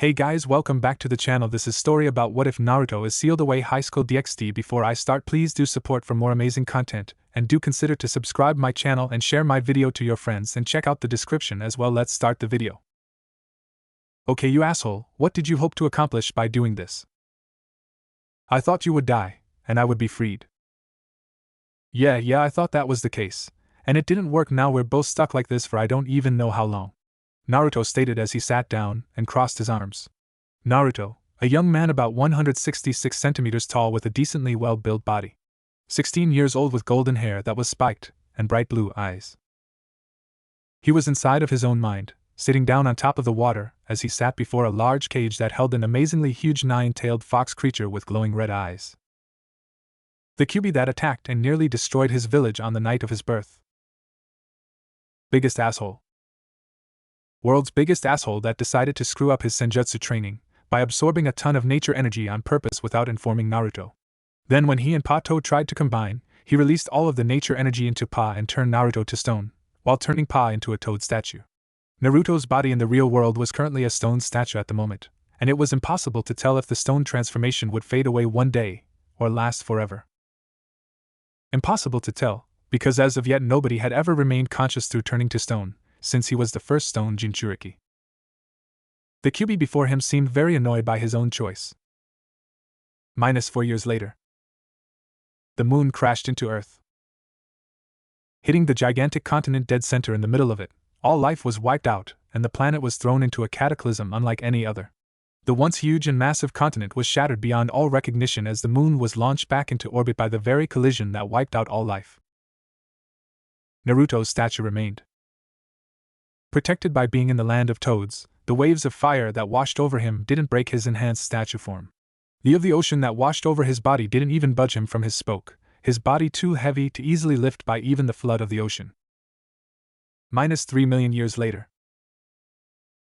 Hey guys, welcome back to the channel. This is story about what if Naruto is sealed away. Highschool DxD. Before I start, please do support for more amazing content, and do consider to subscribe my channel and share my video to your friends, and check out the description as well. Let's start the video. Okay, you asshole, what did you hope to accomplish by doing this? I thought you would die, and I would be freed. Yeah, I thought that was the case. And it didn't work. Now we're both stuck like this for I don't even know how long. Naruto stated as he sat down and crossed his arms. Naruto, a young man about 166 centimeters tall with a decently well-built body. 16 years old with golden hair that was spiked and bright blue eyes. He was inside of his own mind, sitting down on top of the water as he sat before a large cage that held an amazingly huge 9-tailed fox creature with glowing red eyes. The Kyuubi that attacked and nearly destroyed his village on the night of his birth. Biggest asshole. World's biggest asshole that decided to screw up his senjutsu training by absorbing a ton of nature energy on purpose without informing Naruto. Then when he and Pato tried to combine, he released all of the nature energy into Pa and turned Naruto to stone, while turning Pa into a toad statue. Naruto's body in the real world was currently a stone statue at the moment, and it was impossible to tell if the stone transformation would fade away one day or last forever. Impossible to tell, because as of yet nobody had ever remained conscious through turning to stone, since he was the first stone Jinchuriki. The Kyuubi before him seemed very annoyed by his own choice. -4 years later. The moon crashed into Earth, hitting the gigantic continent dead center in the middle of it. All life was wiped out, and the planet was thrown into a cataclysm unlike any other. The once huge and massive continent was shattered beyond all recognition as the moon was launched back into orbit by the very collision that wiped out all life. Naruto's statue remained. Protected by being in the land of toads, the waves of fire that washed over him didn't break his enhanced statue form. The of the ocean that washed over his body didn't even budge him from his spoke, his body too heavy to easily lift by even the flood of the ocean. -3 million years later.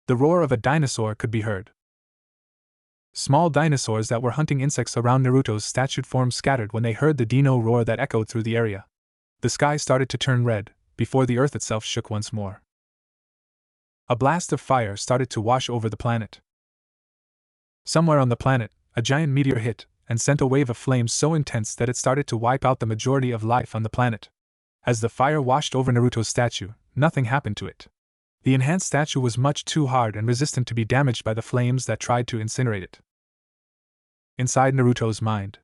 The roar of a dinosaur could be heard. Small dinosaurs that were hunting insects around Naruto's statued form scattered when they heard the dino roar that echoed through the area. The sky started to turn red, before the earth itself shook once more. A blast of fire started to wash over the planet. Somewhere on the planet, a giant meteor hit and sent a wave of flames so intense that it started to wipe out the majority of life on the planet. As the fire washed over Naruto's statue, nothing happened to it. The enhanced statue was much too hard and resistant to be damaged by the flames that tried to incinerate it. Inside Naruto's mind.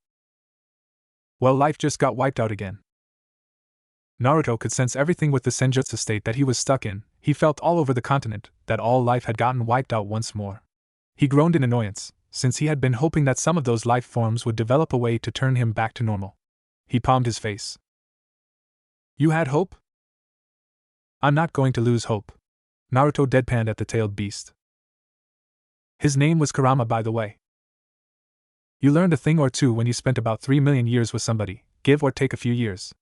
Well, life just got wiped out again. Naruto could sense everything with the senjutsu state that he was stuck in. He felt all over the continent that all life had gotten wiped out once more. He groaned in annoyance, since he had been hoping that some of those life forms would develop a way to turn him back to normal. He palmed his face. You had hope? I'm not going to lose hope. Naruto deadpanned at the tailed beast. His name was Kurama, by the way. You learned a thing or two when you spent about 3 million years with somebody, give or take a few years.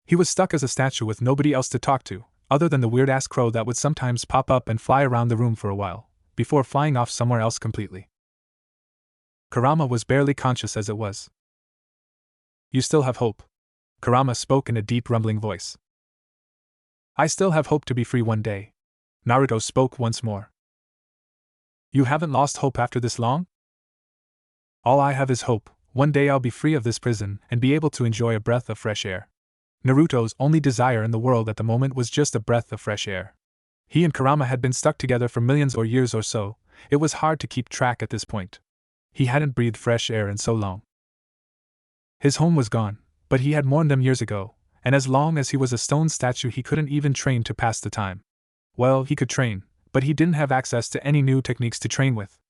He was stuck as a statue with nobody else to talk to, other than the weird-ass crow that would sometimes pop up and fly around the room for a while, before flying off somewhere else completely. Kurama was barely conscious as it was. You still have hope. Kurama spoke in a deep rumbling voice. I still have hope to be free one day. Naruto spoke once more. You haven't lost hope after this long? All I have is hope. One day I'll be free of this prison and be able to enjoy a breath of fresh air. Naruto's only desire in the world at the moment was just a breath of fresh air. He and Kurama had been stuck together for millions or years or so. It was hard to keep track at this point. He hadn't breathed fresh air in so long. His home was gone, but he had mourned them years ago, and as long as he was a stone statue he couldn't even train to pass the time. Well, he could train, but he didn't have access to any new techniques to train with.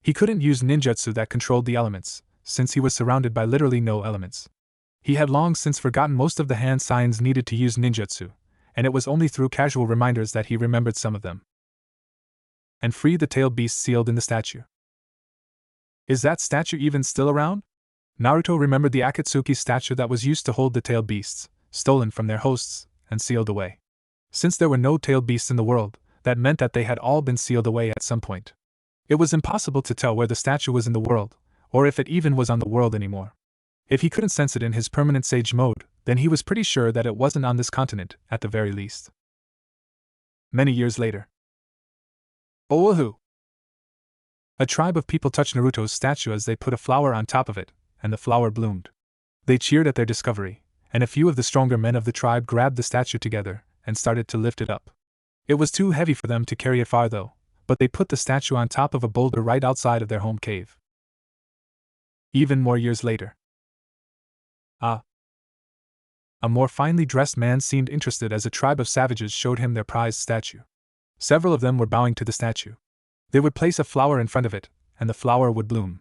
He couldn't use ninjutsu that controlled the elements, since he was surrounded by literally no elements. He had long since forgotten most of the hand signs needed to use ninjutsu, and it was only through casual reminders that he remembered some of them. And free the tailed beast sealed in the statue. Is that statue even still around? Naruto remembered the Akatsuki statue that was used to hold the tailed beasts, stolen from their hosts, and sealed away. Since there were no tailed beasts in the world, that meant that they had all been sealed away at some point. It was impossible to tell where the statue was in the world, or if it even was on the world anymore. If he couldn't sense it in his permanent sage mode, then he was pretty sure that it wasn't on this continent, at the very least. Many years later. Oahu! A tribe of people touched Naruto's statue as they put a flower on top of it, and the flower bloomed. They cheered at their discovery, and a few of the stronger men of the tribe grabbed the statue together and started to lift it up. It was too heavy for them to carry it far though, but they put the statue on top of a boulder right outside of their home cave. Even more years later. A more finely dressed man seemed interested as a tribe of savages showed him their prized statue. Several of them were bowing to the statue. They would place a flower in front of it, and the flower would bloom.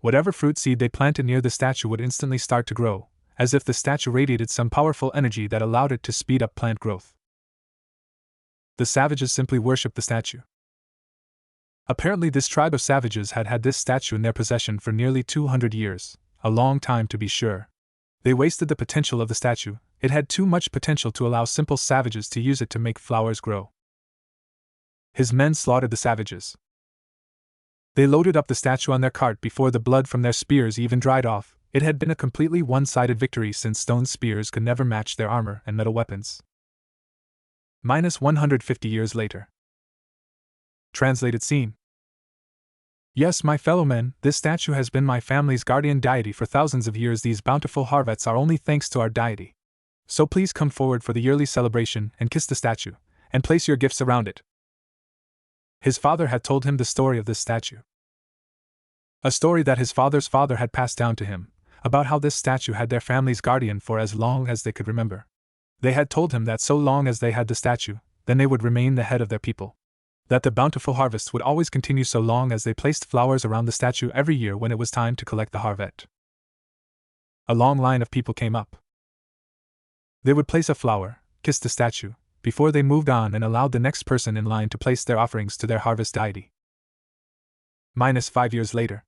Whatever fruit seed they planted near the statue would instantly start to grow, as if the statue radiated some powerful energy that allowed it to speed up plant growth. The savages simply worshipped the statue. Apparently, this tribe of savages had had this statue in their possession for nearly 200 years, a long time to be sure. They wasted the potential of the statue. It had too much potential to allow simple savages to use it to make flowers grow. His men slaughtered the savages. They loaded up the statue on their cart before the blood from their spears even dried off. It had been a completely one-sided victory since stone spears could never match their armor and metal weapons. Minus 150 years later. Translated scene. Yes, my fellow men, this statue has been my family's guardian deity for thousands of years. These bountiful harvests are only thanks to our deity. So please come forward for the yearly celebration and kiss the statue, and place your gifts around it. His father had told him the story of this statue. A story that his father's father had passed down to him, about how this statue had their family's guardian for as long as they could remember. They had told him that so long as they had the statue, then they would remain the head of their people. That the bountiful harvest would always continue so long as they placed flowers around the statue every year when it was time to collect the harvest. A long line of people came up. They would place a flower, kiss the statue, before they moved on and allowed the next person in line to place their offerings to their harvest deity. Minus 5 years later.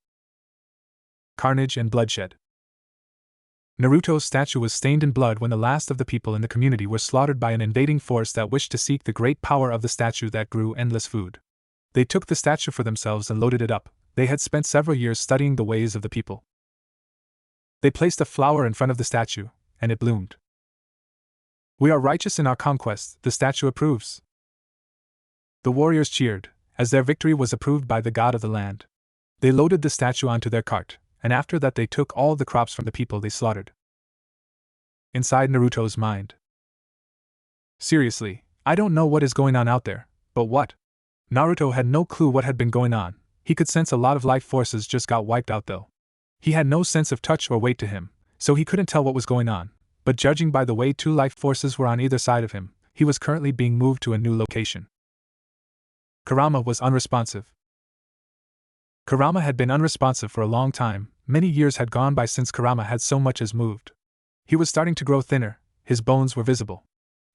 Carnage and bloodshed. Naruto's statue was stained in blood when the last of the people in the community were slaughtered by an invading force that wished to seek the great power of the statue that grew endless food. They took the statue for themselves and loaded it up. They had spent several years studying the ways of the people. They placed a flower in front of the statue, and it bloomed. We are righteous in our conquest, the statue approves. The warriors cheered, as their victory was approved by the god of the land. They loaded the statue onto their cart, and after that they took all the crops from the people they slaughtered. Inside Naruto's mind. Seriously, I don't know what is going on out there, but what? Naruto had no clue what had been going on. He could sense a lot of life forces just got wiped out though. He had no sense of touch or weight to him, so he couldn't tell what was going on. But judging by the way 2 life forces were on either side of him, he was currently being moved to a new location. Kurama was unresponsive. Kurama had been unresponsive for a long time. Many years had gone by since Kurama had so much as moved. He was starting to grow thinner, his bones were visible.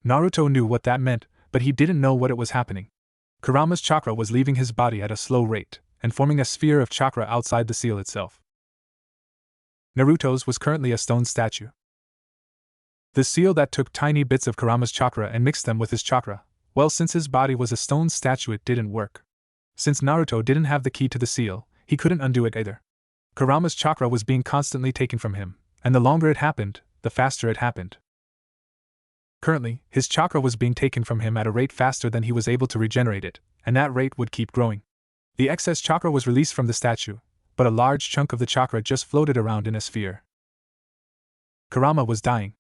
Naruto knew what that meant, but he didn't know what it was happening. Kurama's chakra was leaving his body at a slow rate, and forming a sphere of chakra outside the seal itself. Naruto's was currently a stone statue. The seal that took tiny bits of Kurama's chakra and mixed them with his chakra, well, since his body was a stone statue it didn't work. Since Naruto didn't have the key to the seal, he couldn't undo it either. Kurama's chakra was being constantly taken from him, and the longer it happened, the faster it happened. Currently, his chakra was being taken from him at a rate faster than he was able to regenerate it, and that rate would keep growing. The excess chakra was released from the statue, but a large chunk of the chakra just floated around in a sphere. Kurama was dying.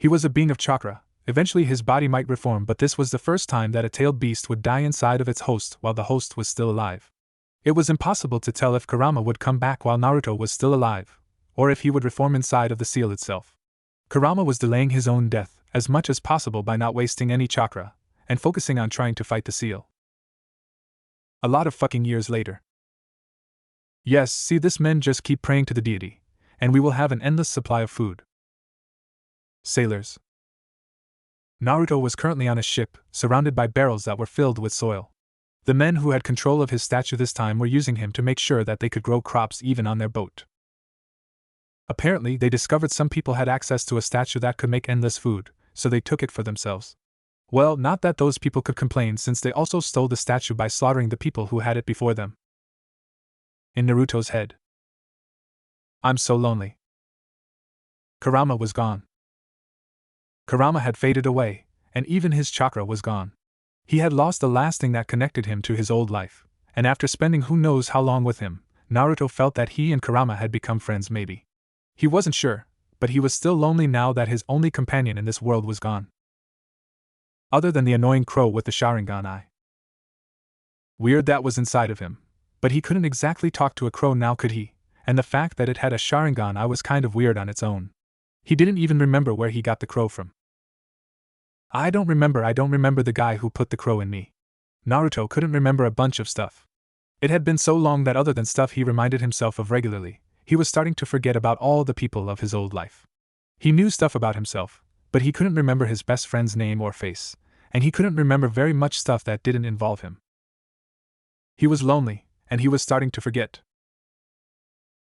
He was a being of chakra. Eventually his body might reform, but this was the first time that a tailed beast would die inside of its host while the host was still alive. It was impossible to tell if Kurama would come back while Naruto was still alive, or if he would reform inside of the seal itself. Kurama was delaying his own death as much as possible by not wasting any chakra, and focusing on trying to fight the seal. A lot of fucking years later. Yes, see, this men just keep praying to the deity, and we will have an endless supply of food. Sailors. Naruto was currently on a ship, surrounded by barrels that were filled with soil. The men who had control of his statue this time were using him to make sure that they could grow crops even on their boat. Apparently, they discovered some people had access to a statue that could make endless food, so they took it for themselves. Well, not that those people could complain since they also stole the statue by slaughtering the people who had it before them. In Naruto's head. I'm so lonely. Kurama was gone. Kurama had faded away, and even his chakra was gone. He had lost the last thing that connected him to his old life, and after spending who knows how long with him, Naruto felt that he and Kurama had become friends maybe. He wasn't sure, but he was still lonely now that his only companion in this world was gone. Other than the annoying crow with the Sharingan eye. Weird that was inside of him, but he couldn't exactly talk to a crow now, could he? And the fact that it had a Sharingan eye was kind of weird on its own. He didn't even remember where he got the crow from. I don't remember the guy who put the crow in me. Naruto couldn't remember a bunch of stuff. It had been so long that other than stuff he reminded himself of regularly, he was starting to forget about all the people of his old life. He knew stuff about himself, but he couldn't remember his best friend's name or face, and he couldn't remember very much stuff that didn't involve him. He was lonely, and he was starting to forget.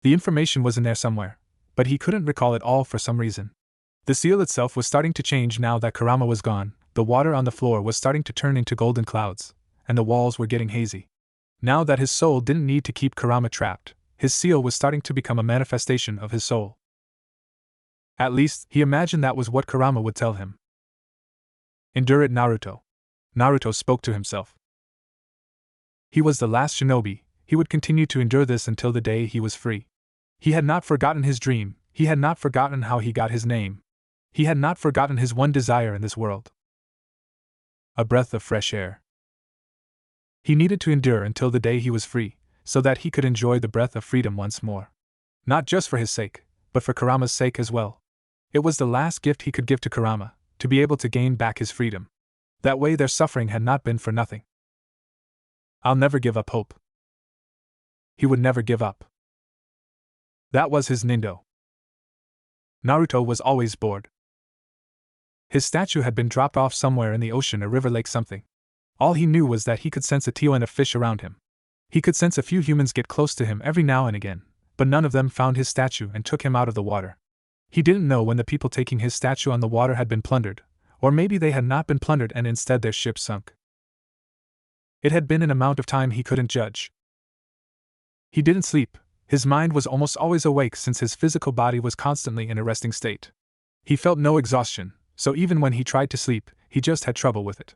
The information was in there somewhere, but he couldn't recall it all for some reason. The seal itself was starting to change now that Kurama was gone, the water on the floor was starting to turn into golden clouds, and the walls were getting hazy. Now that his soul didn't need to keep Kurama trapped, his seal was starting to become a manifestation of his soul. At least, he imagined that was what Kurama would tell him. Endure it, Naruto. Naruto spoke to himself. He was the last shinobi, he would continue to endure this until the day he was free. He had not forgotten his dream, he had not forgotten how he got his name. He had not forgotten his one desire in this world. A breath of fresh air. He needed to endure until the day he was free, so that he could enjoy the breath of freedom once more. Not just for his sake, but for Kurama's sake as well. It was the last gift he could give to Kurama, to be able to gain back his freedom. That way their suffering had not been for nothing. I'll never give up hope. He would never give up. That was his nindo. Naruto was always bored. His statue had been dropped off somewhere in the ocean, a river, lake, something. All he knew was that he could sense a teal and a fish around him. He could sense a few humans get close to him every now and again, but none of them found his statue and took him out of the water. He didn't know when the people taking his statue on the water had been plundered, or maybe they had not been plundered and instead their ship sunk. It had been an amount of time he couldn't judge. He didn't sleep. His mind was almost always awake since his physical body was constantly in a resting state. He felt no exhaustion, so even when he tried to sleep, he just had trouble with it.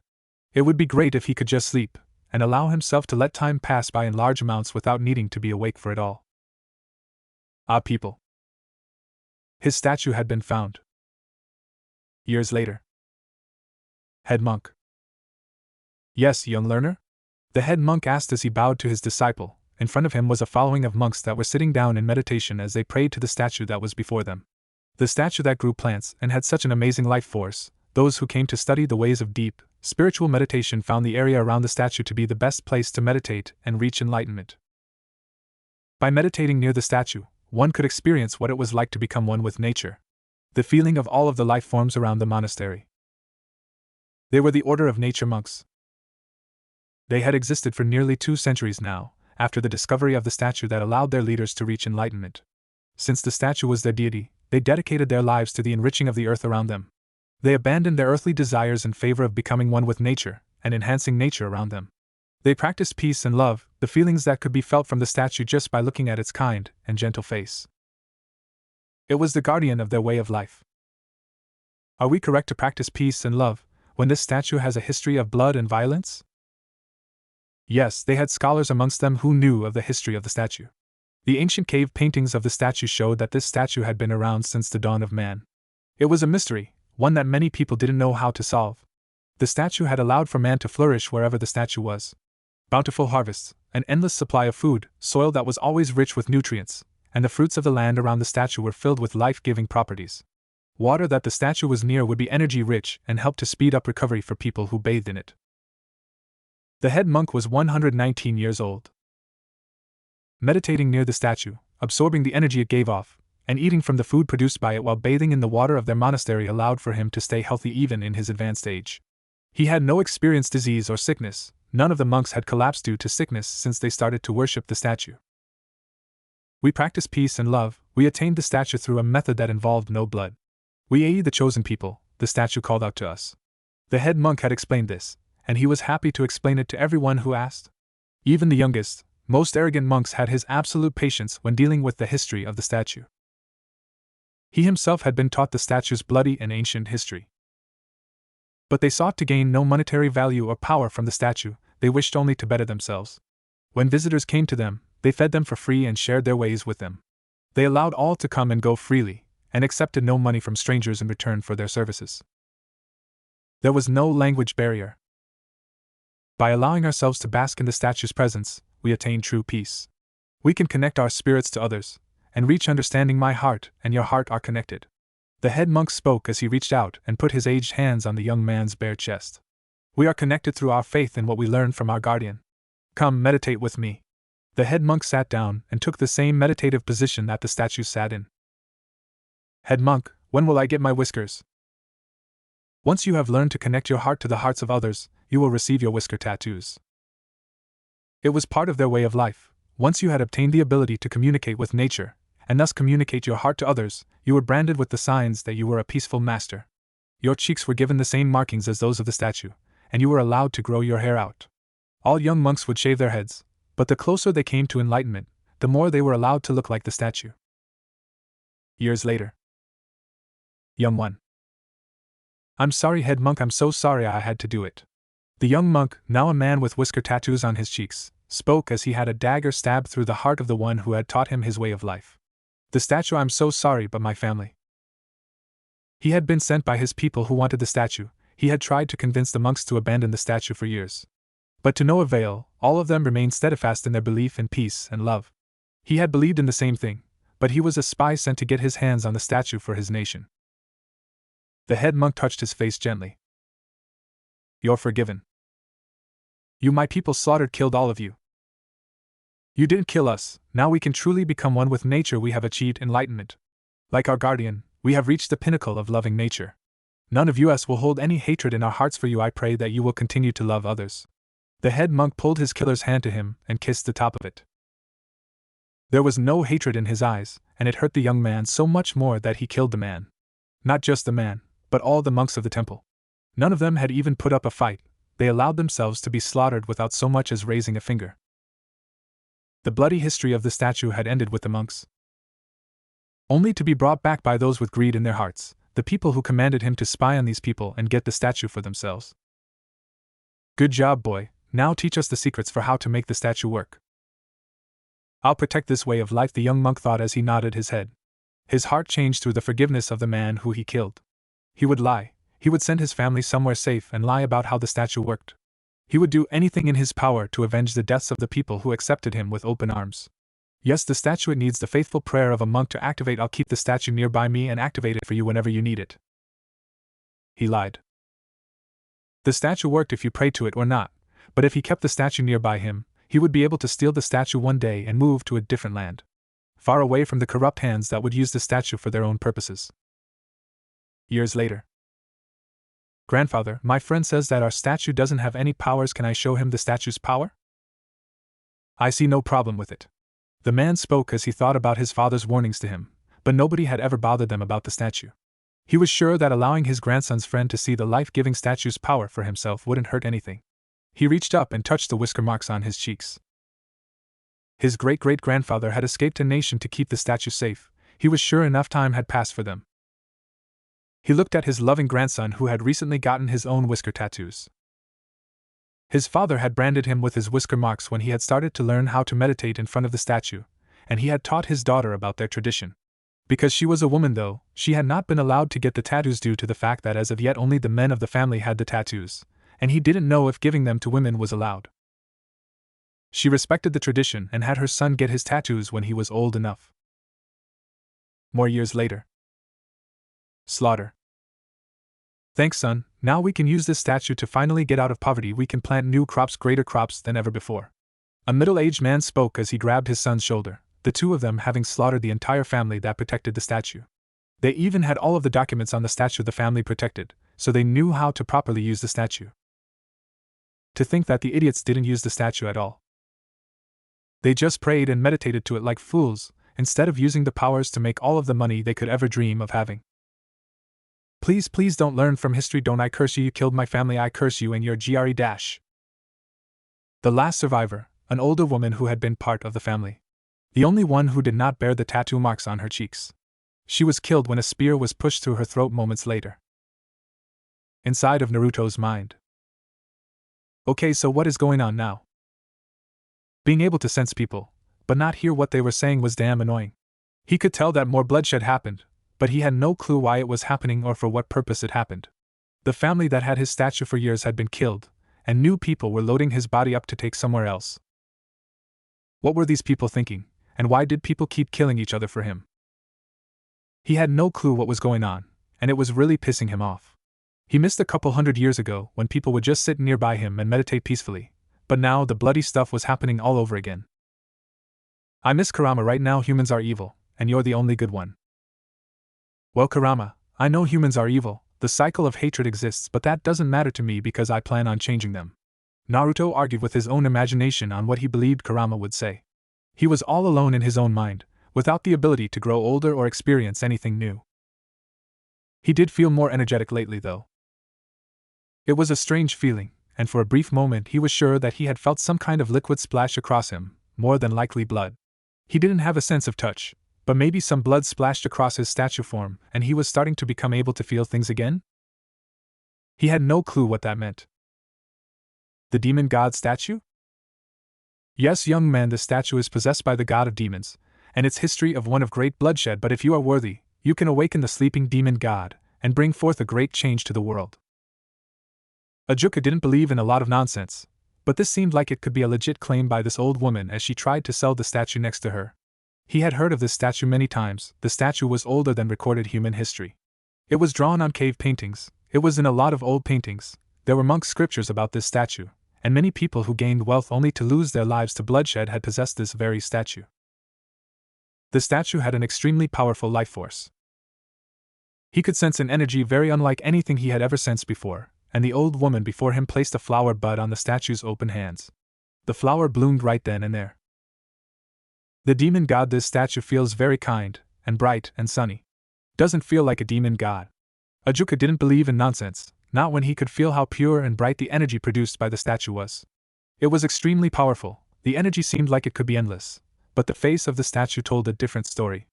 It would be great if he could just sleep, and allow himself to let time pass by in large amounts without needing to be awake for it all. Ah, people. His statue had been found. Years later. Head monk. Yes, young learner? The head monk asked as he bowed to his disciple. In front of him was a following of monks that were sitting down in meditation as they prayed to the statue that was before them. The statue that grew plants and had such an amazing life force. Those who came to study the ways of deep, spiritual meditation found the area around the statue to be the best place to meditate and reach enlightenment. By meditating near the statue, one could experience what it was like to become one with nature. The feeling of all of the life forms around the monastery. They were the Order of Nature monks. They had existed for nearly 2 centuries now, after the discovery of the statue that allowed their leaders to reach enlightenment. Since the statue was their deity, they dedicated their lives to the enriching of the earth around them. They abandoned their earthly desires in favor of becoming one with nature and enhancing nature around them. They practiced peace and love, the feelings that could be felt from the statue just by looking at its kind and gentle face. It was the guardian of their way of life. Are we correct to practice peace and love when this statue has a history of blood and violence? Yes, they had scholars amongst them who knew of the history of the statue. The ancient cave paintings of the statue showed that this statue had been around since the dawn of man. It was a mystery, one that many people didn't know how to solve. The statue had allowed for man to flourish wherever the statue was. Bountiful harvests, an endless supply of food, soil that was always rich with nutrients, and the fruits of the land around the statue were filled with life-giving properties. Water that the statue was near would be energy-rich and help to speed up recovery for people who bathed in it. The head monk was 119 years old. Meditating near the statue, absorbing the energy it gave off, and eating from the food produced by it while bathing in the water of their monastery allowed for him to stay healthy even in his advanced age. He had no experienced disease or sickness. None of the monks had collapsed due to sickness since they started to worship the statue. We practice peace and love. We attained the statue through a method that involved no blood. We are the chosen people, the statue called out to us. The head monk had explained this, and he was happy to explain it to everyone who asked. Even the youngest, most arrogant monks had his absolute patience when dealing with the history of the statue. He himself had been taught the statue's bloody and ancient history. But they sought to gain no monetary value or power from the statue, they wished only to better themselves. When visitors came to them, they fed them for free and shared their ways with them. They allowed all to come and go freely, and accepted no money from strangers in return for their services. There was no language barrier. By allowing ourselves to bask in the statue's presence, we attain true peace. We can connect our spirits to others, and reach understanding. My heart and your heart are connected. The head monk spoke as he reached out and put his aged hands on the young man's bare chest. We are connected through our faith in what we learned from our guardian. Come, meditate with me. The head monk sat down and took the same meditative position that the statue sat in. Head monk, when will I get my whiskers? Once you have learned to connect your heart to the hearts of others, you will receive your whisker tattoos. It was part of their way of life. Once you had obtained the ability to communicate with nature, and thus communicate your heart to others, you were branded with the signs that you were a peaceful master. Your cheeks were given the same markings as those of the statue, and you were allowed to grow your hair out. All young monks would shave their heads, but the closer they came to enlightenment, the more they were allowed to look like the statue. Years later. Young one. I'm sorry, head monk, I'm so sorry I had to do it. The young monk, now a man with whisker tattoos on his cheeks, spoke as he had a dagger stabbed through the heart of the one who had taught him his way of life. The statue, I'm so sorry, but my family. He had been sent by his people who wanted the statue. He had tried to convince the monks to abandon the statue for years. But to no avail, all of them remained steadfast in their belief in peace and love. He had believed in the same thing, but he was a spy sent to get his hands on the statue for his nation. The head monk touched his face gently. You're forgiven. You, my people, slaughtered, killed all of you. You didn't kill us. Now we can truly become one with nature. We have achieved enlightenment. Like our guardian, we have reached the pinnacle of loving nature. None of us will hold any hatred in our hearts for you. I pray that you will continue to love others. The head monk pulled his killer's hand to him and kissed the top of it. There was no hatred in his eyes, and it hurt the young man so much more that he killed the man. Not just the man, but all the monks of the temple. None of them had even put up a fight. They allowed themselves to be slaughtered without so much as raising a finger. The bloody history of the statue had ended with the monks, only to be brought back by those with greed in their hearts, the people who commanded him to spy on these people and get the statue for themselves. Good job, boy. Now teach us the secrets for how to make the statue work. I'll protect this way of life, the young monk thought as he nodded his head. His heart changed through the forgiveness of the man who he killed. He would lie. He would send his family somewhere safe and lie about how the statue worked. He would do anything in his power to avenge the deaths of the people who accepted him with open arms. Yes, the statue, it needs the faithful prayer of a monk to activate. I'll keep the statue nearby me and activate it for you whenever you need it. He lied. The statue worked if you prayed to it or not, but if he kept the statue nearby him, he would be able to steal the statue one day and move to a different land, far away from the corrupt hands that would use the statue for their own purposes. Years later. Grandfather, my friend says that our statue doesn't have any powers. Can I show him the statue's power? I see no problem with it. The man spoke as he thought about his father's warnings to him, but nobody had ever bothered them about the statue. He was sure that allowing his grandson's friend to see the life-giving statue's power for himself wouldn't hurt anything. He reached up and touched the whisker marks on his cheeks. His great-great-grandfather had escaped a nation to keep the statue safe. He was sure enough time had passed for them. He looked at his loving grandson who had recently gotten his own whisker tattoos. His father had branded him with his whisker marks when he had started to learn how to meditate in front of the statue, and he had taught his daughter about their tradition. Because she was a woman, though, she had not been allowed to get the tattoos due to the fact that as of yet only the men of the family had the tattoos, and he didn't know if giving them to women was allowed. She respected the tradition and had her son get his tattoos when he was old enough. More years later. Slaughter. Thanks, son. Now we can use this statue to finally get out of poverty. We can plant new crops, greater crops than ever before. A middle-aged man spoke as he grabbed his son's shoulder, the two of them having slaughtered the entire family that protected the statue. They even had all of the documents on the statue the family protected, so they knew how to properly use the statue. To think that the idiots didn't use the statue at all. They just prayed and meditated to it like fools, instead of using the powers to make all of the money they could ever dream of having. Please, please don't learn from history. Don't. I curse you. You killed my family. I curse you and your GRE dash. The last survivor, an older woman who had been part of the family. The only one who did not bear the tattoo marks on her cheeks. She was killed when a spear was pushed through her throat moments later. Inside of Naruto's mind. Okay, so what is going on now? Being able to sense people, but not hear what they were saying was damn annoying. He could tell that more bloodshed happened, but he had no clue why it was happening or for what purpose it happened. The family that had his statue for years had been killed, and new people were loading his body up to take somewhere else. What were these people thinking, and why did people keep killing each other for him? He had no clue what was going on, and it was really pissing him off. He missed a couple 100 years ago when people would just sit nearby him and meditate peacefully, but now the bloody stuff was happening all over again. I miss Kurama right now. Humans are evil, and you're the only good one. Well, Kurama, I know humans are evil, the cycle of hatred exists, but that doesn't matter to me because I plan on changing them. Naruto argued with his own imagination on what he believed Kurama would say. He was all alone in his own mind, without the ability to grow older or experience anything new. He did feel more energetic lately, though. It was a strange feeling, and for a brief moment he was sure that he had felt some kind of liquid splash across him, more than likely blood. He didn't have a sense of touch, but maybe some blood splashed across his statue form and he was starting to become able to feel things again? He had no clue what that meant. The demon god statue? Yes, young man, the statue is possessed by the god of demons, and its history of one of great bloodshed, but if you are worthy, you can awaken the sleeping demon god and bring forth a great change to the world. Ajuka didn't believe in a lot of nonsense, but this seemed like it could be a legit claim by this old woman as she tried to sell the statue next to her. He had heard of this statue many times. The statue was older than recorded human history. It was drawn on cave paintings, it was in a lot of old paintings, there were monk scriptures about this statue, and many people who gained wealth only to lose their lives to bloodshed had possessed this very statue. The statue had an extremely powerful life force. He could sense an energy very unlike anything he had ever sensed before, and the old woman before him placed a flower bud on the statue's open hands. The flower bloomed right then and there. The demon god, this statue feels very kind, and bright, and sunny. Doesn't feel like a demon god. Ajuka didn't believe in nonsense, not when he could feel how pure and bright the energy produced by the statue was. It was extremely powerful, the energy seemed like it could be endless, but the face of the statue told a different story.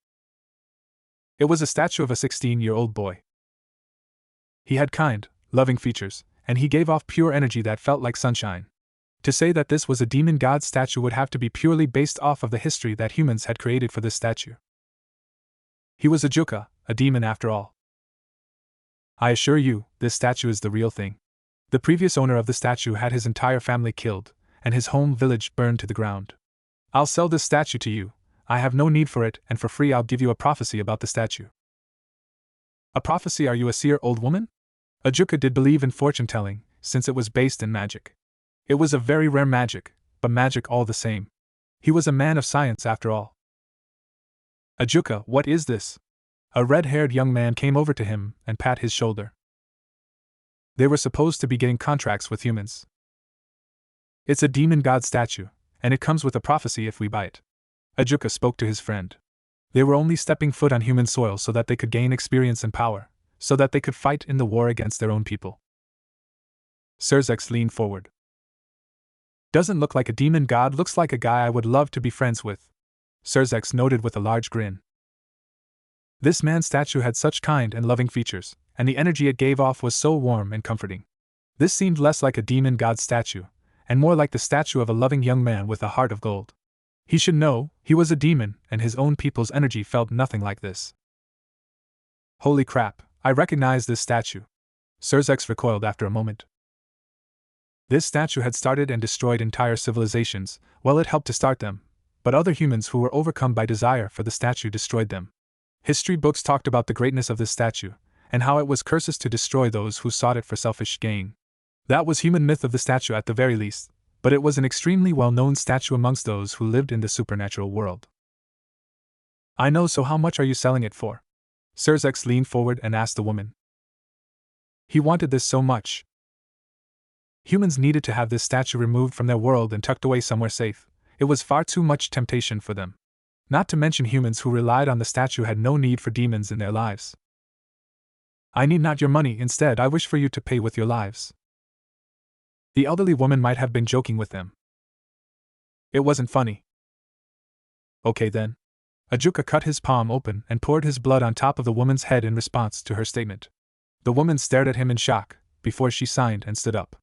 It was a statue of a 16-year-old boy. He had kind, loving features, and he gave off pure energy that felt like sunshine. To say that this was a demon god statue would have to be purely based off of the history that humans had created for this statue. He was Ajuka, a demon after all. I assure you, this statue is the real thing. The previous owner of the statue had his entire family killed, and his home village burned to the ground. I'll sell this statue to you. I have no need for it, and for free I'll give you a prophecy about the statue. A prophecy? Are you a seer, old woman? Ajuka did believe in fortune-telling, since it was based in magic. It was a very rare magic, but magic all the same. He was a man of science after all. Ajuka, what is this? A red-haired young man came over to him and pat his shoulder. They were supposed to be getting contracts with humans. It's a demon god statue, and it comes with a prophecy if we buy it. Ajuka spoke to his friend. They were only stepping foot on human soil so that they could gain experience and power, so that they could fight in the war against their own people. Surzex leaned forward. Doesn't look like a demon god, looks like a guy I would love to be friends with. Surzex noted with a large grin. This man's statue had such kind and loving features, and the energy it gave off was so warm and comforting. This seemed less like a demon god statue, and more like the statue of a loving young man with a heart of gold. He should know, he was a demon, and his own people's energy felt nothing like this. Holy crap, I recognize this statue. Surzex recoiled after a moment. This statue had started and destroyed entire civilizations. Well, it helped to start them, but other humans who were overcome by desire for the statue destroyed them. History books talked about the greatness of this statue, and how it was cursed to destroy those who sought it for selfish gain. That was human myth of the statue at the very least, but it was an extremely well-known statue amongst those who lived in the supernatural world. I know, so how much are you selling it for? Surzex leaned forward and asked the woman. He wanted this so much. Humans needed to have this statue removed from their world and tucked away somewhere safe. It was far too much temptation for them. Not to mention humans who relied on the statue had no need for demons in their lives. I need not your money, instead I wish for you to pay with your lives. The elderly woman might have been joking with them. It wasn't funny. Okay then. Ajuka cut his palm open and poured his blood on top of the woman's head in response to her statement. The woman stared at him in shock, before she signed and stood up.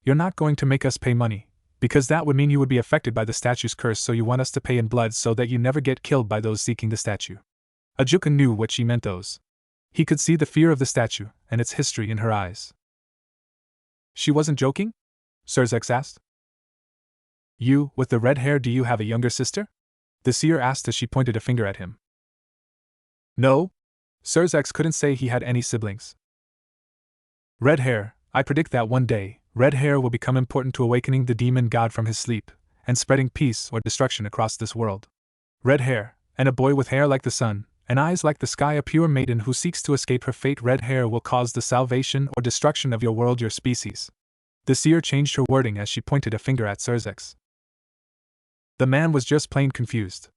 You're not going to make us pay money, Because that would mean you would be affected by the statue's curse, so you want us to pay in blood so that you never get killed by those seeking the statue. Ajuka knew what she meant those. He could see the fear of the statue and its history in her eyes. She wasn't joking? Surzex asked. You, with the red hair, do you have a younger sister? The seer asked as she pointed a finger at him. No. Surzex couldn't say he had any siblings. Red hair, I predict that one day, red hair will become important to awakening the demon god from his sleep, and spreading peace or destruction across this world. Red hair, and a boy with hair like the sun, and eyes like the sky, a pure maiden who seeks to escape her fate. Red hair will cause the salvation or destruction of your world, your species. The seer changed her wording as she pointed a finger at Surzex. The man was just plain confused.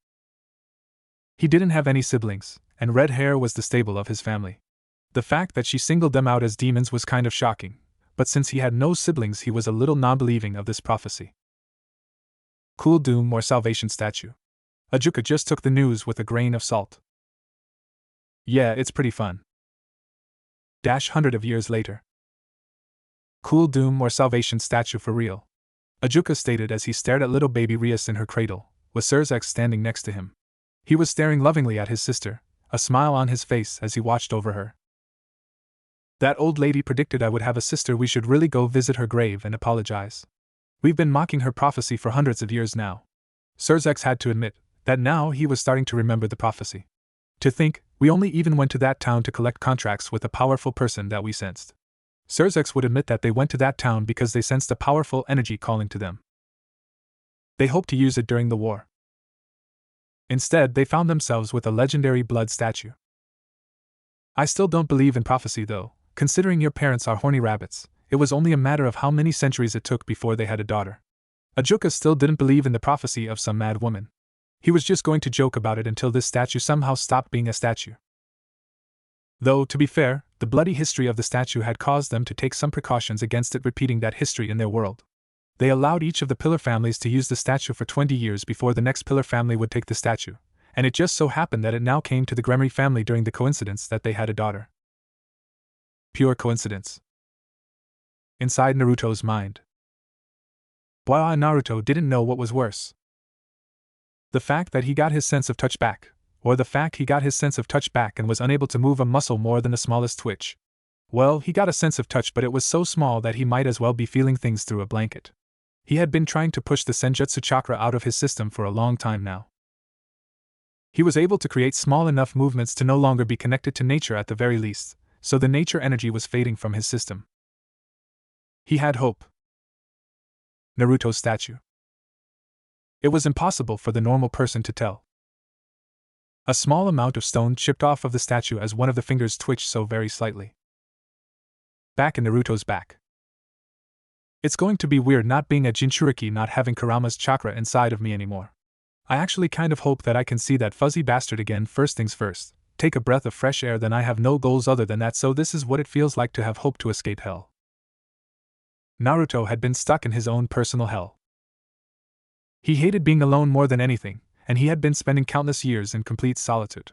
He didn't have any siblings, and red hair was the staple of his family. The fact that she singled them out as demons was kind of shocking, but since he had no siblings, he was a little non-believing of this prophecy. Cool doom or salvation statue. Ajuka just took the news with a grain of salt. Yeah, it's pretty fun. Hundred of years later. Cool doom or salvation statue for real. Ajuka stated as he stared at little baby Rias in her cradle, with Surzex standing next to him. He was staring lovingly at his sister, a smile on his face as he watched over her. That old lady predicted I would have a sister. We should really go visit her grave and apologize. We've been mocking her prophecy for hundreds of years now. Surzex had to admit that now he was starting to remember the prophecy. To think, we only even went to that town to collect contracts with a powerful person that we sensed. Surzex would admit that they went to that town because they sensed a powerful energy calling to them. They hoped to use it during the war. Instead, they found themselves with a legendary blood statue. I still don't believe in prophecy though, considering your parents are horny rabbits. It was only a matter of how many centuries it took before they had a daughter. Ajuka still didn't believe in the prophecy of some mad woman. He was just going to joke about it until this statue somehow stopped being a statue. Though, to be fair, the bloody history of the statue had caused them to take some precautions against it repeating that history in their world. They allowed each of the pillar families to use the statue for 20 years before the next pillar family would take the statue, and it just so happened that it now came to the Gremory family during the coincidence that they had a daughter. Pure coincidence. Inside Naruto's mind. Boy, Naruto didn't know what was worse. The fact that he got his sense of touch back, or the fact he got his sense of touch back and was unable to move a muscle more than the smallest twitch. Well, he got a sense of touch, but it was so small that he might as well be feeling things through a blanket. He had been trying to push the Senjutsu chakra out of his system for a long time now. He was able to create small enough movements to no longer be connected to nature at the very least, so the nature energy was fading from his system. He had hope. Naruto's statue. It was impossible for the normal person to tell. A small amount of stone chipped off of the statue as one of the fingers twitched so very slightly. Back in Naruto's back. It's going to be weird not being a Jinchuriki, not having Kurama's chakra inside of me anymore. I actually kind of hope that I can see that fuzzy bastard again. First things first, take a breath of fresh air, then I have no goals other than that, so this is what it feels like to have hope to escape hell. Naruto had been stuck in his own personal hell. He hated being alone more than anything, and he had been spending countless years in complete solitude.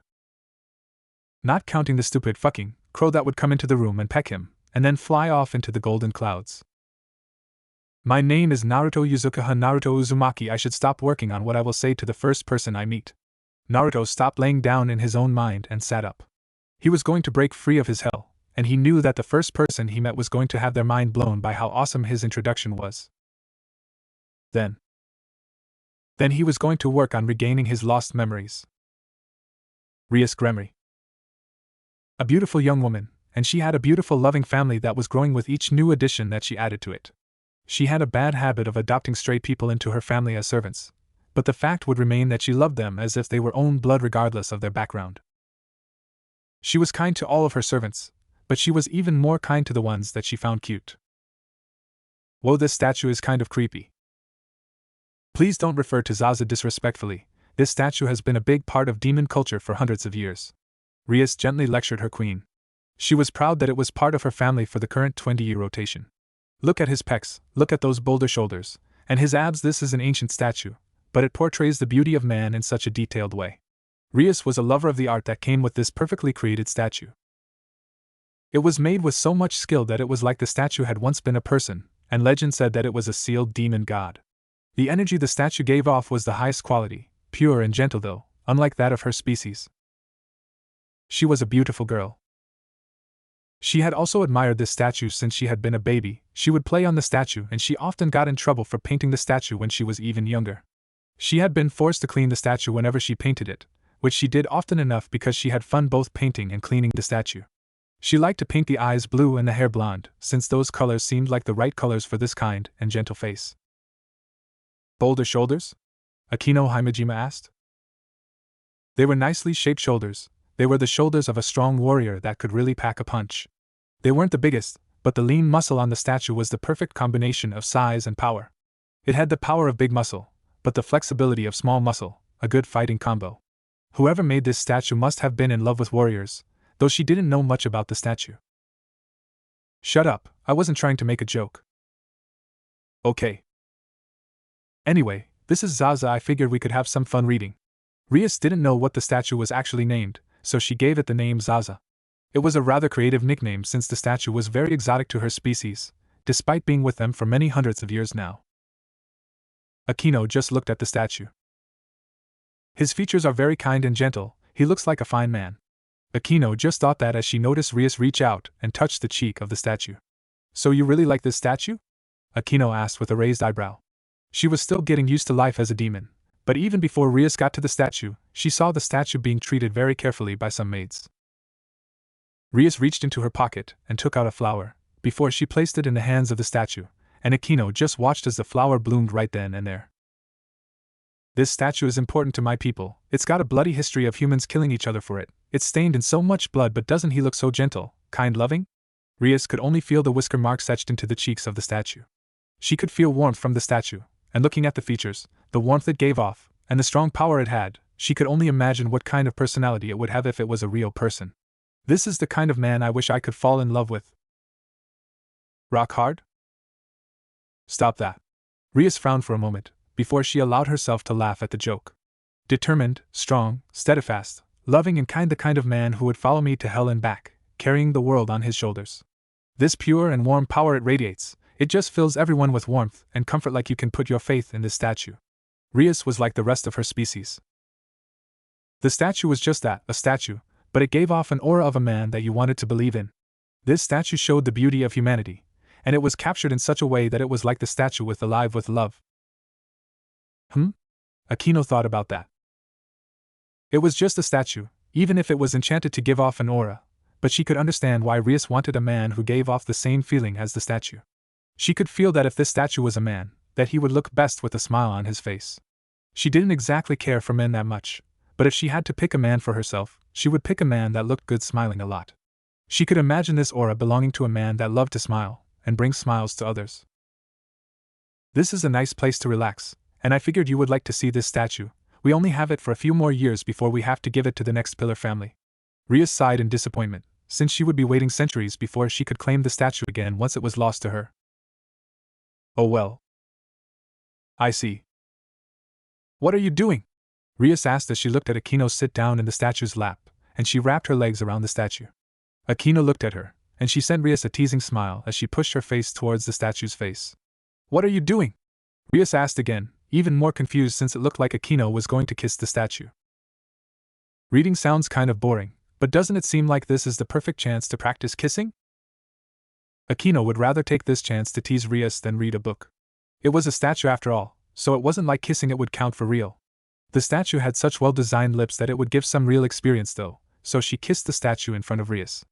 Not counting the stupid fucking crow that would come into the room and peck him, and then fly off into the golden clouds. My name is Naruto Yuzukaha Naruto Uzumaki. I should stop working on what I will say to the first person I meet. Naruto stopped laying down in his own mind and sat up. He was going to break free of his hell, and he knew that the first person he met was going to have their mind blown by how awesome his introduction was. Then he was going to work on regaining his lost memories. Rias Gremory. A beautiful young woman, and she had a beautiful loving family that was growing with each new addition that she added to it. She had a bad habit of adopting stray people into her family as servants, but the fact would remain that she loved them as if they were own blood regardless of their background. She was kind to all of her servants, but she was even more kind to the ones that she found cute. Whoa, this statue is kind of creepy. Please don't refer to Zaza disrespectfully. This statue has been a big part of demon culture for hundreds of years. Rias gently lectured her queen. She was proud that it was part of her family for the current 20-year rotation. Look at his pecs, look at those boulder shoulders, and his abs. This is an ancient statue, but it portrays the beauty of man in such a detailed way. Rias was a lover of the art that came with this perfectly created statue. It was made with so much skill that it was like the statue had once been a person, and legend said that it was a sealed demon god. The energy the statue gave off was the highest quality, pure and gentle though, unlike that of her species. She was a beautiful girl. She had also admired this statue since she had been a baby. She would play on the statue and she often got in trouble for painting the statue when she was even younger. She had been forced to clean the statue whenever she painted it, which she did often enough because she had fun both painting and cleaning the statue. She liked to paint the eyes blue and the hair blonde, since those colors seemed like the right colors for this kind and gentle face. Bolder shoulders? Akino Himejima asked. They were nicely shaped shoulders. They were the shoulders of a strong warrior that could really pack a punch. They weren't the biggest, but the lean muscle on the statue was the perfect combination of size and power. It had the power of big muscle, but the flexibility of small muscle, a good fighting combo. Whoever made this statue must have been in love with warriors, though she didn't know much about the statue. Shut up, I wasn't trying to make a joke. Okay. Anyway, this is Zaza. I figured we could have some fun reading. Rias didn't know what the statue was actually named, so she gave it the name Zaza. It was a rather creative nickname since the statue was very exotic to her species, despite being with them for many hundreds of years now. Akino just looked at the statue. His features are very kind and gentle, he looks like a fine man. Akino just thought that as she noticed Rias reach out and touch the cheek of the statue. So you really like this statue? Akino asked with a raised eyebrow. She was still getting used to life as a demon, but even before Rias got to the statue, she saw the statue being treated very carefully by some maids. Rias reached into her pocket and took out a flower, before she placed it in the hands of the statue, and Akino just watched as the flower bloomed right then and there. This statue is important to my people. It's got a bloody history of humans killing each other for it. It's stained in so much blood, but doesn't he look so gentle, kind, loving? Rias could only feel the whisker marks etched into the cheeks of the statue. She could feel warmth from the statue, and looking at the features, the warmth it gave off, and the strong power it had, she could only imagine what kind of personality it would have if it was a real person. This is the kind of man I wish I could fall in love with. Rock hard? Stop that. Rias frowned for a moment, before she allowed herself to laugh at the joke. Determined, strong, steadfast, loving and kind, the kind of man who would follow me to hell and back, carrying the world on his shoulders. This pure and warm power it radiates, it just fills everyone with warmth and comfort, like you can put your faith in this statue. Rias was like the rest of her species. The statue was just that, a statue, but it gave off an aura of a man that you wanted to believe in. This statue showed the beauty of humanity, and it was captured in such a way that it was like the statue was alive with love. Akino thought about that. It was just a statue, even if it was enchanted to give off an aura, but she could understand why Rias wanted a man who gave off the same feeling as the statue. She could feel that if this statue was a man, that he would look best with a smile on his face. She didn't exactly care for men that much, but if she had to pick a man for herself, she would pick a man that looked good smiling a lot. She could imagine this aura belonging to a man that loved to smile, and bring smiles to others. This is a nice place to relax, and I figured you would like to see this statue. We only have it for a few more years before we have to give it to the next pillar family. Rias sighed in disappointment, since she would be waiting centuries before she could claim the statue again once it was lost to her. Oh well. I see. What are you doing? Rias asked as she looked at Akino sit down in the statue's lap, and she wrapped her legs around the statue. Akino looked at her, and she sent Rias a teasing smile as she pushed her face towards the statue's face. What are you doing? Rias asked again, even more confused since it looked like Akino was going to kiss the statue. Reading sounds kind of boring, but doesn't it seem like this is the perfect chance to practice kissing? Akino would rather take this chance to tease Rias than read a book. It was a statue after all, so it wasn't like kissing it would count for real. The statue had such well-designed lips that it would give some real experience though, so she kissed the statue in front of Rias.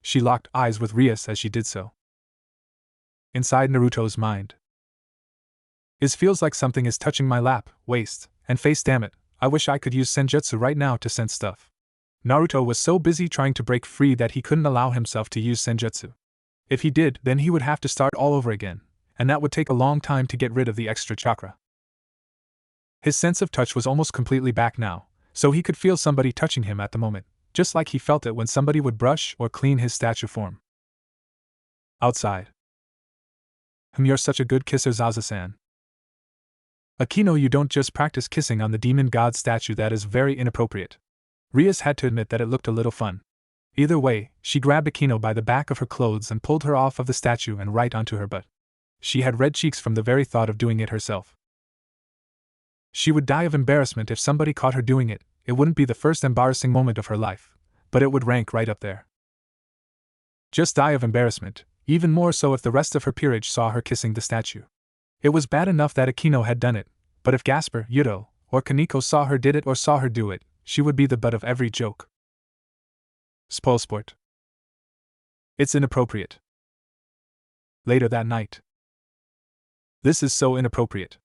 She locked eyes with Rias as she did so. Inside Naruto's mind. It feels like something is touching my lap, waist, and face. Damn it, I wish I could use senjutsu right now to sense stuff. Naruto was so busy trying to break free that he couldn't allow himself to use senjutsu. If he did, then he would have to start all over again, and that would take a long time to get rid of the extra chakra. His sense of touch was almost completely back now, so he could feel somebody touching him at the moment, just like he felt it when somebody would brush or clean his statue form. Outside. You're such a good kisser, Zaza-san. Akino, you don't just practice kissing on the demon god statue. That is very inappropriate. Rias had to admit that it looked a little fun. Either way, she grabbed Akino by the back of her clothes and pulled her off of the statue and right onto her butt. She had red cheeks from the very thought of doing it herself. She would die of embarrassment if somebody caught her doing it. It wouldn't be the first embarrassing moment of her life, but it would rank right up there. Just die of embarrassment, even more so if the rest of her peerage saw her kissing the statue. It was bad enough that Akino had done it, but if Gasper, Yuto, or Kaneko saw her did it or saw her do it, she would be the butt of every joke. Spoil sport. It's inappropriate. Later that night. This is so inappropriate.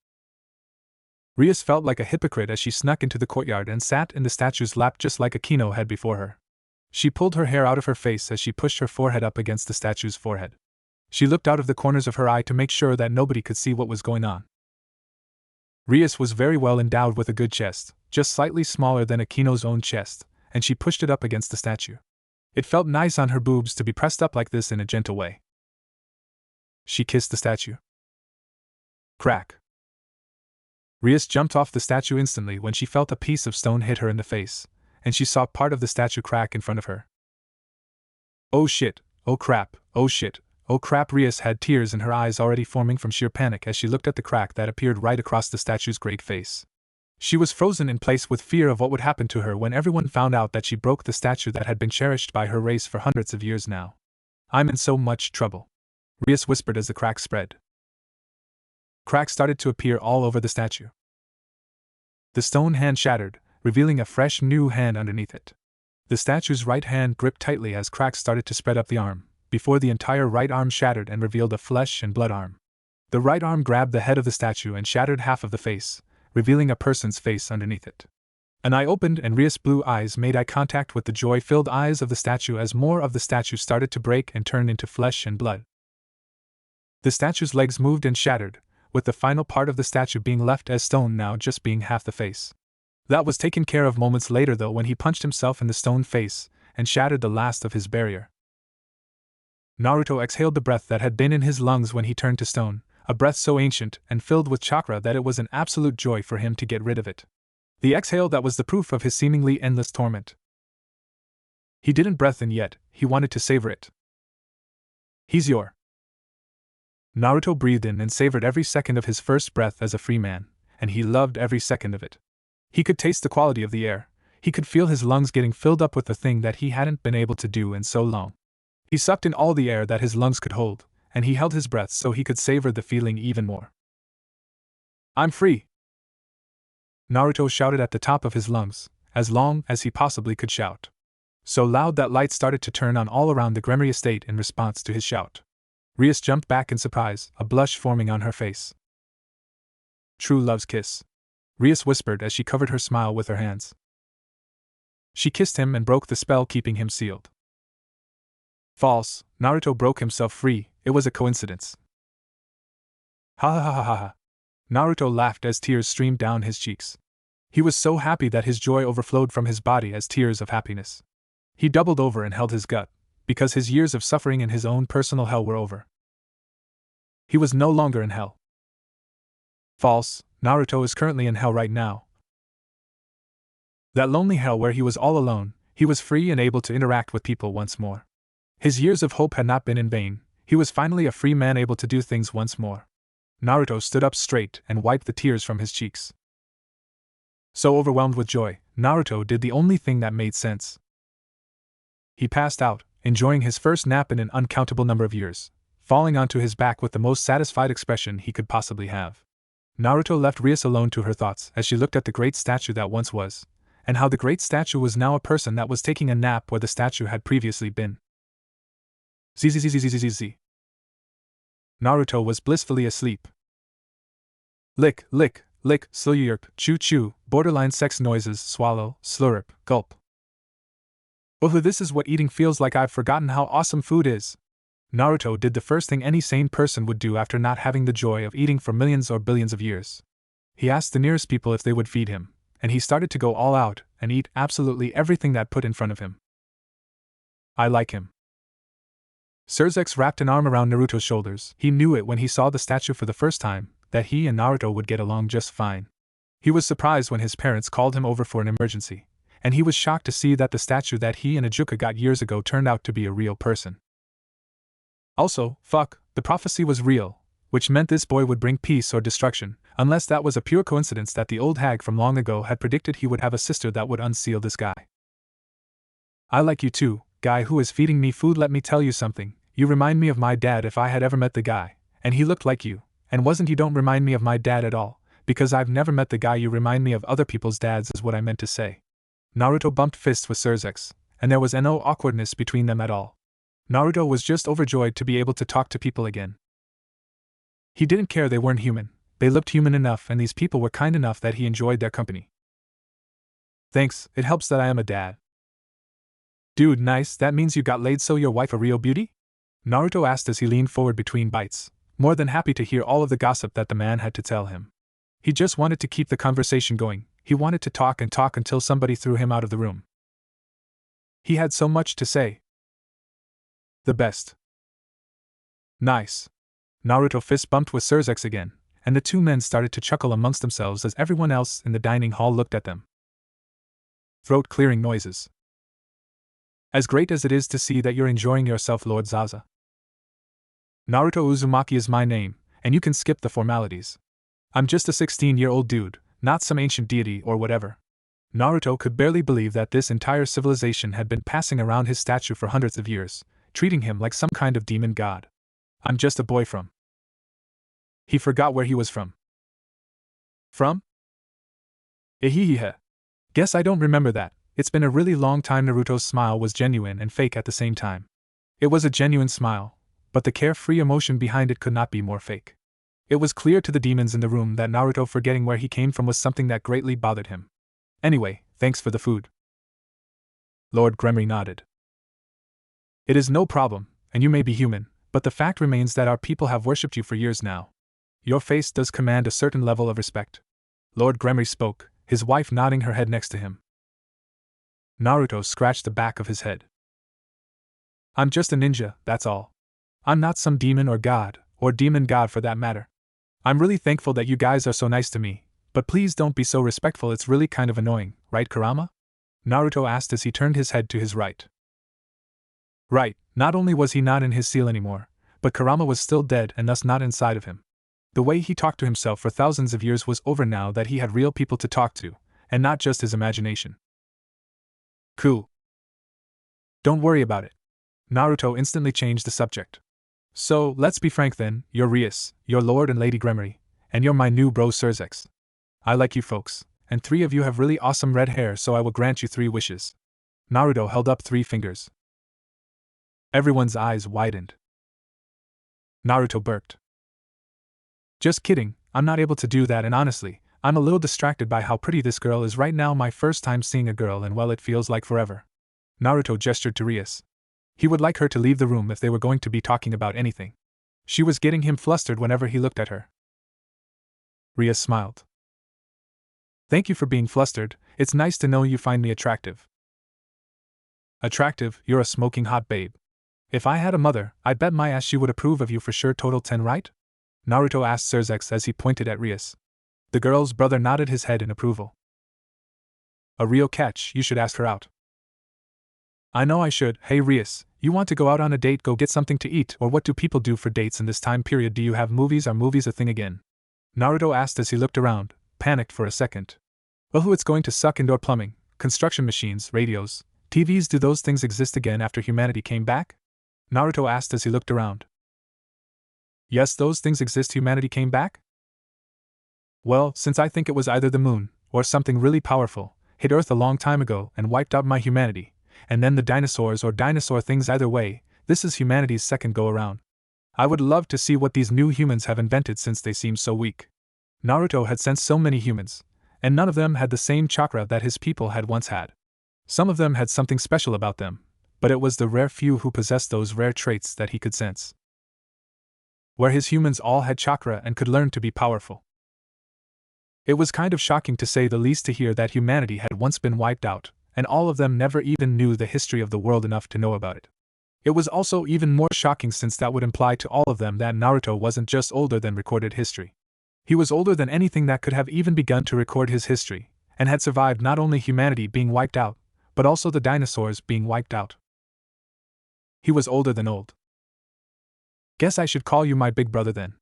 Rias felt like a hypocrite as she snuck into the courtyard and sat in the statue's lap just like Akino had before her. She pulled her hair out of her face as she pushed her forehead up against the statue's forehead. She looked out of the corners of her eye to make sure that nobody could see what was going on. Rias was very well endowed with a good chest, just slightly smaller than Akino's own chest, and she pushed it up against the statue. It felt nice on her boobs to be pressed up like this in a gentle way. She kissed the statue. Crack. Rias jumped off the statue instantly when she felt a piece of stone hit her in the face, and she saw part of the statue crack in front of her. Oh shit, oh crap, oh shit, oh crap! Rias had tears in her eyes already forming from sheer panic as she looked at the crack that appeared right across the statue's great face. She was frozen in place with fear of what would happen to her when everyone found out that she broke the statue that had been cherished by her race for hundreds of years now. I'm in so much trouble, Rias whispered as the crack spread. Cracks started to appear all over the statue. The stone hand shattered, revealing a fresh new hand underneath it. The statue's right hand gripped tightly as cracks started to spread up the arm, before the entire right arm shattered and revealed a flesh and blood arm. The right arm grabbed the head of the statue and shattered half of the face, revealing a person's face underneath it. An eye opened and Rias' blue eyes made eye contact with the joy-filled eyes of the statue as more of the statue started to break and turn into flesh and blood. The statue's legs moved and shattered, with the final part of the statue being left as stone, now just being half the face. That was taken care of moments later though when he punched himself in the stone face and shattered the last of his barrier. Naruto exhaled the breath that had been in his lungs when he turned to stone, a breath so ancient and filled with chakra that it was an absolute joy for him to get rid of it. The exhale that was the proof of his seemingly endless torment. He didn't breath in yet, he wanted to savor it. He's your. Naruto breathed in and savored every second of his first breath as a free man, and he loved every second of it. He could taste the quality of the air, he could feel his lungs getting filled up with the thing that he hadn't been able to do in so long. He sucked in all the air that his lungs could hold, and he held his breath so he could savor the feeling even more. I'm free! Naruto shouted at the top of his lungs, as long as he possibly could shout. So loud that lights started to turn on all around the Gremory estate in response to his shout. Rias jumped back in surprise, a blush forming on her face. True love's kiss, Rias whispered as she covered her smile with her hands. She kissed him and broke the spell keeping him sealed. False, Naruto broke himself free, it was a coincidence. Ha ha ha ha ha. Naruto laughed as tears streamed down his cheeks. He was so happy that his joy overflowed from his body as tears of happiness. He doubled over and held his gut, because his years of suffering in his own personal hell were over. He was no longer in hell. False, Naruto is currently in hell right now. That lonely hell where he was all alone, he was free and able to interact with people once more. His years of hope had not been in vain, he was finally a free man able to do things once more. Naruto stood up straight and wiped the tears from his cheeks. So overwhelmed with joy, Naruto did the only thing that made sense. He passed out, enjoying his first nap in an uncountable number of years, falling onto his back with the most satisfied expression he could possibly have. Naruto left Rias alone to her thoughts as she looked at the great statue that once was, and how the great statue was now a person that was taking a nap where the statue had previously been. Zzzzzzzzz. Naruto was blissfully asleep. Lick, lick, lick, slurp, chew chew, borderline sex noises, swallow, slurp, gulp. Oh, this is what eating feels like. I've forgotten how awesome food is. Naruto did the first thing any sane person would do after not having the joy of eating for millions or billions of years. He asked the nearest people if they would feed him, and he started to go all out and eat absolutely everything that put in front of him. I like him. Surzex wrapped an arm around Naruto's shoulders. He knew it when he saw the statue for the first time, that he and Naruto would get along just fine. He was surprised when his parents called him over for an emergency, and he was shocked to see that the statue that he and Ajuka got years ago turned out to be a real person. Also, fuck, the prophecy was real. which meant this boy would bring peace or destruction, unless that was a pure coincidence that the old hag from long ago had predicted he would have a sister that would unseal this guy. I like you too, guy who is feeding me food. Let me tell you something, you remind me of my dad if I had ever met the guy, and he looked like you, and wasn't. You don't remind me of my dad at all, because I've never met the guy. You remind me of other people's dads is what I meant to say. Naruto bumped fists with Surzex, and there was no awkwardness between them at all. Naruto was just overjoyed to be able to talk to people again. He didn't care they weren't human, they looked human enough, and these people were kind enough that he enjoyed their company. Thanks, it helps that I am a dad. Dude, nice, that means you got laid, so your wife a real beauty? Naruto asked as he leaned forward between bites, more than happy to hear all of the gossip that the man had to tell him. He just wanted to keep the conversation going, he wanted to talk and talk until somebody threw him out of the room. He had so much to say. The best. Nice. Naruto fist bumped with Surzex again, and the two men started to chuckle amongst themselves as everyone else in the dining hall looked at them. Throat-clearing noises. As great as it is to see that you're enjoying yourself, Lord Zaza. Naruto Uzumaki is my name, and you can skip the formalities. I'm just a 16-year-old dude, not some ancient deity or whatever. Naruto could barely believe that this entire civilization had been passing around his statue for hundreds of years, treating him like some kind of demon god. I'm just a boy from. He forgot where he was from. From? Ehehehe. Guess I don't remember that. It's been a really long time. Naruto's smile was genuine and fake at the same time. It was a genuine smile, but the carefree emotion behind it could not be more fake. It was clear to the demons in the room that Naruto forgetting where he came from was something that greatly bothered him. Anyway, thanks for the food. Lord Gremory nodded. It is no problem, and you may be human, but the fact remains that our people have worshipped you for years now. Your face does command a certain level of respect. Lord Gremory spoke, his wife nodding her head next to him. Naruto scratched the back of his head. I'm just a ninja, that's all. I'm not some demon or god, or demon god for that matter. I'm really thankful that you guys are so nice to me, but please don't be so respectful. It's really kind of annoying, right, Kurama? Naruto asked as he turned his head to his right. Right, not only was he not in his seal anymore, but Kurama was still dead and thus not inside of him. The way he talked to himself for thousands of years was over now that he had real people to talk to, and not just his imagination. Cool. Don't worry about it. Naruto instantly changed the subject. So, let's be frank then, you're Rias, you're Lord and Lady Gremory, and you're my new bro Surzex. I like you folks, and 3 of you have really awesome red hair, so I will grant you 3 wishes. Naruto held up 3 fingers. Everyone's eyes widened. Naruto burped. Just kidding, I'm not able to do that, and honestly, I'm a little distracted by how pretty this girl is right now. My first time seeing a girl, and well, it feels like forever. Naruto gestured to Rias. He would like her to leave the room if they were going to be talking about anything. She was getting him flustered whenever he looked at her. Rias smiled. Thank you for being flustered, it's nice to know you find me attractive. Attractive, you're a smoking hot babe. If I had a mother, I'd bet my ass she would approve of you for sure. Total 10, right? Naruto asked Surzex as he pointed at Rias. The girl's brother nodded his head in approval. A real catch, you should ask her out. I know I should. Hey Rias, you want to go out on a date? Go get something to eat, or what do people do for dates in this time period? Do you have movies? Are movies a thing again? Naruto asked as he looked around, panicked for a second. Oh, it's going to suck. Indoor plumbing, construction machines, radios, TVs. Do those things exist again after humanity came back? Naruto asked as he looked around. Yes, those things exist. Humanity came back? Well, since I think it was either the moon, or something really powerful, hit Earth a long time ago and wiped out my humanity, and then the dinosaurs or dinosaur things. Either way, this is humanity's second go-around. I would love to see what these new humans have invented since they seem so weak. Naruto had sensed so many humans, and none of them had the same chakra that his people had once had. Some of them had something special about them, but it was the rare few who possessed those rare traits that he could sense. Where his humans all had chakra and could learn to be powerful. It was kind of shocking to say the least to hear that humanity had once been wiped out, and all of them never even knew the history of the world enough to know about it. It was also even more shocking since that would imply to all of them that Naruto wasn't just older than recorded history. He was older than anything that could have even begun to record his history, and had survived not only humanity being wiped out, but also the dinosaurs being wiped out. He was older than old. Guess I should call you my big brother then.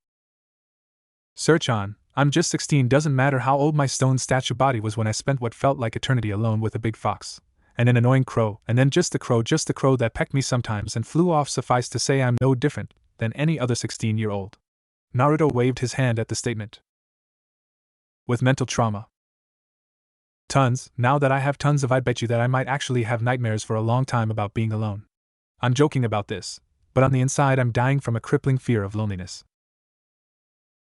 Search on, I'm just 16, doesn't matter how old my stone statue body was when I spent what felt like eternity alone with a big fox. And an annoying crow, and then just the crow that pecked me sometimes and flew off. Suffice to say, I'm no different than any other 16-year-old. Naruto waved his hand at the statement. With mental trauma. Tons, now that I have tons of, I bet you that I might actually have nightmares for a long time about being alone. I'm joking about this, but on the inside I'm dying from a crippling fear of loneliness.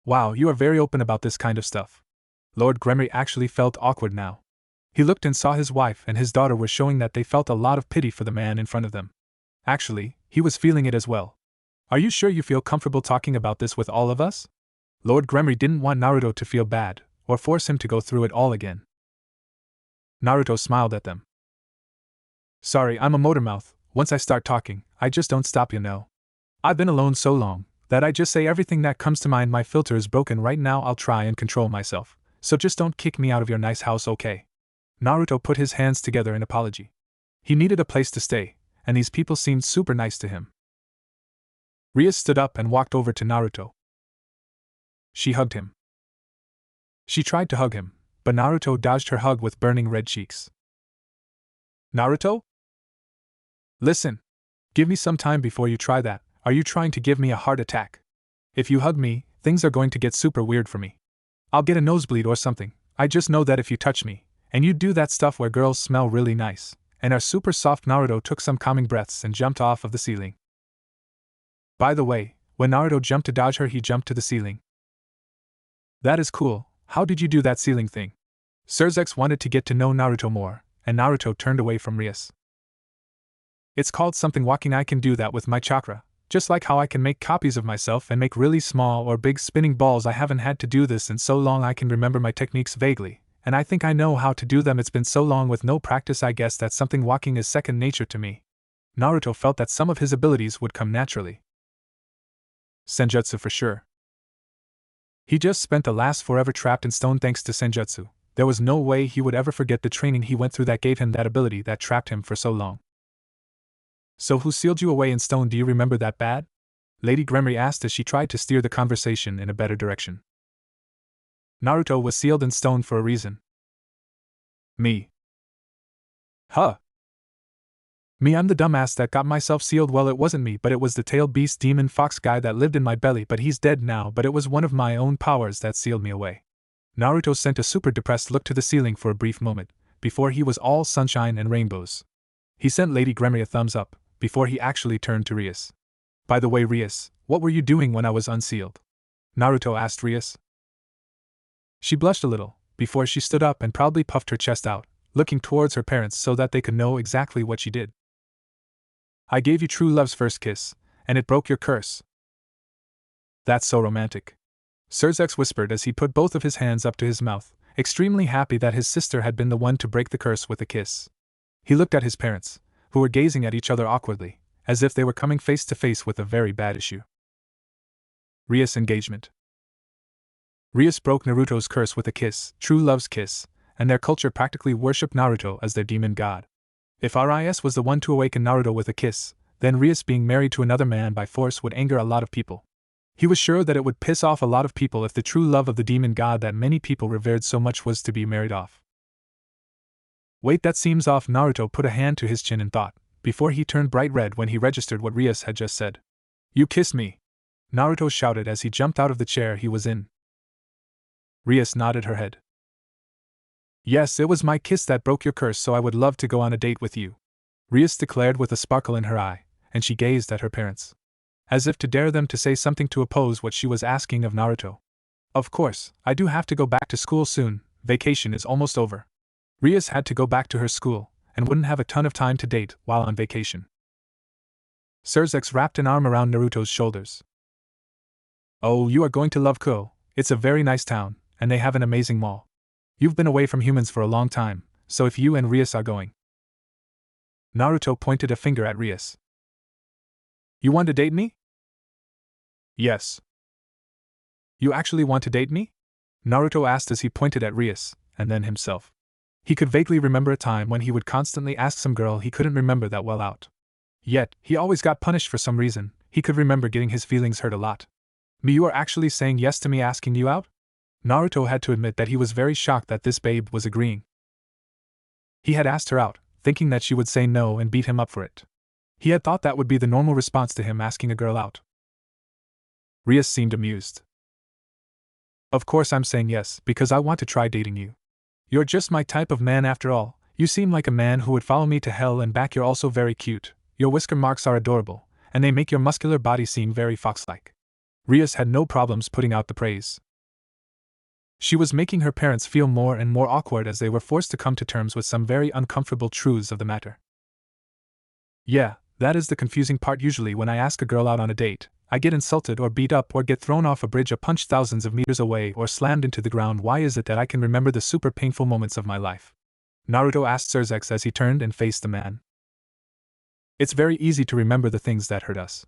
Wow, you are very open about this kind of stuff. Lord Gremory actually felt awkward now. He looked and saw his wife and his daughter were showing that they felt a lot of pity for the man in front of them. Actually, he was feeling it as well. Are you sure you feel comfortable talking about this with all of us? Lord Gremory didn't want Naruto to feel bad, or force him to go through it all again. Naruto smiled at them. Sorry, I'm a motormouth. Once I start talking, I just don't stop, you know. I've been alone so long that I just say everything that comes to mind. My filter is broken right now. I'll try and control myself, so just don't kick me out of your nice house, okay? Naruto put his hands together in apology. He needed a place to stay, and these people seemed super nice to him. Rias stood up and walked over to Naruto. She hugged him. She tried to hug him, but Naruto dodged her hug with burning red cheeks. Naruto? Listen. Give me some time before you try that. Are you trying to give me a heart attack? If you hug me, things are going to get super weird for me. I'll get a nosebleed or something. I just know that if you touch me, and you do that stuff where girls smell really nice and are super soft. Naruto took some calming breaths and jumped off of the ceiling. By the way, when Naruto jumped to dodge her, he jumped to the ceiling. That is cool. How did you do that ceiling thing? Surzex wanted to get to know Naruto more, and Naruto turned away from Rias. It's called something walking. I can do that with my chakra, just like how I can make copies of myself and make really small or big spinning balls. I haven't had to do this in so long. I can remember my techniques vaguely, and I think I know how to do them. It's been so long with no practice. I guess that something walking is second nature to me. Naruto felt that some of his abilities would come naturally. Senjutsu for sure. He just spent the last forever trapped in stone thanks to Senjutsu. There was no way he would ever forget the training he went through that gave him that ability that trapped him for so long. So who sealed you away in stone? Do you remember that bad? Lady Gremory asked as she tried to steer the conversation in a better direction. Naruto was sealed in stone for a reason. Me. Huh. Me, I'm the dumbass that got myself sealed. Well, it wasn't me, but it was the tailed beast demon fox guy that lived in my belly, but he's dead now. But it was one of my own powers that sealed me away. Naruto sent a super depressed look to the ceiling for a brief moment, before he was all sunshine and rainbows. He sent Lady Gremory a thumbs up, before he actually turned to Rias. By the way, Rias, what were you doing when I was unsealed? Naruto asked Rias. She blushed a little, before she stood up and proudly puffed her chest out, looking towards her parents so that they could know exactly what she did. I gave you true love's first kiss, and it broke your curse. That's so romantic. Surzex whispered as he put both of his hands up to his mouth, extremely happy that his sister had been the one to break the curse with a kiss. He looked at his parents, who were gazing at each other awkwardly, as if they were coming face to face with a very bad issue. Rias engagement. Rias broke Naruto's curse with a kiss, true love's kiss, and their culture practically worshipped Naruto as their demon god. If Rias was the one to awaken Naruto with a kiss, then Rias being married to another man by force would anger a lot of people. He was sure that it would piss off a lot of people if the true love of the demon god that many people revered so much was to be married off. Wait, that seems off. Naruto put a hand to his chin in thought, before he turned bright red when he registered what Rias had just said. You kissed me! Naruto shouted as he jumped out of the chair he was in. Rias nodded her head. Yes, it was my kiss that broke your curse, so I would love to go on a date with you, Rias declared with a sparkle in her eye, and she gazed at her parents, as if to dare them to say something to oppose what she was asking of Naruto. Of course, I do have to go back to school soon. Vacation is almost over. Rias had to go back to her school, and wouldn't have a ton of time to date while on vacation. Surzex wrapped an arm around Naruto's shoulders. Oh, you are going to love Ko. It's a very nice town, and they have an amazing mall. You've been away from humans for a long time, so if you and Rias are going. Naruto pointed a finger at Rias. You want to date me? Yes. You actually want to date me? Naruto asked as he pointed at Rias, and then himself. He could vaguely remember a time when he would constantly ask some girl he couldn't remember that well out. Yet, he always got punished for some reason. He could remember getting his feelings hurt a lot. You are actually saying yes to me asking you out? Naruto had to admit that he was very shocked that this babe was agreeing. He had asked her out, thinking that she would say no and beat him up for it. He had thought that would be the normal response to him asking a girl out. Rias seemed amused. Of course I'm saying yes, because I want to try dating you. You're just my type of man after all. You seem like a man who would follow me to hell and back. You're also very cute. Your whisker marks are adorable, and they make your muscular body seem very fox-like. Rias had no problems putting out the praise. She was making her parents feel more and more awkward as they were forced to come to terms with some very uncomfortable truths of the matter. Yeah, that is the confusing part. Usually when I ask a girl out on a date, I get insulted or beat up or get thrown off a bridge or punched thousands of meters away or slammed into the ground. Why is it that I can remember the super painful moments of my life? Naruto asked Surzex as he turned and faced the man. It's very easy to remember the things that hurt us.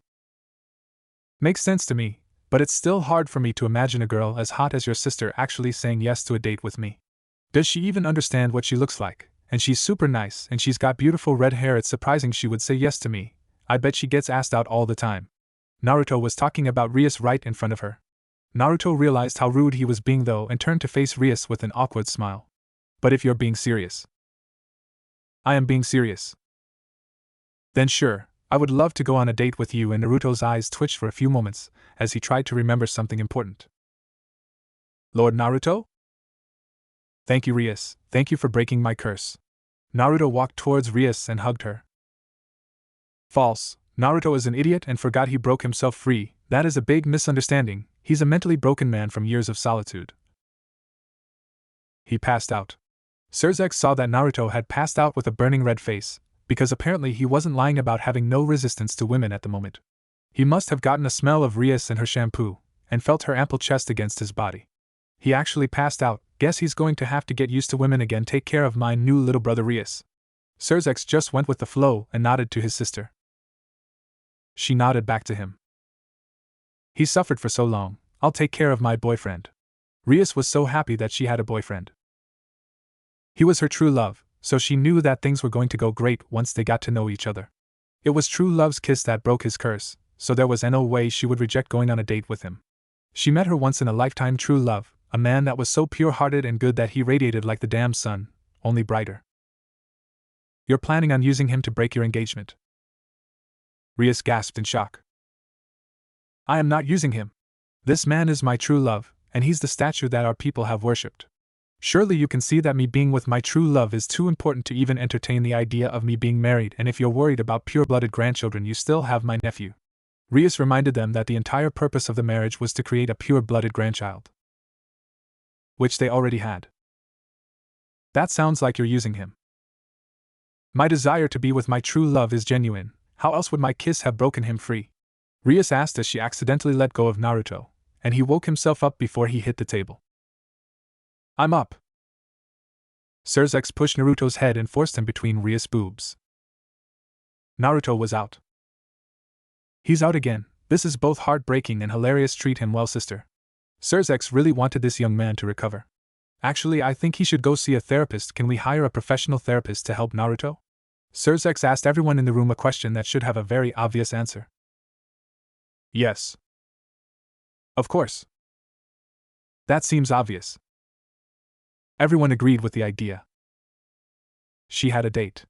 Makes sense to me, but it's still hard for me to imagine a girl as hot as your sister actually saying yes to a date with me. Does she even understand what she looks like? And she's super nice and she's got beautiful red hair. It's surprising she would say yes to me. I bet she gets asked out all the time. Naruto was talking about Rias right in front of her. Naruto realized how rude he was being though and turned to face Rias with an awkward smile. But if you're being serious. I am being serious. Then sure, I would love to go on a date with you. And Naruto's eyes twitched for a few moments as he tried to remember something important. Lord Naruto? Thank you, Rias. Thank you for breaking my curse. Naruto walked towards Rias and hugged her. False. Naruto is an idiot and forgot he broke himself free. That is a big misunderstanding. He's a mentally broken man from years of solitude. He passed out. Surzex saw that Naruto had passed out with a burning red face, because apparently he wasn't lying about having no resistance to women at the moment. He must have gotten a smell of Rias and her shampoo, and felt her ample chest against his body. He actually passed out. Guess he's going to have to get used to women again. Take care of my new little brother Rias. Surzex just went with the flow and nodded to his sister. She nodded back to him. He suffered for so long. I'll take care of my boyfriend. Rias was so happy that she had a boyfriend. He was her true love, so she knew that things were going to go great once they got to know each other. It was true love's kiss that broke his curse, so there was no way she would reject going on a date with him. She met her once in a lifetime true love, a man that was so pure-hearted and good that he radiated like the damn sun, only brighter. You're planning on using him to break your engagement? Rias gasped in shock. I am not using him. This man is my true love, and he's the statue that our people have worshipped. Surely you can see that me being with my true love is too important to even entertain the idea of me being married, and if you're worried about pure-blooded grandchildren, you still have my nephew. Rias reminded them that the entire purpose of the marriage was to create a pure-blooded grandchild, which they already had. That sounds like you're using him. My desire to be with my true love is genuine. How else would my kiss have broken him free? Rias asked as she accidentally let go of Naruto, and he woke himself up before he hit the table. I'm up. Surzex pushed Naruto's head and forced him between Rias' boobs. Naruto was out. He's out again. This is both heartbreaking and hilarious. Treat him well, sister. Surzex really wanted this young man to recover. Actually, I think he should go see a therapist. Can we hire a professional therapist to help Naruto? Surzex asked everyone in the room a question that should have a very obvious answer. Yes. Of course. That seems obvious. Everyone agreed with the idea. She had a date.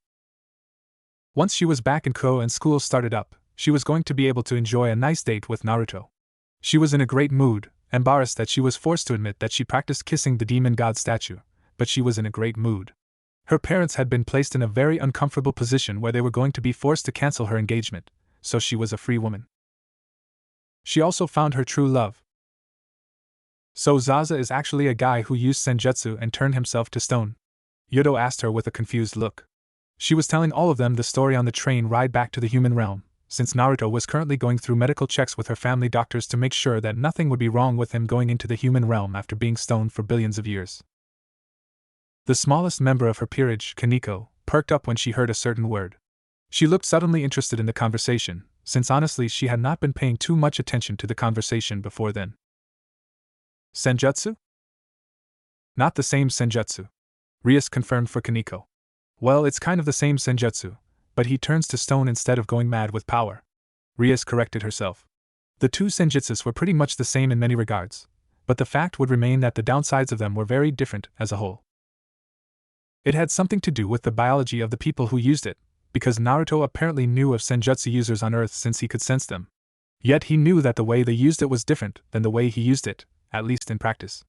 Once she was back in Ko and school started up, she was going to be able to enjoy a nice date with Naruto. She was in a great mood, embarrassed that she was forced to admit that she practiced kissing the demon god statue, but she was in a great mood. Her parents had been placed in a very uncomfortable position where they were going to be forced to cancel her engagement, so she was a free woman. She also found her true love. So Zaza is actually a guy who used senjutsu and turned himself to stone? Yodo asked her with a confused look. She was telling all of them the story on the train ride back to the human realm, since Naruto was currently going through medical checks with her family doctors to make sure that nothing would be wrong with him going into the human realm after being stoned for billions of years. The smallest member of her peerage, Kaneko, perked up when she heard a certain word. She looked suddenly interested in the conversation, since honestly she had not been paying too much attention to the conversation before then. Senjutsu? Not the same senjutsu. Rias confirmed for Kaneko. Well, it's kind of the same senjutsu, but he turns to stone instead of going mad with power. Rias corrected herself. The two senjutsus were pretty much the same in many regards, but the fact would remain that the downsides of them were very different as a whole. It had something to do with the biology of the people who used it, because Naruto apparently knew of senjutsu users on Earth since he could sense them. Yet he knew that the way they used it was different than the way he used it, at least in practice.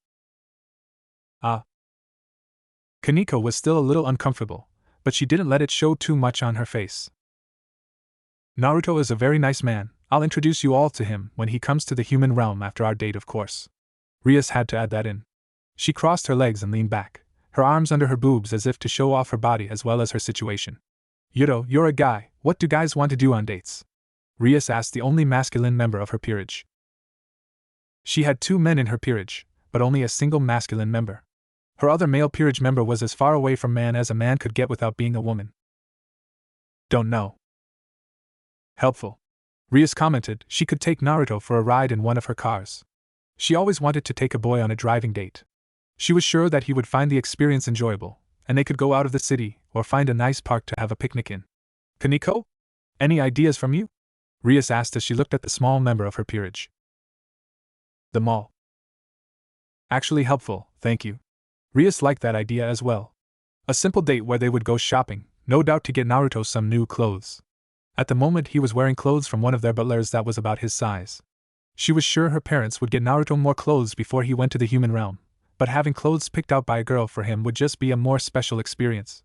Kaneko was still a little uncomfortable, but she didn't let it show too much on her face. Naruto is a very nice man. I'll introduce you all to him when he comes to the human realm after our date, of course. Rias had to add that in. She crossed her legs and leaned back, her arms under her boobs as if to show off her body as well as her situation. Yuto, you're a guy, what do guys want to do on dates? Rias asked the only masculine member of her peerage. She had 2 men in her peerage, but only a single masculine member. Her other male peerage member was as far away from man as a man could get without being a woman. Don't know. Helpful. Rias commented she could take Naruto for a ride in one of her cars. She always wanted to take a boy on a driving date. She was sure that he would find the experience enjoyable, and they could go out of the city or find a nice park to have a picnic in. Kaneko? Any ideas from you? Rias asked as she looked at the small member of her peerage. The mall. Actually helpful, thank you. Rias liked that idea as well. A simple date where they would go shopping, no doubt to get Naruto some new clothes. At the moment he was wearing clothes from one of their butlers that was about his size. She was sure her parents would get Naruto more clothes before he went to the human realm, but having clothes picked out by a girl for him would just be a more special experience.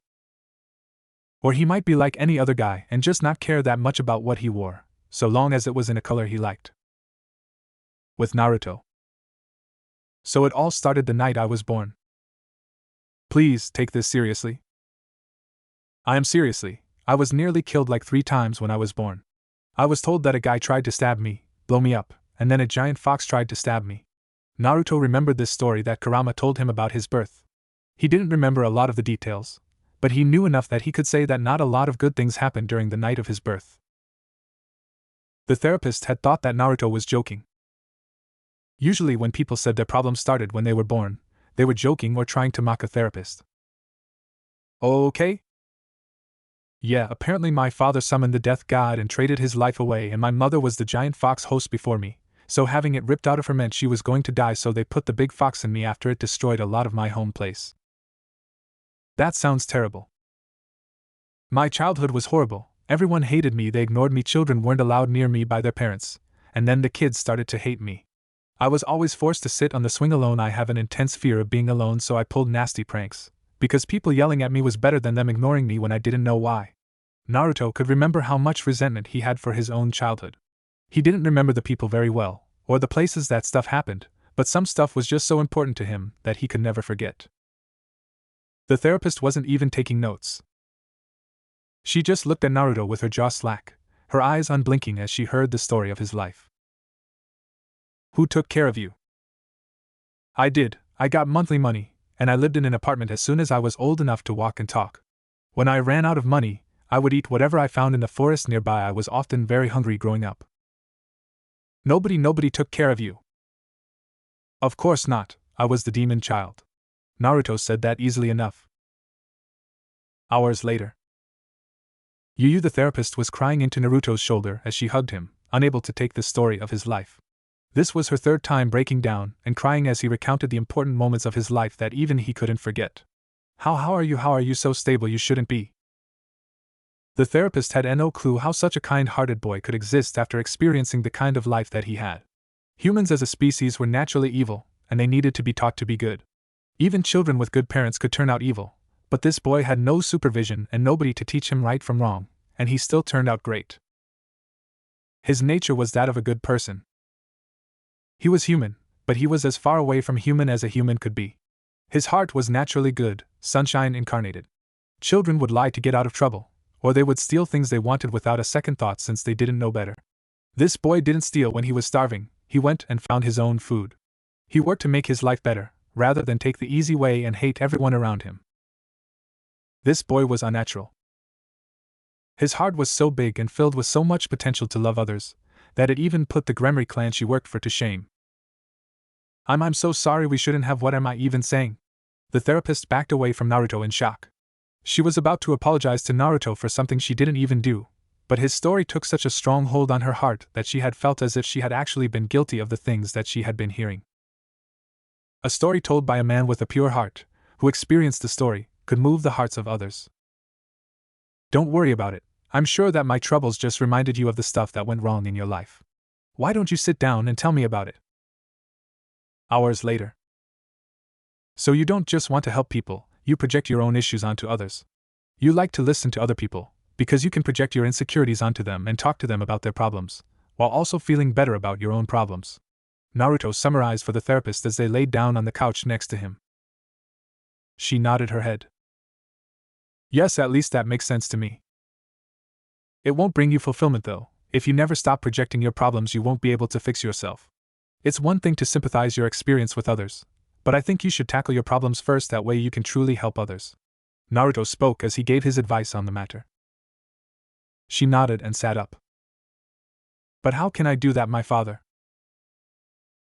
Or he might be like any other guy and just not care that much about what he wore, so long as it was in a color he liked. With Naruto. So it all started the night I was born. Please take this seriously. I am seriously. I was nearly killed like 3 times when I was born. I was told that a guy tried to stab me, blow me up, and then a giant fox tried to stab me. Naruto remembered this story that Kurama told him about his birth. He didn't remember a lot of the details, but he knew enough that he could say that not a lot of good things happened during the night of his birth. The therapist had thought that Naruto was joking. Usually when people said their problems started when they were born, they were joking or trying to mock a therapist. Okay? Yeah, apparently my father summoned the death god and traded his life away, and my mother was the giant fox host before me, so having it ripped out of her meant she was going to die, so they put the big fox in me after it destroyed a lot of my home place. That sounds terrible. My childhood was horrible. Everyone hated me, they ignored me, children weren't allowed near me by their parents, and then the kids started to hate me. I was always forced to sit on the swing alone. I have an intense fear of being alone, so I pulled nasty pranks, because people yelling at me was better than them ignoring me when I didn't know why. Naruto could remember how much resentment he had for his own childhood. He didn't remember the people very well, or the places that stuff happened, but some stuff was just so important to him that he could never forget. The therapist wasn't even taking notes. She just looked at Naruto with her jaw slack, her eyes unblinking as she heard the story of his life. Who took care of you? I did. I got monthly money, and I lived in an apartment as soon as I was old enough to walk and talk. When I ran out of money, I would eat whatever I found in the forest nearby. I was often very hungry growing up. Nobody took care of you. Of course not, I was the demon child. Naruto said that easily enough. Hours later. Yu, the therapist, was crying into Naruto's shoulder as she hugged him, unable to take the story of his life. This was her 3rd time breaking down and crying as he recounted the important moments of his life that even he couldn't forget. How are you so stable? You shouldn't be. The therapist had no clue how such a kind-hearted boy could exist after experiencing the kind of life that he had. Humans as a species were naturally evil, and they needed to be taught to be good. Even children with good parents could turn out evil, but this boy had no supervision and nobody to teach him right from wrong, and he still turned out great. His nature was that of a good person. He was human, but he was as far away from human as a human could be. His heart was naturally good, sunshine incarnated. Children would lie to get out of trouble, or they would steal things they wanted without a second thought since they didn't know better. This boy didn't steal when he was starving, he went and found his own food. He worked to make his life better, rather than take the easy way and hate everyone around him. This boy was unnatural. His heart was so big and filled with so much potential to love others, that it even put the Gremory clan she worked for to shame. I'm so sorry, we shouldn't have. What am I even saying? The therapist backed away from Naruto in shock. She was about to apologize to Naruto for something she didn't even do, But his story took such a strong hold on her heart that she had felt as if she had actually been guilty of the things that she had been hearing. A story told by a man with a pure heart, who experienced the story, could move the hearts of others. Don't worry about it. I'm sure that my troubles just reminded you of the stuff that went wrong in your life. Why don't you sit down and tell me about it? Hours later. So you don't just want to help people, you project your own issues onto others. You like to listen to other people, because you can project your insecurities onto them and talk to them about their problems, while also feeling better about your own problems. Naruto summarized for the therapist as they laid down on the couch next to him. She nodded her head. Yes, at least that makes sense to me. It won't bring you fulfillment though. If you never stop projecting your problems, you won't be able to fix yourself. It's one thing to sympathize your experience with others, but I think you should tackle your problems first, that way you can truly help others. Naruto spoke as he gave his advice on the matter. She nodded and sat up. But how can I do that, my father?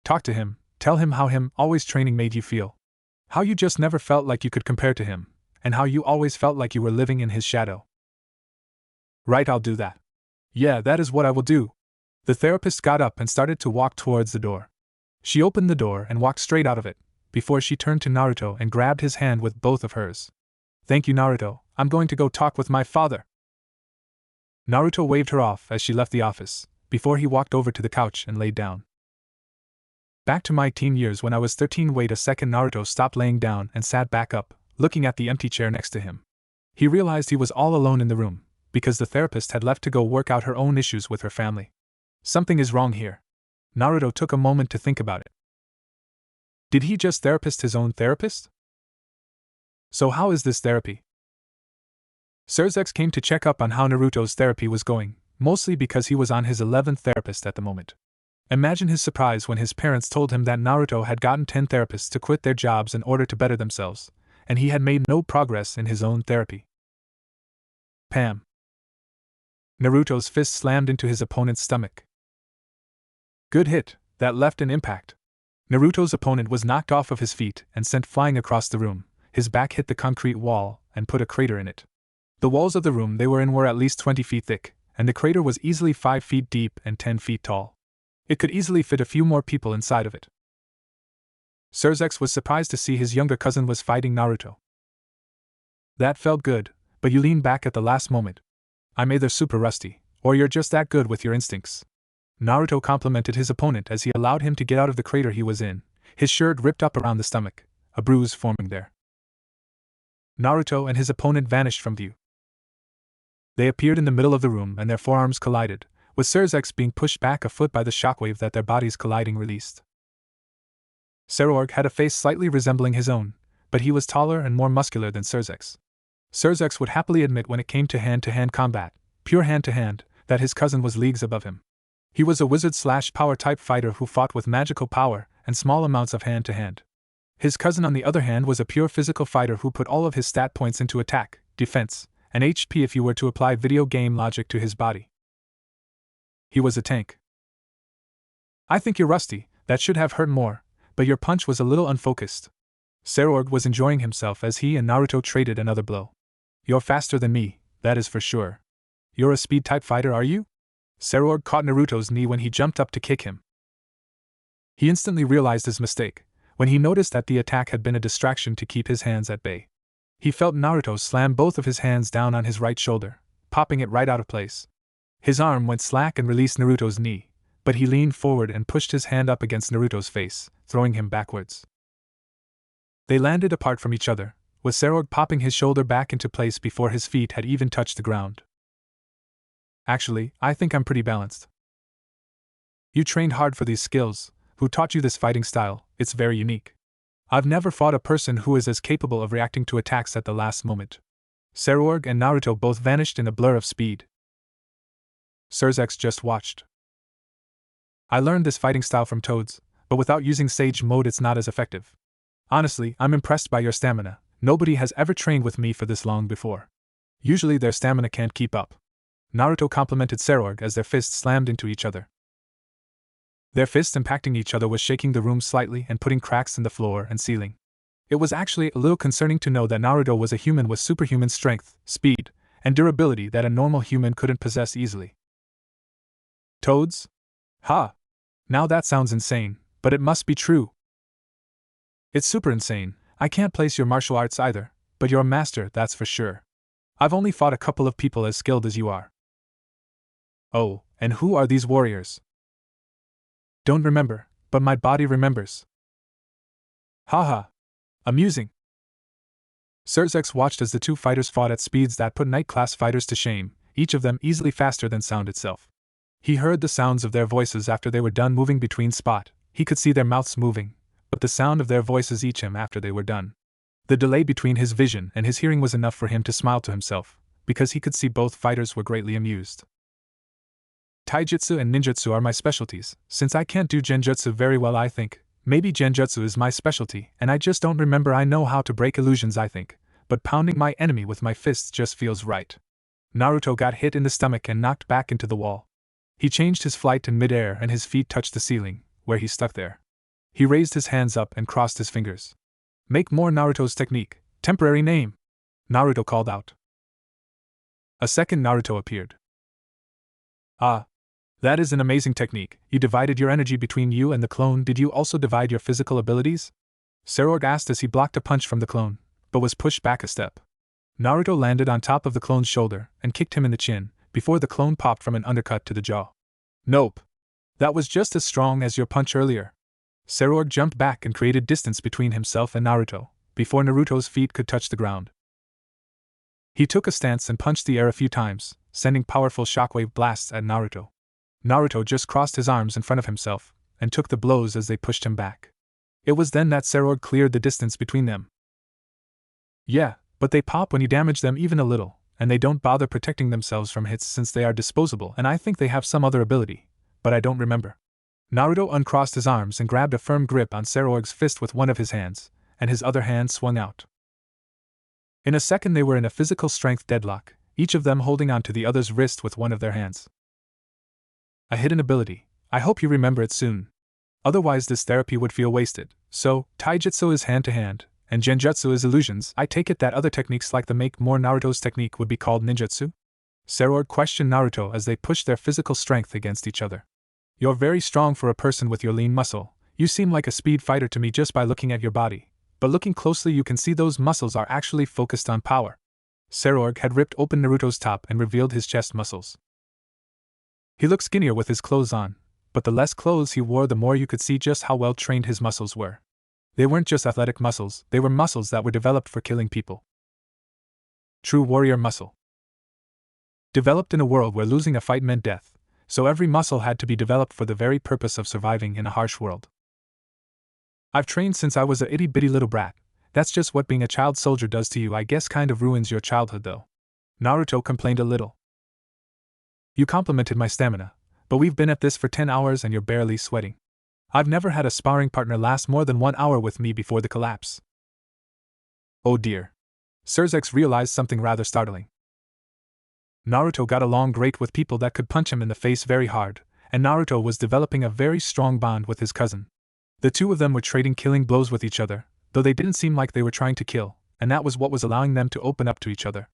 Talk to him, tell him how him always training made you feel. How you just never felt like you could compare to him, and how you always felt like you were living in his shadow. Right, I'll do that. Yeah, that is what I will do. The therapist got up and started to walk towards the door. She opened the door and walked straight out of it, before she turned to Naruto and grabbed his hand with both of hers. Thank you, Naruto, I'm going to go talk with my father. Naruto waved her off as she left the office, before he walked over to the couch and laid down. Back to my teen years when I was 13. Wait a second. Naruto stopped laying down and sat back up, looking at the empty chair next to him. He realized he was all alone in the room, because the therapist had left to go work out her own issues with her family. Something is wrong here. Naruto took a moment to think about it. Did he just therapist his own therapist? So how is this therapy? Surzex came to check up on how Naruto's therapy was going, mostly because he was on his 11th therapist at the moment. Imagine his surprise when his parents told him that Naruto had gotten 10 therapists to quit their jobs in order to better themselves, and he had made no progress in his own therapy. Pam. Naruto's fist slammed into his opponent's stomach. Good hit, that left an impact. Naruto's opponent was knocked off of his feet and sent flying across the room. His back hit the concrete wall and put a crater in it. The walls of the room they were in were at least 20 feet thick, and the crater was easily 5 feet deep and 10 feet tall. It could easily fit a few more people inside of it. Surzex was surprised to see his younger cousin was fighting Naruto. That felt good, but you leaned back at the last moment. I'm either super rusty, or you're just that good with your instincts. Naruto complimented his opponent as he allowed him to get out of the crater he was in, his shirt ripped up around the stomach, a bruise forming there. Naruto and his opponent vanished from view. They appeared in the middle of the room and their forearms collided, with Surzex being pushed back a foot by the shockwave that their bodies colliding released. Surorg had a face slightly resembling his own, but he was taller and more muscular than Surzex. Surzex would happily admit when it came to hand-to-hand combat, pure hand-to-hand, that his cousin was leagues above him. He was a wizard/power type fighter who fought with magical power and small amounts of hand-to-hand. His cousin on the other hand was a pure physical fighter who put all of his stat points into attack, defense, and HP if you were to apply video game logic to his body. He was a tank. I think you're rusty, that should have hurt more, but your punch was a little unfocused. Surorg was enjoying himself as he and Naruto traded another blow. You're faster than me, that is for sure. You're a speed-type fighter, are you? Surorg caught Naruto's knee when he jumped up to kick him. He instantly realized his mistake, when he noticed that the attack had been a distraction to keep his hands at bay. He felt Naruto slam both of his hands down on his right shoulder, popping it right out of place. His arm went slack and released Naruto's knee, but he leaned forward and pushed his hand up against Naruto's face, throwing him backwards. They landed apart from each other, with Surorg popping his shoulder back into place before his feet had even touched the ground. Actually, I think I'm pretty balanced. You trained hard for these skills. Who taught you this fighting style? It's very unique. I've never fought a person who is as capable of reacting to attacks at the last moment. Surorg and Naruto both vanished in a blur of speed. Surzex just watched. I learned this fighting style from Toads, but without using Sage Mode it's not as effective. Honestly, I'm impressed by your stamina. Nobody has ever trained with me for this long before. Usually their stamina can't keep up. Naruto complimented Surorg as their fists slammed into each other. Their fists impacting each other was shaking the room slightly and putting cracks in the floor and ceiling. It was actually a little concerning to know that Naruto was a human with superhuman strength, speed, and durability that a normal human couldn't possess easily. Toads? Ha! Now that sounds insane, but it must be true. It's super insane. I can't place your martial arts either, but you're a master, that's for sure. I've only fought a couple of people as skilled as you are. Oh, and who are these warriors? Don't remember, but my body remembers. Haha. Amusing. Sirzex watched as the two fighters fought at speeds that put night-class fighters to shame, each of them easily faster than sound itself. He heard the sounds of their voices after they were done moving between spot, he could see their mouths moving, but the sound of their voices each him after they were done. The delay between his vision and his hearing was enough for him to smile to himself, because he could see both fighters were greatly amused. Taijutsu and ninjutsu are my specialties. Since I can't do genjutsu very well, I think maybe genjutsu is my specialty, and I just don't remember. I know how to break illusions, I think, but pounding my enemy with my fists just feels right. Naruto got hit in the stomach and knocked back into the wall. He changed his flight in midair and his feet touched the ceiling, where he stuck there. He raised his hands up and crossed his fingers. Make more Naruto's technique. Temporary name. Naruto called out. A second Naruto appeared. Ah. That is an amazing technique. You divided your energy between you and the clone. Did you also divide your physical abilities? Sarorg asked as he blocked a punch from the clone, but was pushed back a step. Naruto landed on top of the clone's shoulder and kicked him in the chin, before the clone popped from an undercut to the jaw. Nope. That was just as strong as your punch earlier. Sarorg jumped back and created distance between himself and Naruto, before Naruto's feet could touch the ground. He took a stance and punched the air a few times, sending powerful shockwave blasts at Naruto. Naruto just crossed his arms in front of himself, and took the blows as they pushed him back. It was then that Sarorg cleared the distance between them. Yeah, but they pop when you damage them even a little, and they don't bother protecting themselves from hits since they are disposable, and I think they have some other ability, but I don't remember. Naruto uncrossed his arms and grabbed a firm grip on Sarorg's fist with one of his hands, and his other hand swung out. In a second they were in a physical strength deadlock, each of them holding onto the other's wrist with one of their hands. A hidden ability. I hope you remember it soon. Otherwise this therapy would feel wasted. So, taijutsu is hand-to-hand, and genjutsu is illusions. I take it that other techniques like the make more Naruto's technique would be called ninjutsu? Sarorg questioned Naruto as they pushed their physical strength against each other. You're very strong for a person with your lean muscle. You seem like a speed fighter to me just by looking at your body, but looking closely you can see those muscles are actually focused on power. Sarorg had ripped open Naruto's top and revealed his chest muscles. He looked skinnier with his clothes on, but the less clothes he wore the more you could see just how well trained his muscles were. They weren't just athletic muscles, they were muscles that were developed for killing people. True warrior muscle. Developed in a world where losing a fight meant death, so every muscle had to be developed for the very purpose of surviving in a harsh world. I've trained since I was a itty-bitty little brat. That's just what being a child soldier does to you. I guess kind of ruins your childhood though. Naruto complained a little. You complimented my stamina, but we've been at this for 10 hours and you're barely sweating. I've never had a sparring partner last more than 1 hour with me before the collapse. Oh dear. Sirzex realized something rather startling. Naruto got along great with people that could punch him in the face very hard, and Naruto was developing a very strong bond with his cousin. The two of them were trading killing blows with each other, though they didn't seem like they were trying to kill, and that was what was allowing them to open up to each other.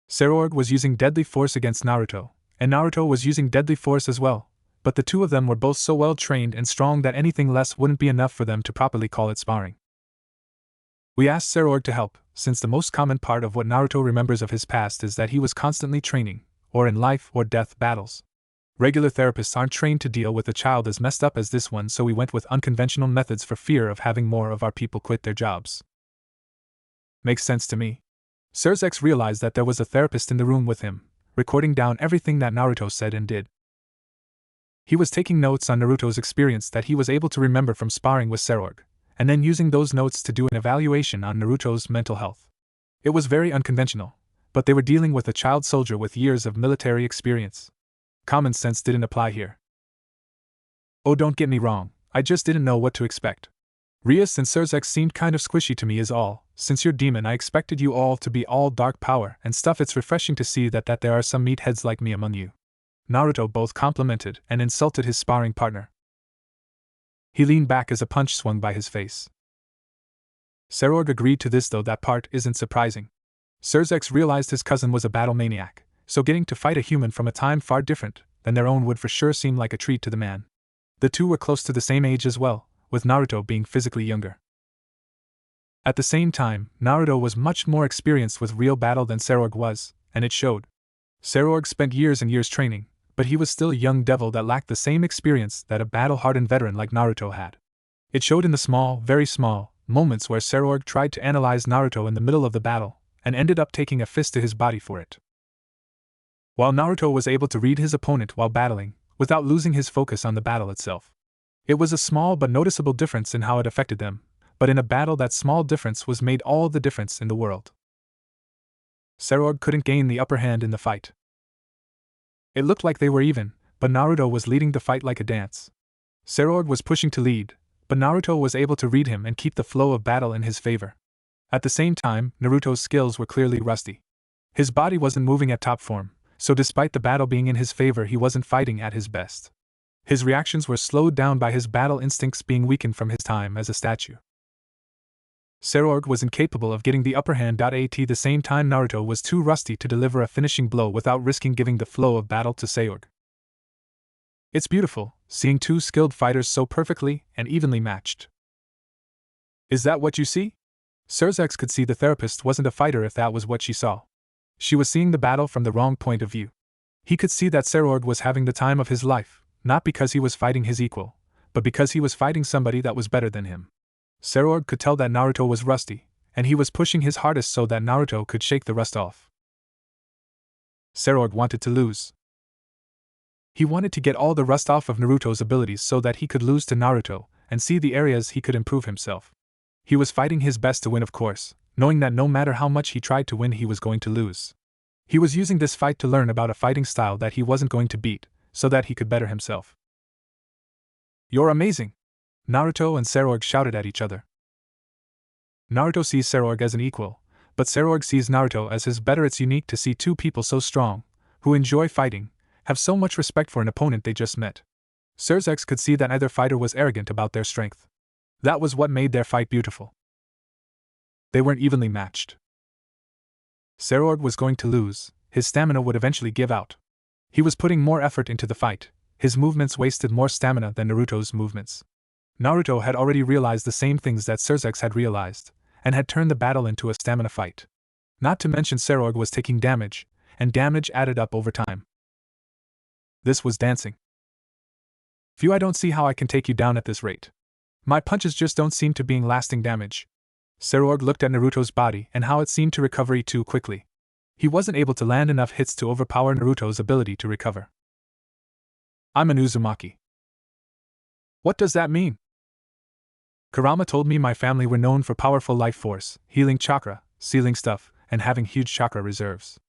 Sarorg was using deadly force against Naruto, and Naruto was using deadly force as well, but the two of them were both so well trained and strong that anything less wouldn't be enough for them to properly call it sparring. We asked Sarorg to help, since the most common part of what Naruto remembers of his past is that he was constantly training, or in life or death battles. Regular therapists aren't trained to deal with a child as messed up as this one, so we went with unconventional methods for fear of having more of our people quit their jobs. Makes sense to me. Sirzex realized that there was a therapist in the room with him, recording down everything that Naruto said and did. He was taking notes on Naruto's experience that he was able to remember from sparring with Sarorg, and then using those notes to do an evaluation on Naruto's mental health. It was very unconventional, but they were dealing with a child soldier with years of military experience. Common sense didn't apply here. Oh, don't get me wrong, I just didn't know what to expect. Rias and Sirzex seemed kind of squishy to me is all. Since you're demon, I expected you all to be all dark power and stuff. It's refreshing to see that there are some meatheads like me among you. Naruto both complimented and insulted his sparring partner. He leaned back as a punch swung by his face. Sarorg agreed to this, though that part isn't surprising. Surzex realized his cousin was a battle maniac, so getting to fight a human from a time far different than their own would for sure seem like a treat to the man. The two were close to the same age as well, with Naruto being physically younger. At the same time, Naruto was much more experienced with real battle than Sarorg was, and it showed. Sarorg spent years and years training, but he was still a young devil that lacked the same experience that a battle-hardened veteran like Naruto had. It showed in the small, very small, moments where Sarorg tried to analyze Naruto in the middle of the battle, and ended up taking a fist to his body for it. While Naruto was able to read his opponent while battling, without losing his focus on the battle itself. It was a small but noticeable difference in how it affected them, but in a battle that small difference was made all the difference in the world. Sarorg couldn't gain the upper hand in the fight. It looked like they were even, but Naruto was leading the fight like a dance. Sarorg was pushing to lead, but Naruto was able to read him and keep the flow of battle in his favor. At the same time, Naruto's skills were clearly rusty. His body wasn't moving at top form, so despite the battle being in his favor, he wasn't fighting at his best. His reactions were slowed down by his battle instincts being weakened from his time as a statue. Sarorg was incapable of getting the upper hand. At the same time, Naruto was too rusty to deliver a finishing blow without risking giving the flow of battle to Sarorg. It's beautiful, seeing two skilled fighters so perfectly and evenly matched. Is that what you see? Surzex could see the therapist wasn't a fighter if that was what she saw. She was seeing the battle from the wrong point of view. He could see that Sarorg was having the time of his life, not because he was fighting his equal, but because he was fighting somebody that was better than him. Sarorg could tell that Naruto was rusty, and he was pushing his hardest so that Naruto could shake the rust off. Sarorg wanted to lose. He wanted to get all the rust off of Naruto's abilities so that he could lose to Naruto and see the areas he could improve himself. He was fighting his best to win, of course, knowing that no matter how much he tried to win, he was going to lose. He was using this fight to learn about a fighting style that he wasn't going to beat, so that he could better himself. "You're amazing!" Naruto and Sarorg shouted at each other. Naruto sees Sarorg as an equal, but Sarorg sees Naruto as his better. It's unique to see two people so strong, who enjoy fighting, have so much respect for an opponent they just met. Surzex could see that neither fighter was arrogant about their strength. That was what made their fight beautiful. They weren't evenly matched. Sarorg was going to lose, his stamina would eventually give out. He was putting more effort into the fight, his movements wasted more stamina than Naruto's movements. Naruto had already realized the same things that Surzex had realized, and had turned the battle into a stamina fight. Not to mention Sarorg was taking damage, and damage added up over time. This was dancing. "Phew, I don't see how I can take you down at this rate. My punches just don't seem to being lasting damage." Sarorg looked at Naruto's body and how it seemed to recover too quickly. He wasn't able to land enough hits to overpower Naruto's ability to recover. "I'm an Uzumaki." "What does that mean?" "Kurama told me my family were known for powerful life force, healing chakra, sealing stuff, and having huge chakra reserves.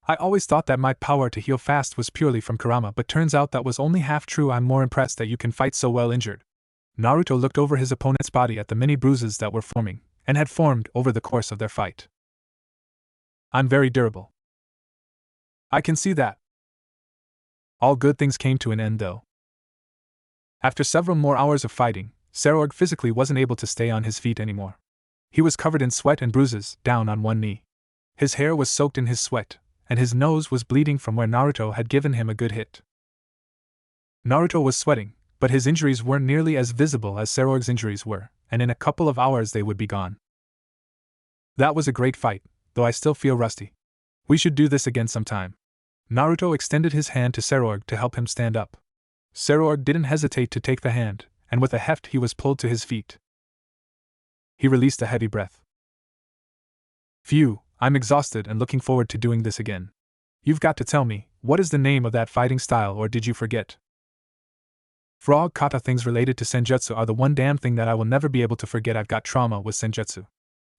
I always thought that my power to heal fast was purely from Kurama, but turns out that was only half true. I'm more impressed that you can fight so well injured." Naruto looked over his opponent's body at the many bruises that were forming, and had formed over the course of their fight. "I'm very durable." "I can see that." All good things came to an end though. After several more hours of fighting, Sarorg physically wasn't able to stay on his feet anymore. He was covered in sweat and bruises, down on one knee. His hair was soaked in his sweat, and his nose was bleeding from where Naruto had given him a good hit. Naruto was sweating, but his injuries weren't nearly as visible as Sarorg's injuries were, and in a couple of hours they would be gone. "That was a great fight, though I still feel rusty. We should do this again sometime." Naruto extended his hand to Sarorg to help him stand up. Sarorg didn't hesitate to take the hand, and with a heft he was pulled to his feet. He released a heavy breath. "Phew, I'm exhausted and looking forward to doing this again. You've got to tell me, what is the name of that fighting style, or did you forget?" "Frog kata, things related to senjutsu are the one damn thing that I will never be able to forget. I've got trauma with senjutsu."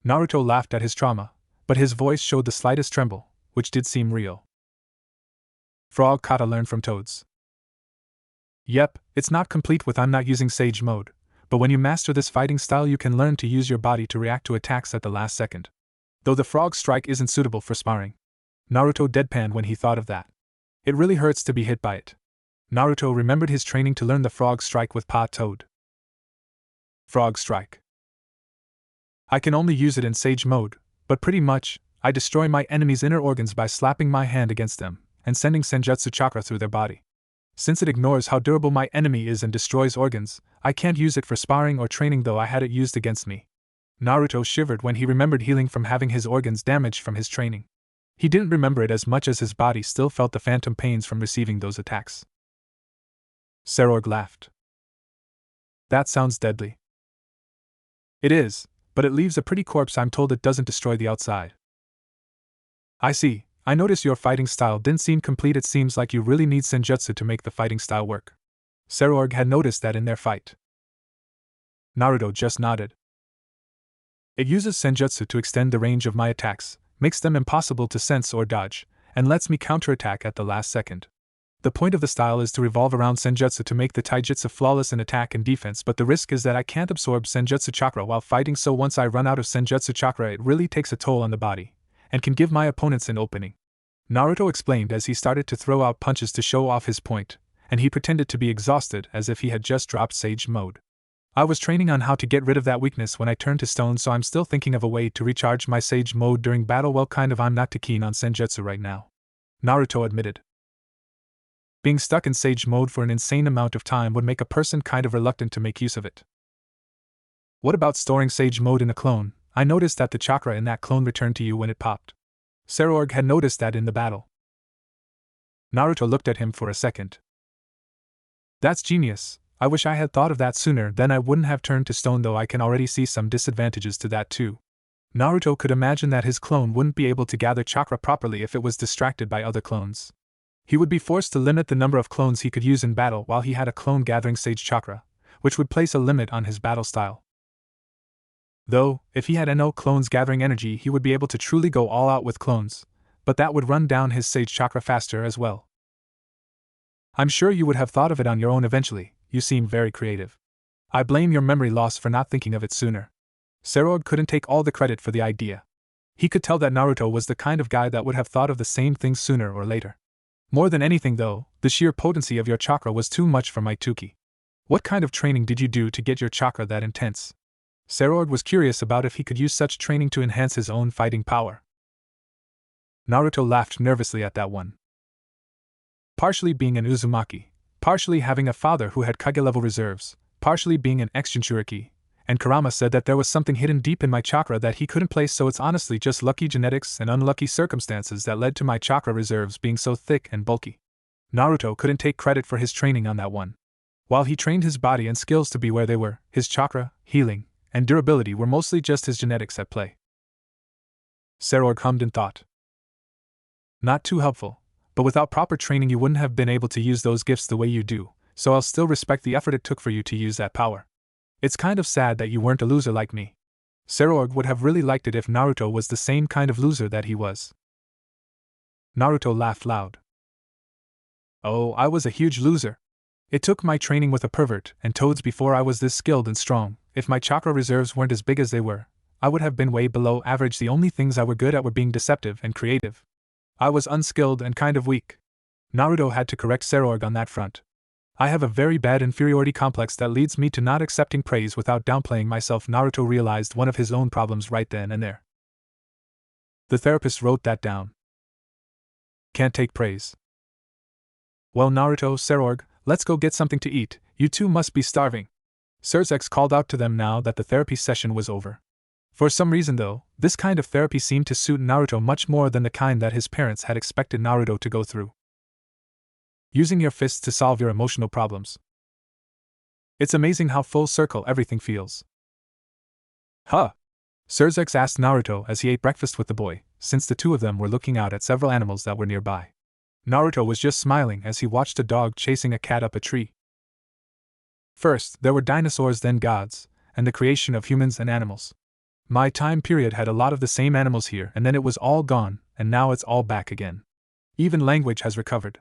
Naruto laughed at his trauma, but his voice showed the slightest tremble, which did seem real. "Frog kata learned from toads." "Yep, it's not complete with I'm not using Sage mode, but when you master this fighting style you can learn to use your body to react to attacks at the last second. Though the frog strike isn't suitable for sparring." Naruto deadpanned when he thought of that. It really hurts to be hit by it. Naruto remembered his training to learn the frog strike with Pa Toad. "Frog strike. I can only use it in Sage mode, but pretty much, I destroy my enemy's inner organs by slapping my hand against them and sending Senjutsu chakra through their body. Since it ignores how durable my enemy is and destroys organs, I can't use it for sparring or training, though I had it used against me. Naruto shivered when he remembered healing from having his organs damaged from his training. He didn't remember it as much as his body still felt the phantom pains from receiving those attacks. Sarorg laughed. That sounds deadly. It is, but it leaves a pretty corpse. I'm told it doesn't destroy the outside. I see. I notice your fighting style didn't seem complete. It seems like you really need Senjutsu to make the fighting style work. Sarorg had noticed that in their fight. Naruto just nodded. It uses Senjutsu to extend the range of my attacks, makes them impossible to sense or dodge, and lets me counterattack at the last second. The point of the style is to revolve around Senjutsu to make the taijutsu flawless in attack and defense, but the risk is that I can't absorb Senjutsu chakra while fighting, so once I run out of Senjutsu chakra it really takes a toll on the body, and can give my opponents an opening. Naruto explained as he started to throw out punches to show off his point, and he pretended to be exhausted as if he had just dropped Sage Mode. I was training on how to get rid of that weakness when I turned to stone, so I'm still thinking of a way to recharge my Sage Mode during battle. Well, kind of. I'm not too keen on Senjutsu right now, Naruto admitted. Being stuck in Sage Mode for an insane amount of time would make a person kind of reluctant to make use of it. What about storing Sage Mode in a clone? I noticed that the chakra in that clone returned to you when it popped. Sarorg had noticed that in the battle. Naruto looked at him for a second. That's genius. I wish I had thought of that sooner, then I wouldn't have turned to stone, though I can already see some disadvantages to that too. Naruto could imagine that his clone wouldn't be able to gather chakra properly if it was distracted by other clones. He would be forced to limit the number of clones he could use in battle while he had a clone gathering Sage chakra, which would place a limit on his battle style. Though, if he had no clones gathering energy, he would be able to truly go all out with clones, but that would run down his Sage chakra faster as well. I'm sure you would have thought of it on your own eventually. You seem very creative. I blame your memory loss for not thinking of it sooner. Sarorg couldn't take all the credit for the idea. He could tell that Naruto was the kind of guy that would have thought of the same thing sooner or later. More than anything though, the sheer potency of your chakra was too much for my Tuki. What kind of training did you do to get your chakra that intense? Sarorg was curious about if he could use such training to enhance his own fighting power. Naruto laughed nervously at that one. Partially being an Uzumaki, partially having a father who had Kage-level reserves, partially being an ex-Jinchuriki, and Kurama said that there was something hidden deep in my chakra that he couldn't place, so it's honestly just lucky genetics and unlucky circumstances that led to my chakra reserves being so thick and bulky. Naruto couldn't take credit for his training on that one. While he trained his body and skills to be where they were, his chakra, healing, and durability were mostly just his genetics at play. Sarorg hummed in thought. Not too helpful, but without proper training you wouldn't have been able to use those gifts the way you do, so I'll still respect the effort it took for you to use that power. It's kind of sad that you weren't a loser like me. Sarorg would have really liked it if Naruto was the same kind of loser that he was. Naruto laughed loud. Oh, I was a huge loser. It took my training with a pervert and toads before I was this skilled and strong. If my chakra reserves weren't as big as they were, I would have been way below average. The only things I were good at were being deceptive and creative. I was unskilled and kind of weak. Naruto had to correct Sarorg on that front. I have a very bad inferiority complex that leads me to not accepting praise without downplaying myself. Naruto realized one of his own problems right then and there. The therapist wrote that down. Can't take praise. Well, Naruto, Sarorg, let's go get something to eat. You two must be starving. Surzex called out to them now that the therapy session was over. For some reason though, this kind of therapy seemed to suit Naruto much more than the kind that his parents had expected Naruto to go through. Using your fists to solve your emotional problems. It's amazing how full circle everything feels. Huh? Surzex asked Naruto as he ate breakfast with the boy, since the two of them were looking out at several animals that were nearby. Naruto was just smiling as he watched a dog chasing a cat up a tree. First, there were dinosaurs, then gods, and the creation of humans and animals. My time period had a lot of the same animals here, and then it was all gone, and now it's all back again. Even language has recovered,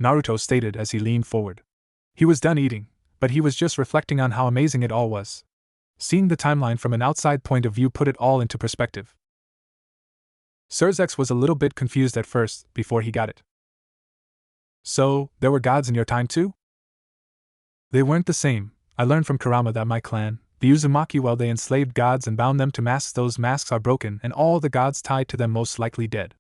Naruto stated as he leaned forward. He was done eating, but he was just reflecting on how amazing it all was. Seeing the timeline from an outside point of view put it all into perspective. Surzex was a little bit confused at first, before he got it. So, there were gods in your time too? They weren't the same. I learned from Kurama that my clan, The Uzumaki, well, they enslaved gods and bound them to masks. Those masks are broken and all the gods tied to them most likely dead.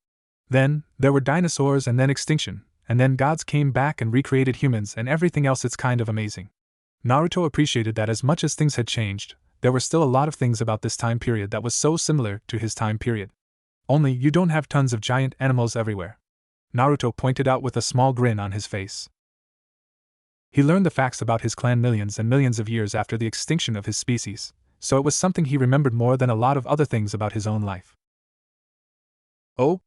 Then, there were dinosaurs and then extinction, and then gods came back and recreated humans and everything else. It's kind of amazing. Naruto appreciated that as much as things had changed, there were still a lot of things about this time period that was so similar to his time period. Only, you don't have tons of giant animals everywhere. Naruto pointed out with a small grin on his face. He learned the facts about his clan millions and millions of years after the extinction of his species, so it was something he remembered more than a lot of other things about his own life. Oh?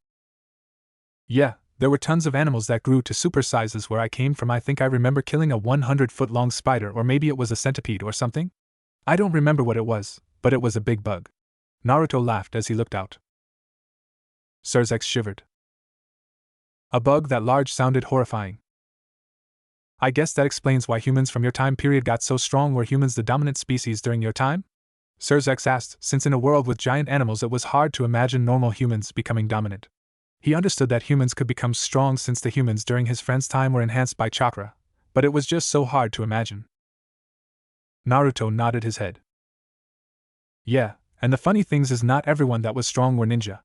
Yeah, there were tons of animals that grew to super sizes where I came from. I think I remember killing a 100-foot-long spider, or maybe it was a centipede or something? I don't remember what it was, but it was a big bug. Naruto laughed as he looked out. Surzex shivered. A bug that large sounded horrifying. I guess that explains why humans from your time period got so strong. Were humans the dominant species during your time? Surzex asked, since in a world with giant animals it was hard to imagine normal humans becoming dominant. He understood that humans could become strong since the humans during his friend's time were enhanced by chakra, but it was just so hard to imagine. Naruto nodded his head. Yeah, and the funny things is not everyone that was strong were ninja.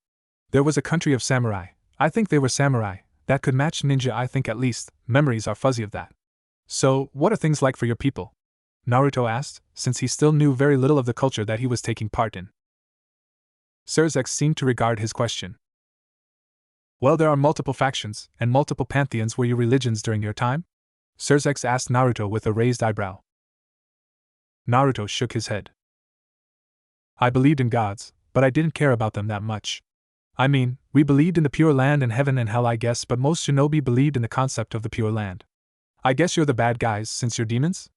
There was a country of samurai, I think they were samurai, that could match ninja. I think at least, memories are fuzzy of that. So, what are things like for your people? Naruto asked, since he still knew very little of the culture that he was taking part in. Surzex seemed to regard his question. Well, there are multiple factions, and multiple pantheons. Were your religions during your time? Surzex asked Naruto with a raised eyebrow. Naruto shook his head. I believed in gods, but I didn't care about them that much. I mean, we believed in the pure land and heaven and hell, I guess, but most shinobi believed in the concept of the pure land. I guess you're the bad guys since you're demons?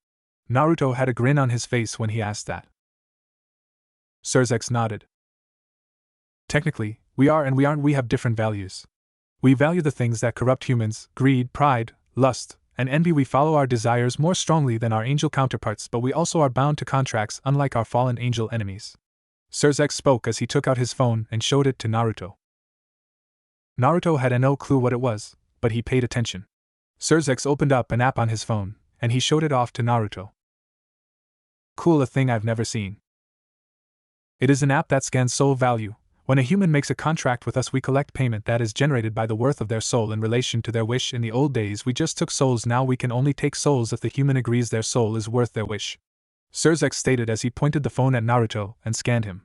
Naruto had a grin on his face when he asked that. Surzex nodded. Technically, we are and we aren't. We have different values. We value the things that corrupt humans: greed, pride, lust, and envy. We follow our desires more strongly than our angel counterparts, but we also are bound to contracts unlike our fallen angel enemies. Surzex spoke as he took out his phone and showed it to Naruto. Naruto had no clue what it was, but he paid attention. Surzex opened up an app on his phone, and he showed it off to Naruto. Cool, a thing I've never seen. It is an app that scans soul value. When a human makes a contract with us, we collect payment that is generated by the worth of their soul in relation to their wish. In the old days we just took souls, now we can only take souls if the human agrees their soul is worth their wish. Surzex stated as he pointed the phone at Naruto and scanned him.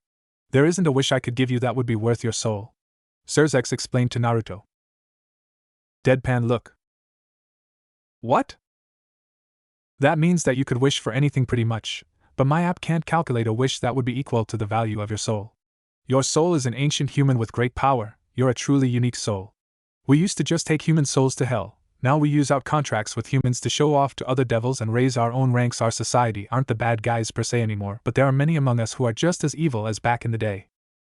There isn't a wish I could give you that would be worth your soul. Surzex explained to Naruto. Deadpan look. What? That means that you could wish for anything pretty much, but my app can't calculate a wish that would be equal to the value of your soul. Your soul is an ancient human with great power. You're a truly unique soul. We used to just take human souls to hell. Now we use out contracts with humans to show off to other devils and raise our own ranks. Our society aren't the bad guys per se anymore, but there are many among us who are just as evil as back in the day.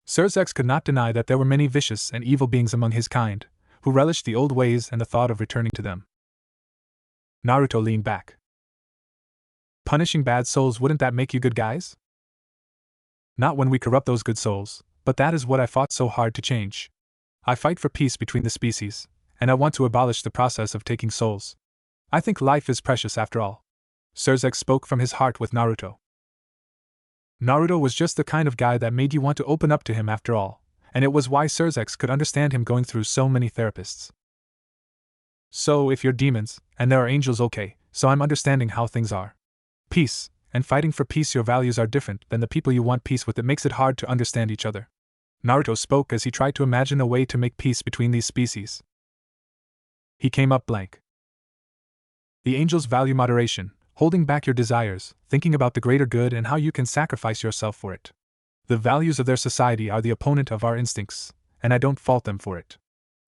Surzex could not deny that there were many vicious and evil beings among his kind, who relished the old ways and the thought of returning to them. Naruto leaned back. Punishing bad souls, wouldn't that make you good guys? Not when we corrupt those good souls, but that is what I fought so hard to change. I fight for peace between the species, and I want to abolish the process of taking souls. I think life is precious after all. Surzex spoke from his heart with Naruto. Naruto was just the kind of guy that made you want to open up to him after all, and it was why Surzex could understand him going through so many therapists. So if you're demons, and there are angels, okay, so I'm understanding how things are. Peace, and fighting for peace, your values are different than the people you want peace with. It makes it hard to understand each other. Naruto spoke as he tried to imagine a way to make peace between these species. He came up blank. The angels value moderation, holding back your desires, thinking about the greater good and how you can sacrifice yourself for it. The values of their society are the opponent of our instincts, and I don't fault them for it.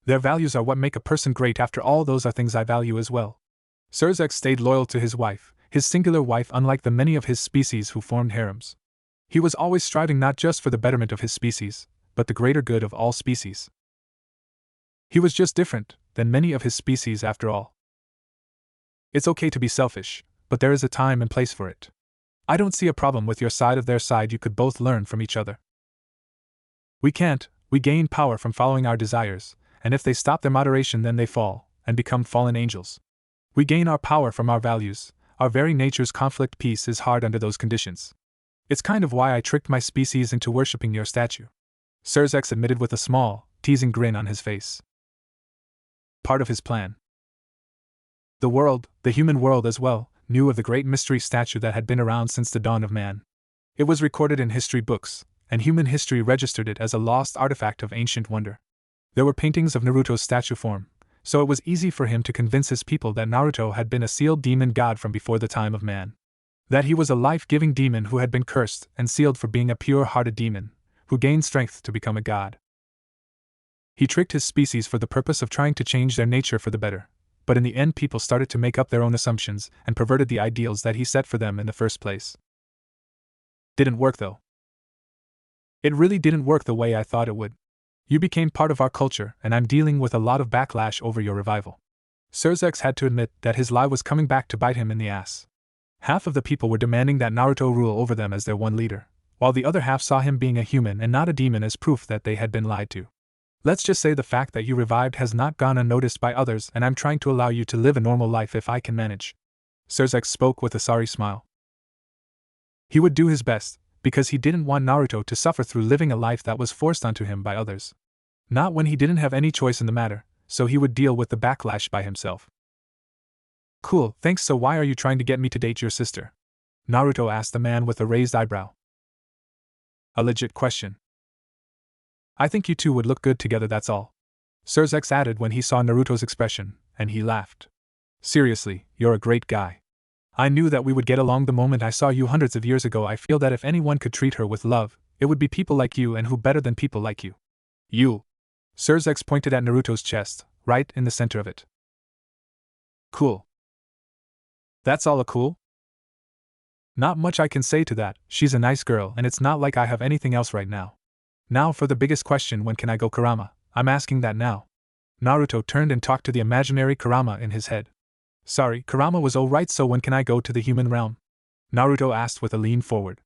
Their values are what make a person great. After all, those are things I value as well. Surzex stayed loyal to his wife, his singular wife, unlike the many of his species who formed harems. He was always striving not just for the betterment of his species, but the greater good of all species. He was just different than many of his species after all. It's okay to be selfish, but there is a time and place for it. I don't see a problem with your side of their side. You could both learn from each other. We can't. We gain power from following our desires, and if they stop their moderation, then they fall and become fallen angels. We gain our power from our values. Our very nature's conflict. Peace is hard under those conditions. It's kind of why I tricked my species into worshipping your statue. Surzex admitted with a small, teasing grin on his face. Part of his plan. The world, the human world as well, knew of the great mystery statue that had been around since the dawn of man. It was recorded in history books, and human history registered it as a lost artifact of ancient wonder. There were paintings of Naruto's statue form, so it was easy for him to convince his people that Naruto had been a sealed demon god from before the time of man. That he was a life-giving demon who had been cursed and sealed for being a pure-hearted demon, who gained strength to become a god. He tricked his species for the purpose of trying to change their nature for the better, but in the end people started to make up their own assumptions and perverted the ideals that he set for them in the first place. Didn't work though. It really didn't work the way I thought it would. You became part of our culture, and I'm dealing with a lot of backlash over your revival. Surzex had to admit that his lie was coming back to bite him in the ass. Half of the people were demanding that Naruto rule over them as their one leader, while the other half saw him being a human and not a demon as proof that they had been lied to. Let's just say the fact that you revived has not gone unnoticed by others, and I'm trying to allow you to live a normal life if I can manage. Surzex spoke with a sorry smile. He would do his best, because he didn't want Naruto to suffer through living a life that was forced onto him by others. Not when he didn't have any choice in the matter, so he would deal with the backlash by himself. Cool, thanks. So why are you trying to get me to date your sister? Naruto asked the man with a raised eyebrow. A legit question. I think you two would look good together, that's all. Surzex added when he saw Naruto's expression, and he laughed. Seriously, you're a great guy. I knew that we would get along the moment I saw you hundreds of years ago. I feel that if anyone could treat her with love, it would be people like you, and who better than people like you? You. Surzex pointed at Naruto's chest, right in the center of it. Cool. That's all a cool? Not much I can say to that. She's a nice girl, and it's not like I have anything else right now. Now for the biggest question, when can I go Kurama? I'm asking that now. Naruto turned and talked to the imaginary Kurama in his head. Sorry, Kurama was alright, so when can I go to the human realm? Naruto asked with a lean forward.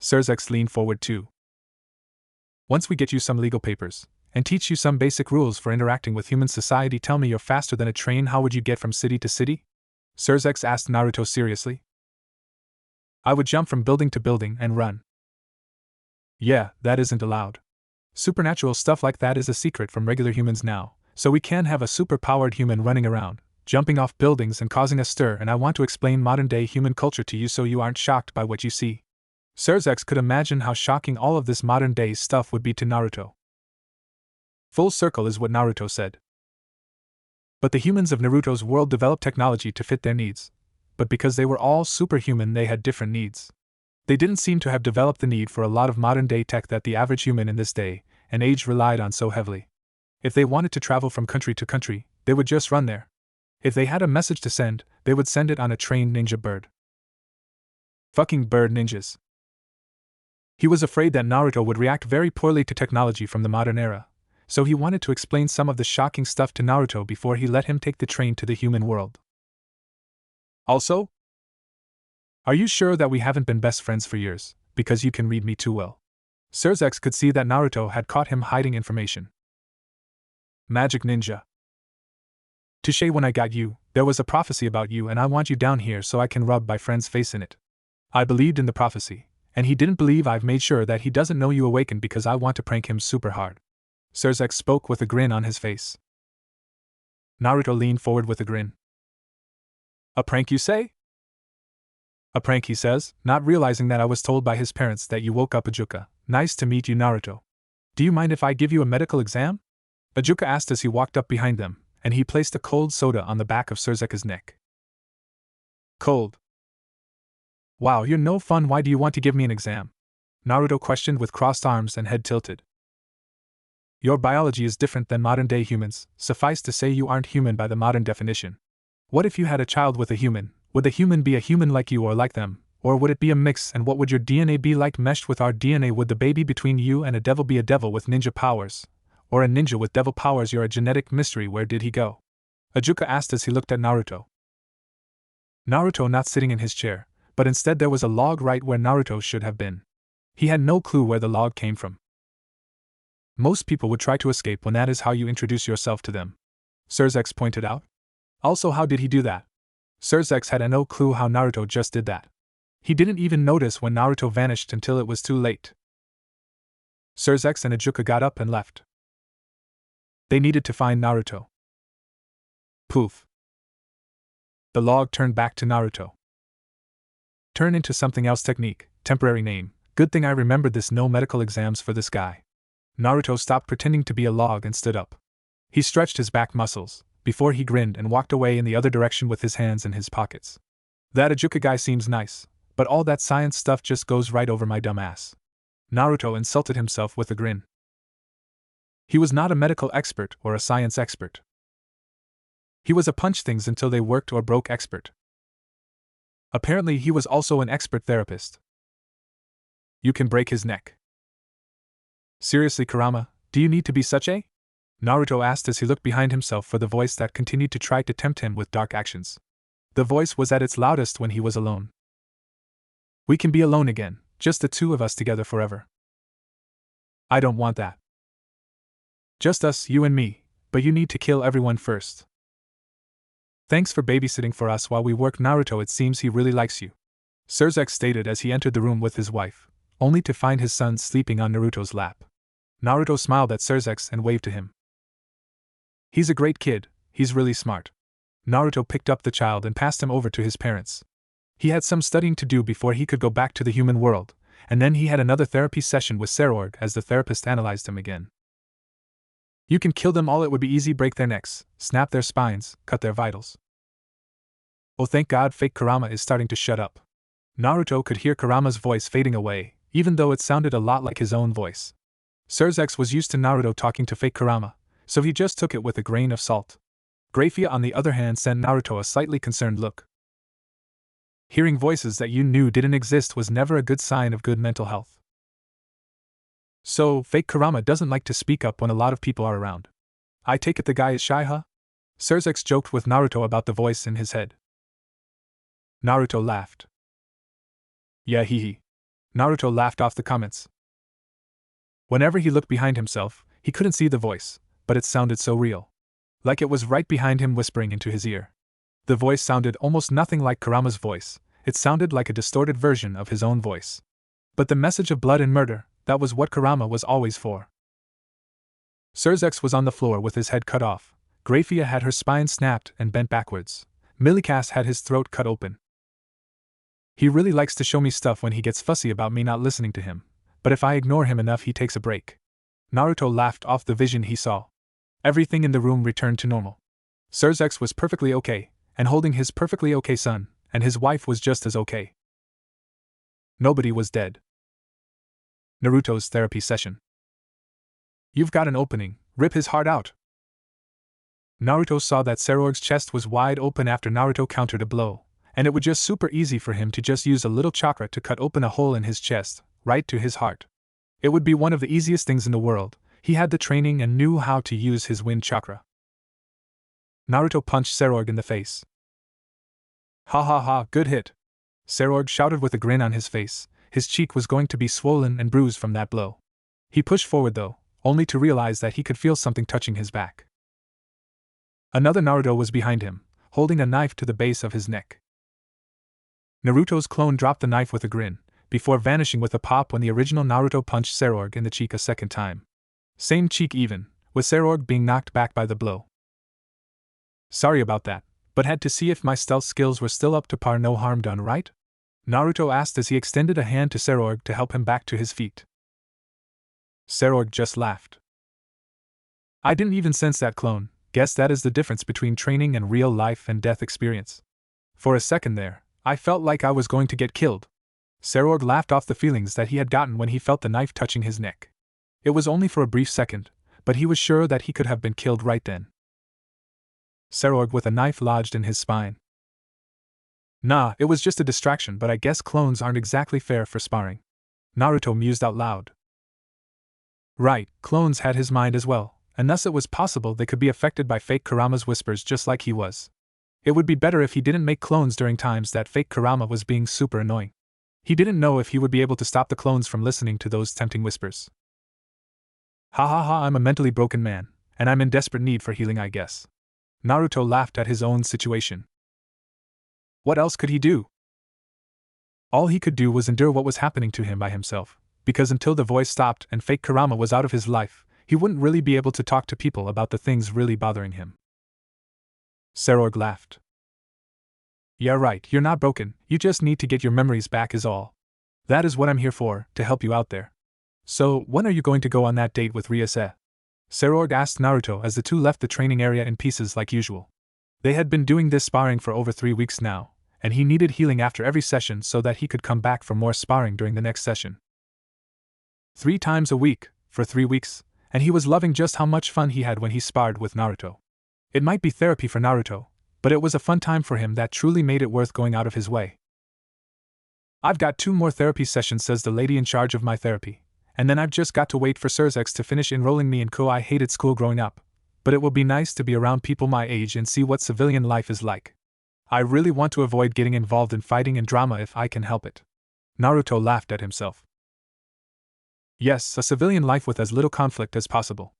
Surzex leaned forward too. Once we get you some legal papers, and teach you some basic rules for interacting with human society. Tell me, you're faster than a train, how would you get from city to city? Surzex asked Naruto seriously. I would jump from building to building and run. Yeah, that isn't allowed. Supernatural stuff like that is a secret from regular humans now, so we can't have a super-powered human running around, jumping off buildings and causing a stir, and I want to explain modern-day human culture to you so you aren't shocked by what you see. Surzex could imagine how shocking all of this modern-day stuff would be to Naruto. Full circle is what Naruto said. But the humans of Naruto's world developed technology to fit their needs, but because they were all superhuman they had different needs. They didn't seem to have developed the need for a lot of modern-day tech that the average human in this day and age relied on so heavily. If they wanted to travel from country to country, they would just run there. If they had a message to send, they would send it on a trained ninja bird. Fucking bird ninjas. He was afraid that Naruto would react very poorly to technology from the modern era, so he wanted to explain some of the shocking stuff to Naruto before he let him take the train to the human world. Also, are you sure that we haven't been best friends for years, because you can read me too well? Surzex could see that Naruto had caught him hiding information. Magic ninja. Touché, when I got you, there was a prophecy about you and I want you down here so I can rub my friend's face in it. I believed in the prophecy, and he didn't believe. I've made sure that he doesn't know you awakened because I want to prank him super hard. Surzex spoke with a grin on his face. Naruto leaned forward with a grin. A prank, you say? A prank, he says, not realizing that I was told by his parents that you woke up Ajuka. Nice to meet you, Naruto. Do you mind if I give you a medical exam? Ajuka asked as he walked up behind them, and he placed a cold soda on the back of Surzeka's neck. Cold. Wow, you're no fun. Why do you want to give me an exam? Naruto questioned with crossed arms and head tilted. Your biology is different than modern-day humans. Suffice to say, you aren't human by the modern definition. What if you had a child with a human? Would the human be a human like you or like them? Or would it be a mix, and what would your DNA be like meshed with our DNA? Would the baby between you and a devil be a devil with ninja powers? Or a ninja with devil powers? You're a genetic mystery. Where did he go? Ajuka asked as he looked at Naruto. Naruto not sitting in his chair, but instead there was a log right where Naruto should have been. He had no clue where the log came from. Most people would try to escape when that is how you introduce yourself to them, Surzex pointed out. Also, how did he do that? Surzex had no clue how Naruto just did that. He didn't even notice when Naruto vanished until it was too late. Surzex and Ajuka got up and left. They needed to find Naruto. Poof. The log turned back to Naruto. Turn into something else technique, temporary name. Good thing I remembered this, no medical exams for this guy. Naruto stopped pretending to be a log and stood up. He stretched his back muscles, before he grinned and walked away in the other direction with his hands in his pockets. That Ajuka guy seems nice, but all that science stuff just goes right over my dumb ass. Naruto insulted himself with a grin. He was not a medical expert or a science expert. He was a punch things until they worked or broke expert. Apparently he was also an expert therapist. You can break his neck. Seriously, Kurama, do you need to be such a? Naruto asked as he looked behind himself for the voice that continued to try to tempt him with dark actions. The voice was at its loudest when he was alone. We can be alone again, just the two of us together forever. I don't want that. Just us, you and me, but you need to kill everyone first. Thanks for babysitting for us while we work, Naruto. It seems he really likes you. Surzex stated as he entered the room with his wife, only to find his son sleeping on Naruto's lap. Naruto smiled at Surzex and waved to him. He's a great kid, he's really smart. Naruto picked up the child and passed him over to his parents. He had some studying to do before he could go back to the human world, and then he had another therapy session with Sarorg as the therapist analyzed him again. You can kill them all, it would be easy. Break their necks, snap their spines, cut their vitals. Oh, thank God, fake Kurama is starting to shut up. Naruto could hear Kurama's voice fading away, even though it sounded a lot like his own voice. Surzex was used to Naruto talking to fake Kurama, so he just took it with a grain of salt. Grafia, on the other hand, sent Naruto a slightly concerned look. Hearing voices that you knew didn't exist was never a good sign of good mental health. So, fake Kurama doesn't like to speak up when a lot of people are around. I take it the guy is shy, huh? Surzex joked with Naruto about the voice in his head. Naruto laughed. Yeah, hee hee. Naruto laughed off the comments. Whenever he looked behind himself, he couldn't see the voice, but it sounded so real. Like it was right behind him whispering into his ear. The voice sounded almost nothing like Kurama's voice, it sounded like a distorted version of his own voice. But the message of blood and murder, that was what Kurama was always for. Surzex was on the floor with his head cut off, Grafia had her spine snapped and bent backwards, Milikas had his throat cut open. He really likes to show me stuff when he gets fussy about me not listening to him, but if I ignore him enough he takes a break. Naruto laughed off the vision he saw. Everything in the room returned to normal. Surzex was perfectly okay, and holding his perfectly okay son, and his wife was just as okay. Nobody was dead. Naruto's therapy session. You've got an opening, rip his heart out. Naruto saw that Sarorg's chest was wide open after Naruto countered a blow, and it would just super easy for him to just use a little chakra to cut open a hole in his chest, right to his heart. It would be one of the easiest things in the world. He had the training and knew how to use his wind chakra. Naruto punched Sarorg in the face. Ha ha ha, good hit. Sarorg shouted with a grin on his face. His cheek was going to be swollen and bruised from that blow. He pushed forward though, only to realize that he could feel something touching his back. Another Naruto was behind him, holding a knife to the base of his neck. Naruto's clone dropped the knife with a grin, before vanishing with a pop when the original Naruto punched Sarorg in the cheek a second time. Same cheek even, with Sarorg being knocked back by the blow. Sorry about that, but had to see if my stealth skills were still up to par. No harm done, right? Naruto asked as he extended a hand to Sarorg to help him back to his feet. Sarorg just laughed. I didn't even sense that, clone. Guess that is the difference between training and real life and death experience. For a second there, I felt like I was going to get killed. Sarorg laughed off the feelings that he had gotten when he felt the knife touching his neck. It was only for a brief second, but he was sure that he could have been killed right then. Sarorg with a knife lodged in his spine. Nah, it was just a distraction, but I guess clones aren't exactly fair for sparring. Naruto mused out loud. Right, clones had his mind as well, and thus it was possible they could be affected by fake Kurama's whispers just like he was. It would be better if he didn't make clones during times that fake Kurama was being super annoying. He didn't know if he would be able to stop the clones from listening to those tempting whispers. Ha ha ha, I'm a mentally broken man, and I'm in desperate need for healing, I guess. Naruto laughed at his own situation. What else could he do? All he could do was endure what was happening to him by himself, because until the voice stopped and fake Kurama was out of his life, he wouldn't really be able to talk to people about the things really bothering him. Serorg laughed. Yeah, right, you're not broken, you just need to get your memories back is all. That is what I'm here for, to help you out there. So, when are you going to go on that date with Rias? Serorg asked Naruto as the two left the training area in pieces like usual. They had been doing this sparring for over 3 weeks now, and he needed healing after every session so that he could come back for more sparring during the next session. 3 times a week, for 3 weeks, and he was loving just how much fun he had when he sparred with Naruto. It might be therapy for Naruto, but it was a fun time for him that truly made it worth going out of his way. I've got 2 more therapy sessions, says the lady in charge of my therapy, and then I've just got to wait for Sirzex to finish enrolling me in Ko. I hated school growing up, but it will be nice to be around people my age and see what civilian life is like. I really want to avoid getting involved in fighting and drama if I can help it. Naruto laughed at himself. Yes, a civilian life with as little conflict as possible.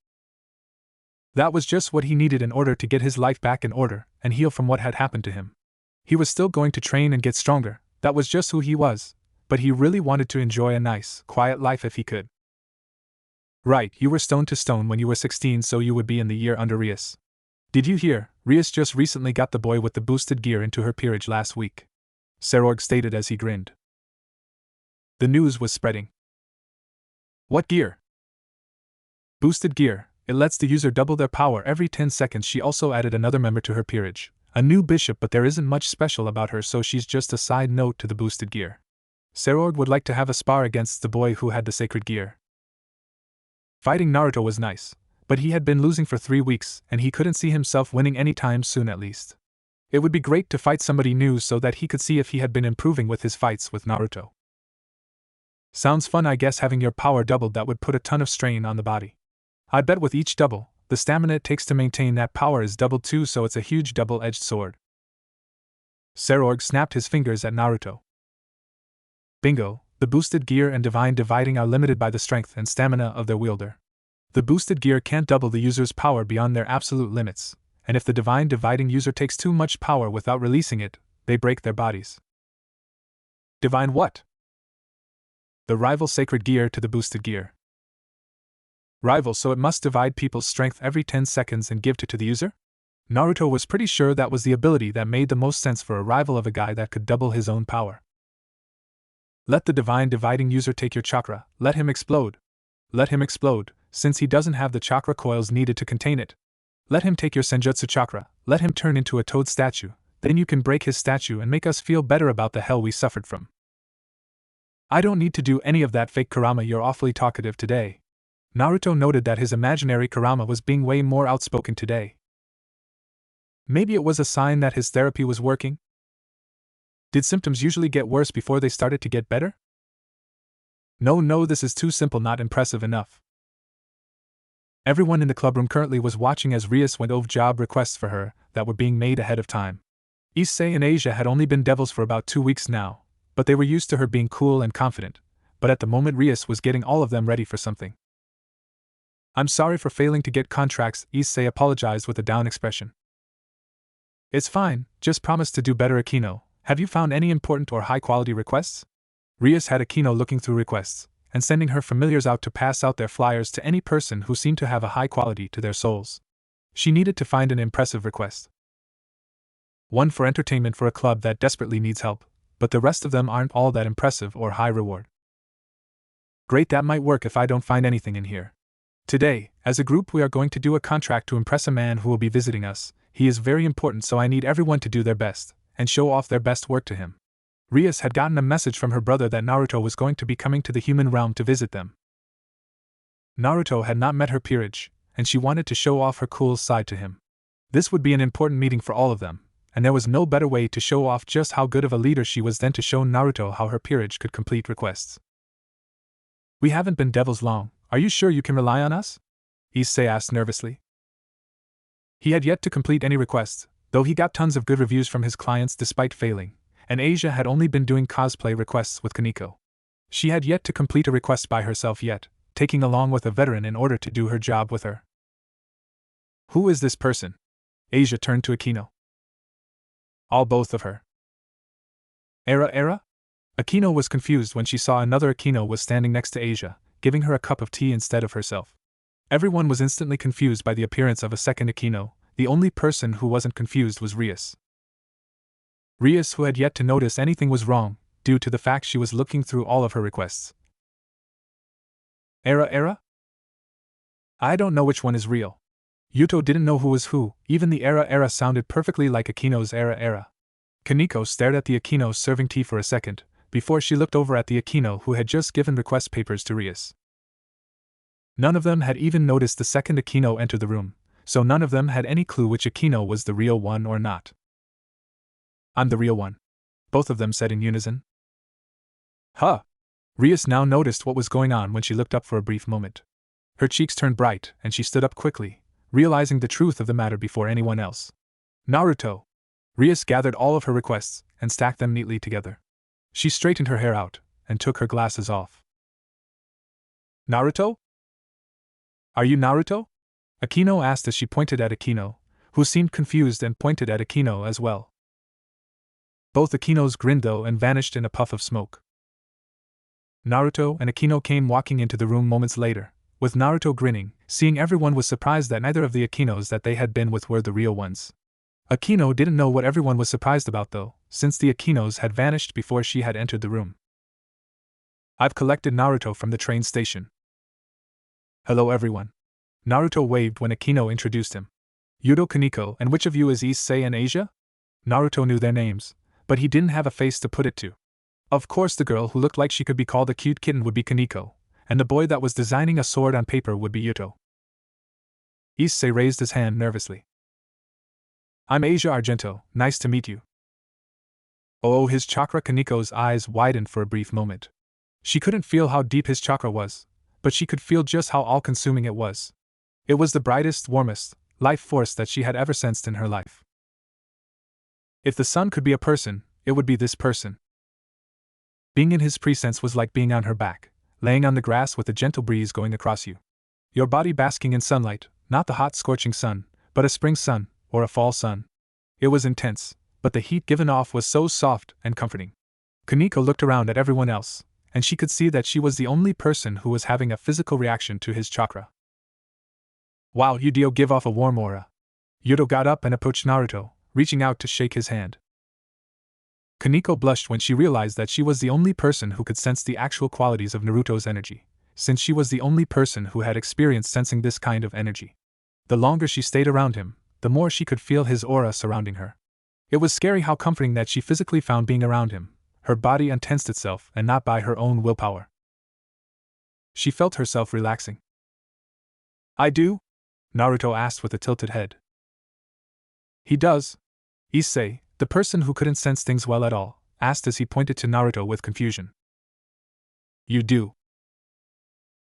That was just what he needed in order to get his life back in order and heal from what had happened to him. He was still going to train and get stronger, that was just who he was, but he really wanted to enjoy a nice, quiet life if he could. Right, you were stone to stone when you were 16, so you would be in the year under Rias. Did you hear, Rias just recently got the boy with the boosted gear into her peerage last week? Serorg stated as he grinned. The news was spreading. What gear? Boosted gear. It lets the user double their power every 10 seconds. She also added another member to her peerage, a new bishop, but there isn't much special about her, so she's just a side note to the boosted gear. Serorg would like to have a spar against the boy who had the sacred gear. Fighting Naruto was nice, but he had been losing for 3 weeks, and he couldn't see himself winning anytime soon at least. It would be great to fight somebody new so that he could see if he had been improving with his fights with Naruto. Sounds fun. I guess having your power doubled, that would put a ton of strain on the body. I bet with each double, the stamina it takes to maintain that power is doubled too, so it's a huge double-edged sword. Serorg snapped his fingers at Naruto. Bingo, the boosted gear and divine dividing are limited by the strength and stamina of their wielder. The boosted gear can't double the user's power beyond their absolute limits, and if the divine dividing user takes too much power without releasing it, they break their bodies. Divine what? The rival sacred gear to the boosted gear. Rival, so it must divide people's strength every 10 seconds and give to the user? Naruto was pretty sure that was the ability that made the most sense for a rival of a guy that could double his own power. Let the divine dividing user take your chakra, let him explode. Let him explode, since he doesn't have the chakra coils needed to contain it. Let him take your senjutsu chakra, let him turn into a toad statue, then you can break his statue and make us feel better about the hell we suffered from. I don't need to do any of that, fake Kurama, you're awfully talkative today. Naruto noted that his imaginary Kurama was being way more outspoken today. Maybe it was a sign that his therapy was working? Did symptoms usually get worse before they started to get better? No, this is too simple, not impressive enough. Everyone in the clubroom currently was watching as Rias went over job requests for her that were being made ahead of time. Issei and Asia had only been devils for about 2 weeks now, but they were used to her being cool and confident, but at the moment Rias was getting all of them ready for something. I'm sorry for failing to get contracts, Issei apologized with a down expression. It's fine, just promise to do better. Akino, have you found any important or high-quality requests? Rias had Akino looking through requests, and sending her familiars out to pass out their flyers to any person who seemed to have a high quality to their souls. She needed to find an impressive request. One for entertainment for a club that desperately needs help, but the rest of them aren't all that impressive or high reward. Great, that might work if I don't find anything in here. Today, as a group, we are going to do a contract to impress a man who will be visiting us. He is very important, so I need everyone to do their best, and show off their best work to him. Rias had gotten a message from her brother that Naruto was going to be coming to the human realm to visit them. Naruto had not met her peerage, and she wanted to show off her cool side to him. This would be an important meeting for all of them, and there was no better way to show off just how good of a leader she was than to show Naruto how her peerage could complete requests. We haven't been devils long, are you sure you can rely on us? Issei asked nervously. He had yet to complete any requests, though he got tons of good reviews from his clients despite failing, and Asia had only been doing cosplay requests with Kaneko. She had yet to complete a request by herself yet, taking along with a veteran in order to do her job with her. Who is this person? Asia turned to Akino. All both of her. Era? Akino was confused when she saw another Akino was standing next to Asia, giving her a cup of tea instead of herself. Everyone was instantly confused by the appearance of a second Akino. The only person who wasn't confused was Rias. Rias, who had yet to notice anything was wrong, due to the fact she was looking through all of her requests. Era? I don't know which one is real. Yuto didn't know who was who, even the era sounded perfectly like Akino's era. Kaneko stared at the Akino serving tea for a second, before she looked over at the Akino who had just given request papers to Rias. None of them had even noticed the second Akino enter the room, so none of them had any clue which Akino was the real one or not. I'm the real one, both of them said in unison. Huh! Rias now noticed what was going on when she looked up for a brief moment. Her cheeks turned bright, and she stood up quickly, realizing the truth of the matter before anyone else. Naruto! Rias gathered all of her requests and stacked them neatly together. She straightened her hair out and took her glasses off. Naruto? Are you Naruto? Akino asked as she pointed at Akino, who seemed confused and pointed at Akino as well. Both Akinos grinned though and vanished in a puff of smoke. Naruto and Akino came walking into the room moments later, with Naruto grinning, seeing everyone was surprised that neither of the Akinos that they had been with were the real ones. Akino didn't know what everyone was surprised about though, since the Akinos had vanished before she had entered the room. I've collected Naruto from the train station. Hello everyone. Naruto waved when Akino introduced him. Yuto, Kaneko, and which of you is Issei and Asia? Naruto knew their names, but he didn't have a face to put it to. Of course the girl who looked like she could be called a cute kitten would be Kaneko, and the boy that was designing a sword on paper would be Yuto. Issei raised his hand nervously. I'm Asia Argento, nice to meet you. Oh, his chakra. Kaneko's eyes widened for a brief moment. She couldn't feel how deep his chakra was, but she could feel just how all-consuming it was. It was the brightest, warmest life force that she had ever sensed in her life. If the sun could be a person, it would be this person. Being in his presence was like being on her back, laying on the grass with a gentle breeze going across you. Your body basking in sunlight, not the hot scorching sun, but a spring sun, or a fall sun. It was intense, but the heat given off was so soft and comforting. Kaneko looked around at everyone else, and she could see that she was the only person who was having a physical reaction to his chakra. Wow, you do give off a warm aura. Yuto got up and approached Naruto, reaching out to shake his hand. Kaneko blushed when she realized that she was the only person who could sense the actual qualities of Naruto's energy, since she was the only person who had experienced sensing this kind of energy. The longer she stayed around him, the more she could feel his aura surrounding her. It was scary how comforting that she physically found being around him. Her body untensed itself, and not by her own willpower. She felt herself relaxing. I do? Naruto asked with a tilted head. He does. Issei, the person who couldn't sense things well at all, asked as he pointed to Naruto with confusion. You do.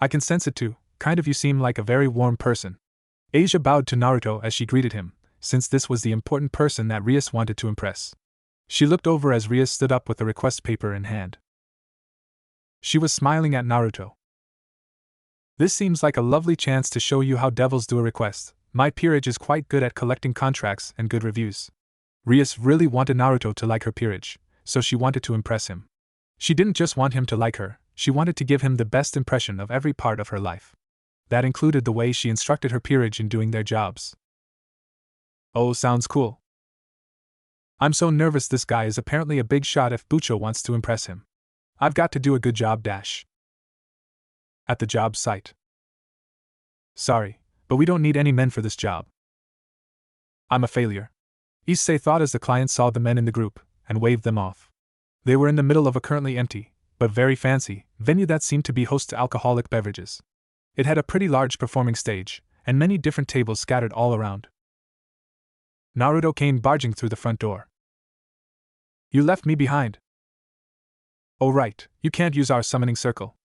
I can sense it too, kind of. You seem like a very warm person. Asia bowed to Naruto as she greeted him, since this was the important person that Rias wanted to impress. She looked over as Rias stood up with the request paper in hand. She was smiling at Naruto. This seems like a lovely chance to show you how devils do a request. My peerage is quite good at collecting contracts and good reviews. Rias really wanted Naruto to like her peerage, so she wanted to impress him. She didn't just want him to like her, she wanted to give him the best impression of every part of her life. That included the way she instructed her peerage in doing their jobs. Oh, sounds cool. I'm so nervous. This guy is apparently a big shot if Bucho wants to impress him. I've got to do a good job. At the job site. Sorry, but we don't need any men for this job. I'm a failure. Issei thought as the client saw the men in the group, and waved them off. They were in the middle of a currently empty, but very fancy, venue that seemed to be host to alcoholic beverages. It had a pretty large performing stage, and many different tables scattered all around. Naruto came barging through the front door. You left me behind. Oh right, you can't use our summoning circle.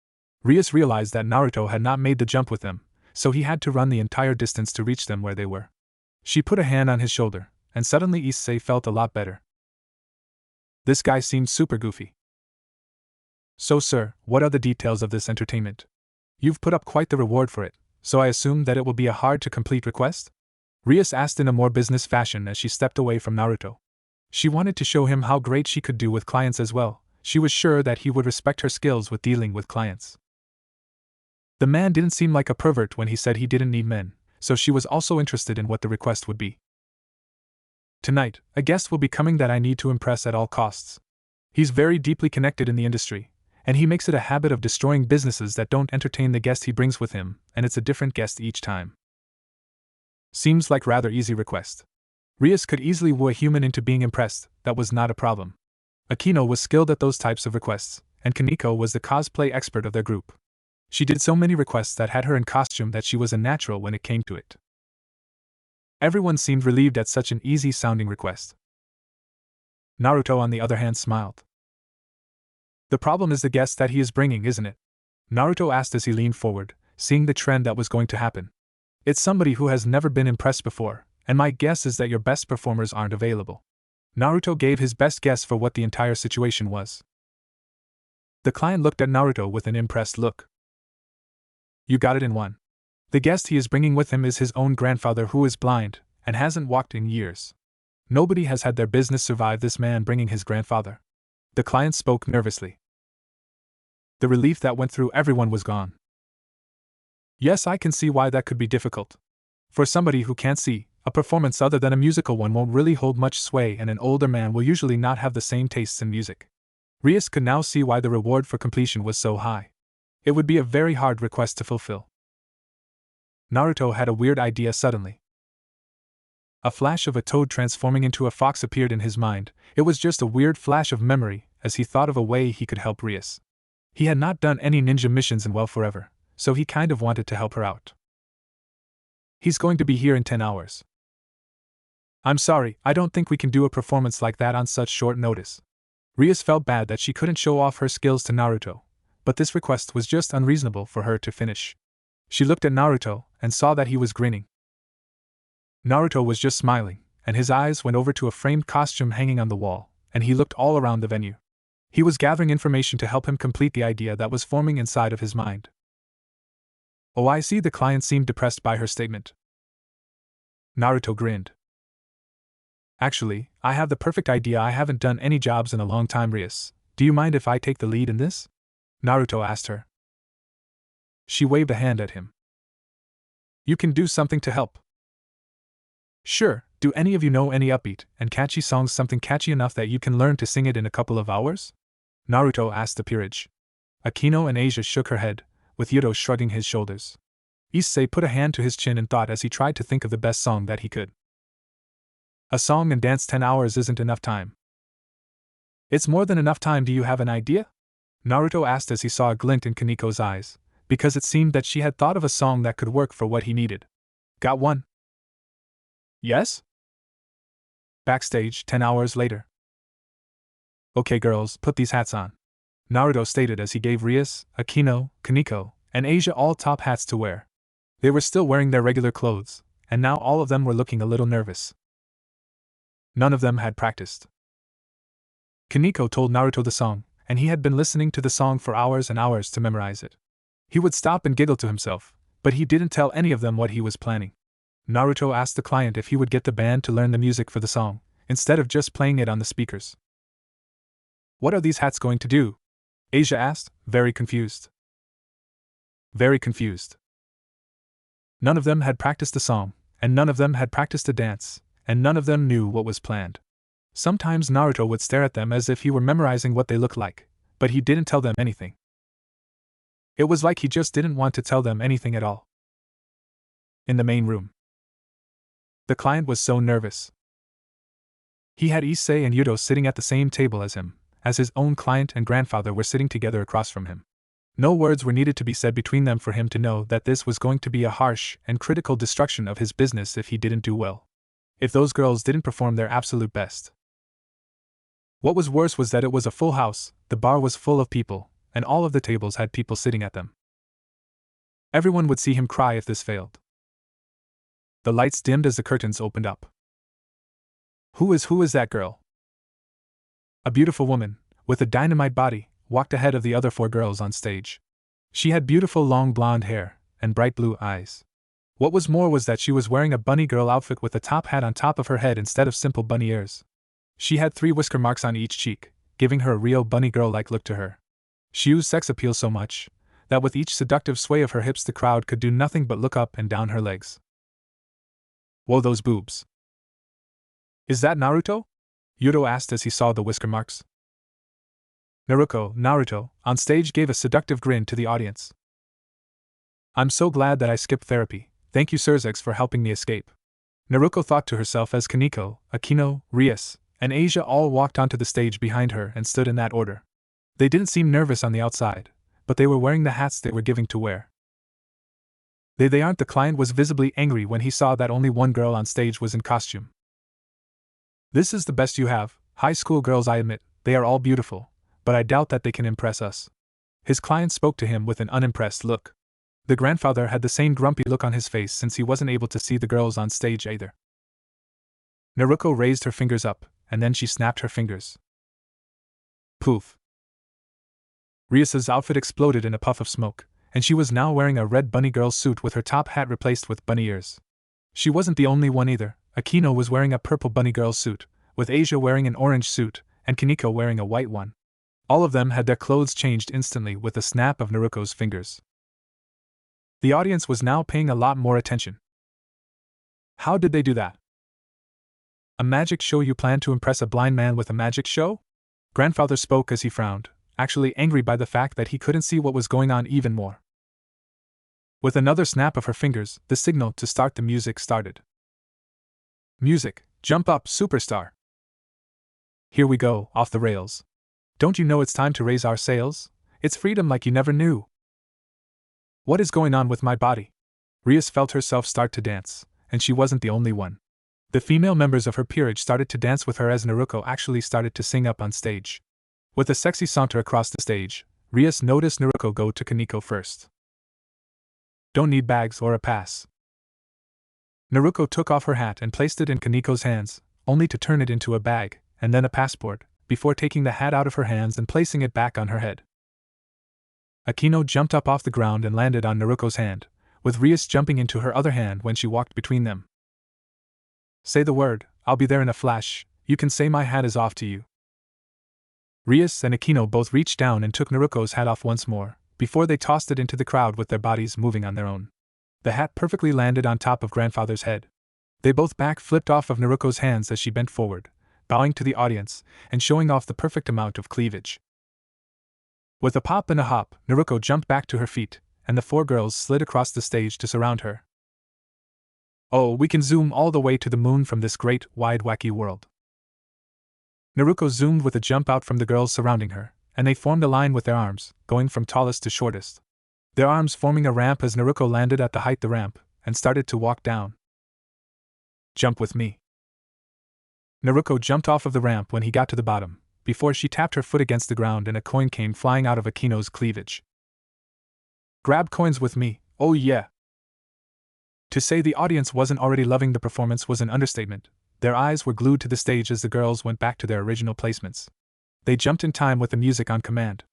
Rias realized that Naruto had not made the jump with them, so he had to run the entire distance to reach them where they were. She put a hand on his shoulder, and suddenly Issei felt a lot better. This guy seemed super goofy. So sir, what are the details of this entertainment? You've put up quite the reward for it, so I assume that it will be a hard-to-complete request? Rias asked in a more business fashion as she stepped away from Naruto. She wanted to show him how great she could do with clients as well, she was sure that he would respect her skills with dealing with clients. The man didn't seem like a pervert when he said he didn't need men, so she was also interested in what the request would be. Tonight, a guest will be coming that I need to impress at all costs. He's very deeply connected in the industry, and he makes it a habit of destroying businesses that don't entertain the guest he brings with him, and it's a different guest each time. Seems like rather easy request. Rias could easily woo a human into being impressed, that was not a problem. Akino was skilled at those types of requests, and Kaneko was the cosplay expert of their group. She did so many requests that had her in costume that she was a natural when it came to it. Everyone seemed relieved at such an easy-sounding request. Naruto, on the other hand, smiled. The problem is the guest that he is bringing, isn't it? Naruto asked as he leaned forward, seeing the trend that was going to happen. It's somebody who has never been impressed before, and my guess is that your best performers aren't available. Naruto gave his best guess for what the entire situation was. The client looked at Naruto with an impressed look. You got it in one. The guest he is bringing with him is his own grandfather, who is blind and hasn't walked in years. Nobody has had their business survive this man bringing his grandfather. The client spoke nervously. The relief that went through everyone was gone. Yes, I can see why that could be difficult. For somebody who can't see, a performance other than a musical one won't really hold much sway, and an older man will usually not have the same tastes in music. Rias could now see why the reward for completion was so high. It would be a very hard request to fulfill. Naruto had a weird idea suddenly. A flash of a toad transforming into a fox appeared in his mind. It was just a weird flash of memory, as he thought of a way he could help Rias. He had not done any ninja missions in well forever, so he kind of wanted to help her out. He's going to be here in 10 hours. I'm sorry, I don't think we can do a performance like that on such short notice. Rias felt bad that she couldn't show off her skills to Naruto, but this request was just unreasonable for her to finish. She looked at Naruto and saw that he was grinning. Naruto was just smiling, and his eyes went over to a framed costume hanging on the wall, and he looked all around the venue. He was gathering information to help him complete the idea that was forming inside of his mind. Oh, I see. The client seemed depressed by her statement. Naruto grinned. Actually, I have the perfect idea. I haven't done any jobs in a long time, Rias. Do you mind if I take the lead in this? Naruto asked her. She waved a hand at him. You can do something to help. Sure, do any of you know any upbeat and catchy songs, something catchy enough that you can learn to sing it in a couple of hours? Naruto asked the peerage. Akino and Asia shook her head, with Yuto shrugging his shoulders. Issei put a hand to his chin in thought as he tried to think of the best song that he could. A song and dance 10 hours isn't enough time. It's more than enough time. Do you have an idea? Naruto asked as he saw a glint in Kaneko's eyes, because it seemed that she had thought of a song that could work for what he needed. Got one? Yes? Backstage, 10 hours later. Okay girls, put these hats on. Naruto stated as he gave Rias, Akino, Kaneko, and Asia all top hats to wear. They were still wearing their regular clothes, and now all of them were looking a little nervous. None of them had practiced. Kaneko told Naruto the song, and he had been listening to the song for hours and hours to memorize it. He would stop and giggle to himself, but he didn't tell any of them what he was planning. Naruto asked the client if he would get the band to learn the music for the song, instead of just playing it on the speakers. What are these hats going to do? Asia asked, very confused. Very confused. None of them had practiced the song, and none of them had practiced a dance, and none of them knew what was planned. Sometimes Naruto would stare at them as if he were memorizing what they looked like, but he didn't tell them anything. It was like he just didn't want to tell them anything at all. In the main room, the client was so nervous. He had Issei and Yuto sitting at the same table as him, as his own client and grandfather were sitting together across from him. No words were needed to be said between them for him to know that this was going to be a harsh and critical destruction of his business if he didn't do well. If those girls didn't perform their absolute best. What was worse was that it was a full house, the bar was full of people, and all of the tables had people sitting at them. Everyone would see him cry if this failed. The lights dimmed as the curtains opened up. Who is that girl? A beautiful woman, with a dynamite body, walked ahead of the other 4 girls on stage. She had beautiful long blonde hair, and bright blue eyes. What was more was that she was wearing a bunny girl outfit with a top hat on top of her head instead of simple bunny ears. She had 3 whisker marks on each cheek, giving her a real bunny girl-like look to her. She used sex appeal so much that with each seductive sway of her hips the crowd could do nothing but look up and down her legs. Whoa, those boobs. Is that Naruto? Yuto asked as he saw the whisker marks. Naruto, on stage gave a seductive grin to the audience. I'm so glad that I skipped therapy. Thank you Surzex for helping me escape. Naruto thought to herself as Kaneko, Akino, Rias, and Asia all walked onto the stage behind her and stood in that order. They didn't seem nervous on the outside, but they were wearing the hats they were giving to wear. They aren't. The client was visibly angry when he saw that only one girl on stage was in costume. This is the best you have. High school girls, I admit, they are all beautiful, but I doubt that they can impress us. His client spoke to him with an unimpressed look. The grandfather had the same grumpy look on his face since he wasn't able to see the girls on stage either. Naruto raised her fingers up, and then she snapped her fingers. Poof. Rias's outfit exploded in a puff of smoke, and she was now wearing a red bunny girl suit with her top hat replaced with bunny ears. She wasn't the only one either. Akino was wearing a purple bunny girl suit, with Asia wearing an orange suit, and Kaneko wearing a white one. All of them had their clothes changed instantly with a snap of Naruto's fingers. The audience was now paying a lot more attention. How did they do that? A magic show? You plan to impress a blind man with a magic show? Grandfather spoke as he frowned, actually angry by the fact that he couldn't see what was going on even more. With another snap of her fingers, the signal to start the music started. Music, jump up, superstar. Here we go, off the rails. Don't you know it's time to raise our sails? It's freedom like you never knew. What is going on with my body? Rias felt herself start to dance, and she wasn't the only one. The female members of her peerage started to dance with her as Naruto actually started to sing up on stage. With a sexy saunter across the stage, Rias noticed Naruto go to Kaneko first. Don't need bags or a pass. Naruto took off her hat and placed it in Kaneko's hands, only to turn it into a bag, and then a passport, before taking the hat out of her hands and placing it back on her head. Akino jumped up off the ground and landed on Naruto's hand, with Rias jumping into her other hand when she walked between them. Say the word, I'll be there in a flash. You can say my hat is off to you. Rias and Akino both reached down and took Naruto's hat off once more, before they tossed it into the crowd with their bodies moving on their own. The hat perfectly landed on top of grandfather's head. They both back flipped off of Naruto's hands as she bent forward, bowing to the audience and showing off the perfect amount of cleavage. With a pop and a hop, Naruto jumped back to her feet, and the four girls slid across the stage to surround her. Oh, we can zoom all the way to the moon from this great, wide, wacky world. Naruto zoomed with a jump out from the girls surrounding her, and they formed a line with their arms, going from tallest to shortest. Their arms forming a ramp as Naruto landed at the height the ramp, and started to walk down. Jump with me. Naruto jumped off of the ramp when he got to the bottom, before she tapped her foot against the ground and a coin came flying out of Akino's cleavage. Grab coins with me, oh yeah. To say the audience wasn't already loving the performance was an understatement. Their eyes were glued to the stage as the girls went back to their original placements. They jumped in time with the music on command.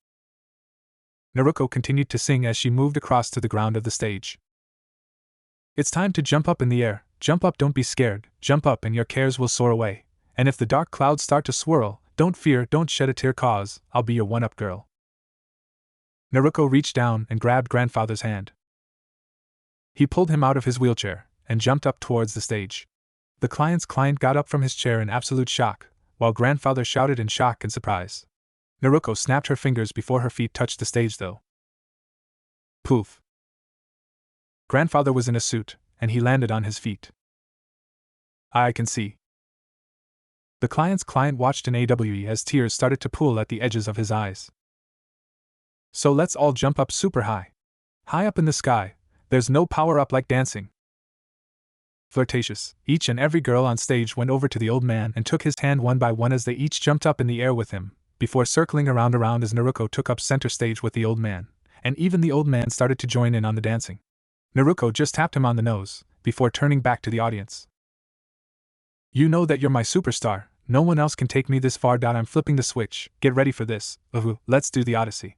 Naruto continued to sing as she moved across to the ground of the stage. It's time to jump up in the air. Jump up, don't be scared. Jump up and your cares will soar away. And if the dark clouds start to swirl, don't fear, don't shed a tear, cause I'll be your one-up girl. Naruto reached down and grabbed grandfather's hand. He pulled him out of his wheelchair and jumped up towards the stage. The client's client got up from his chair in absolute shock, while grandfather shouted in shock and surprise. Naruto snapped her fingers before her feet touched the stage though. Poof. Grandfather was in a suit, and he landed on his feet. I can see. The client's client watched in AWE as tears started to pool at the edges of his eyes. So let's all jump up super high. High up in the sky, there's no power up like dancing. Flirtatious, each and every girl on stage went over to the old man and took his hand one by one as they each jumped up in the air with him, before circling around as Naruto took up center stage with the old man, and even the old man started to join in on the dancing. Naruto just tapped him on the nose, before turning back to the audience. You know that you're my superstar, no one else can take me this far. I'm flipping the switch, get ready for this, let's do the Odyssey.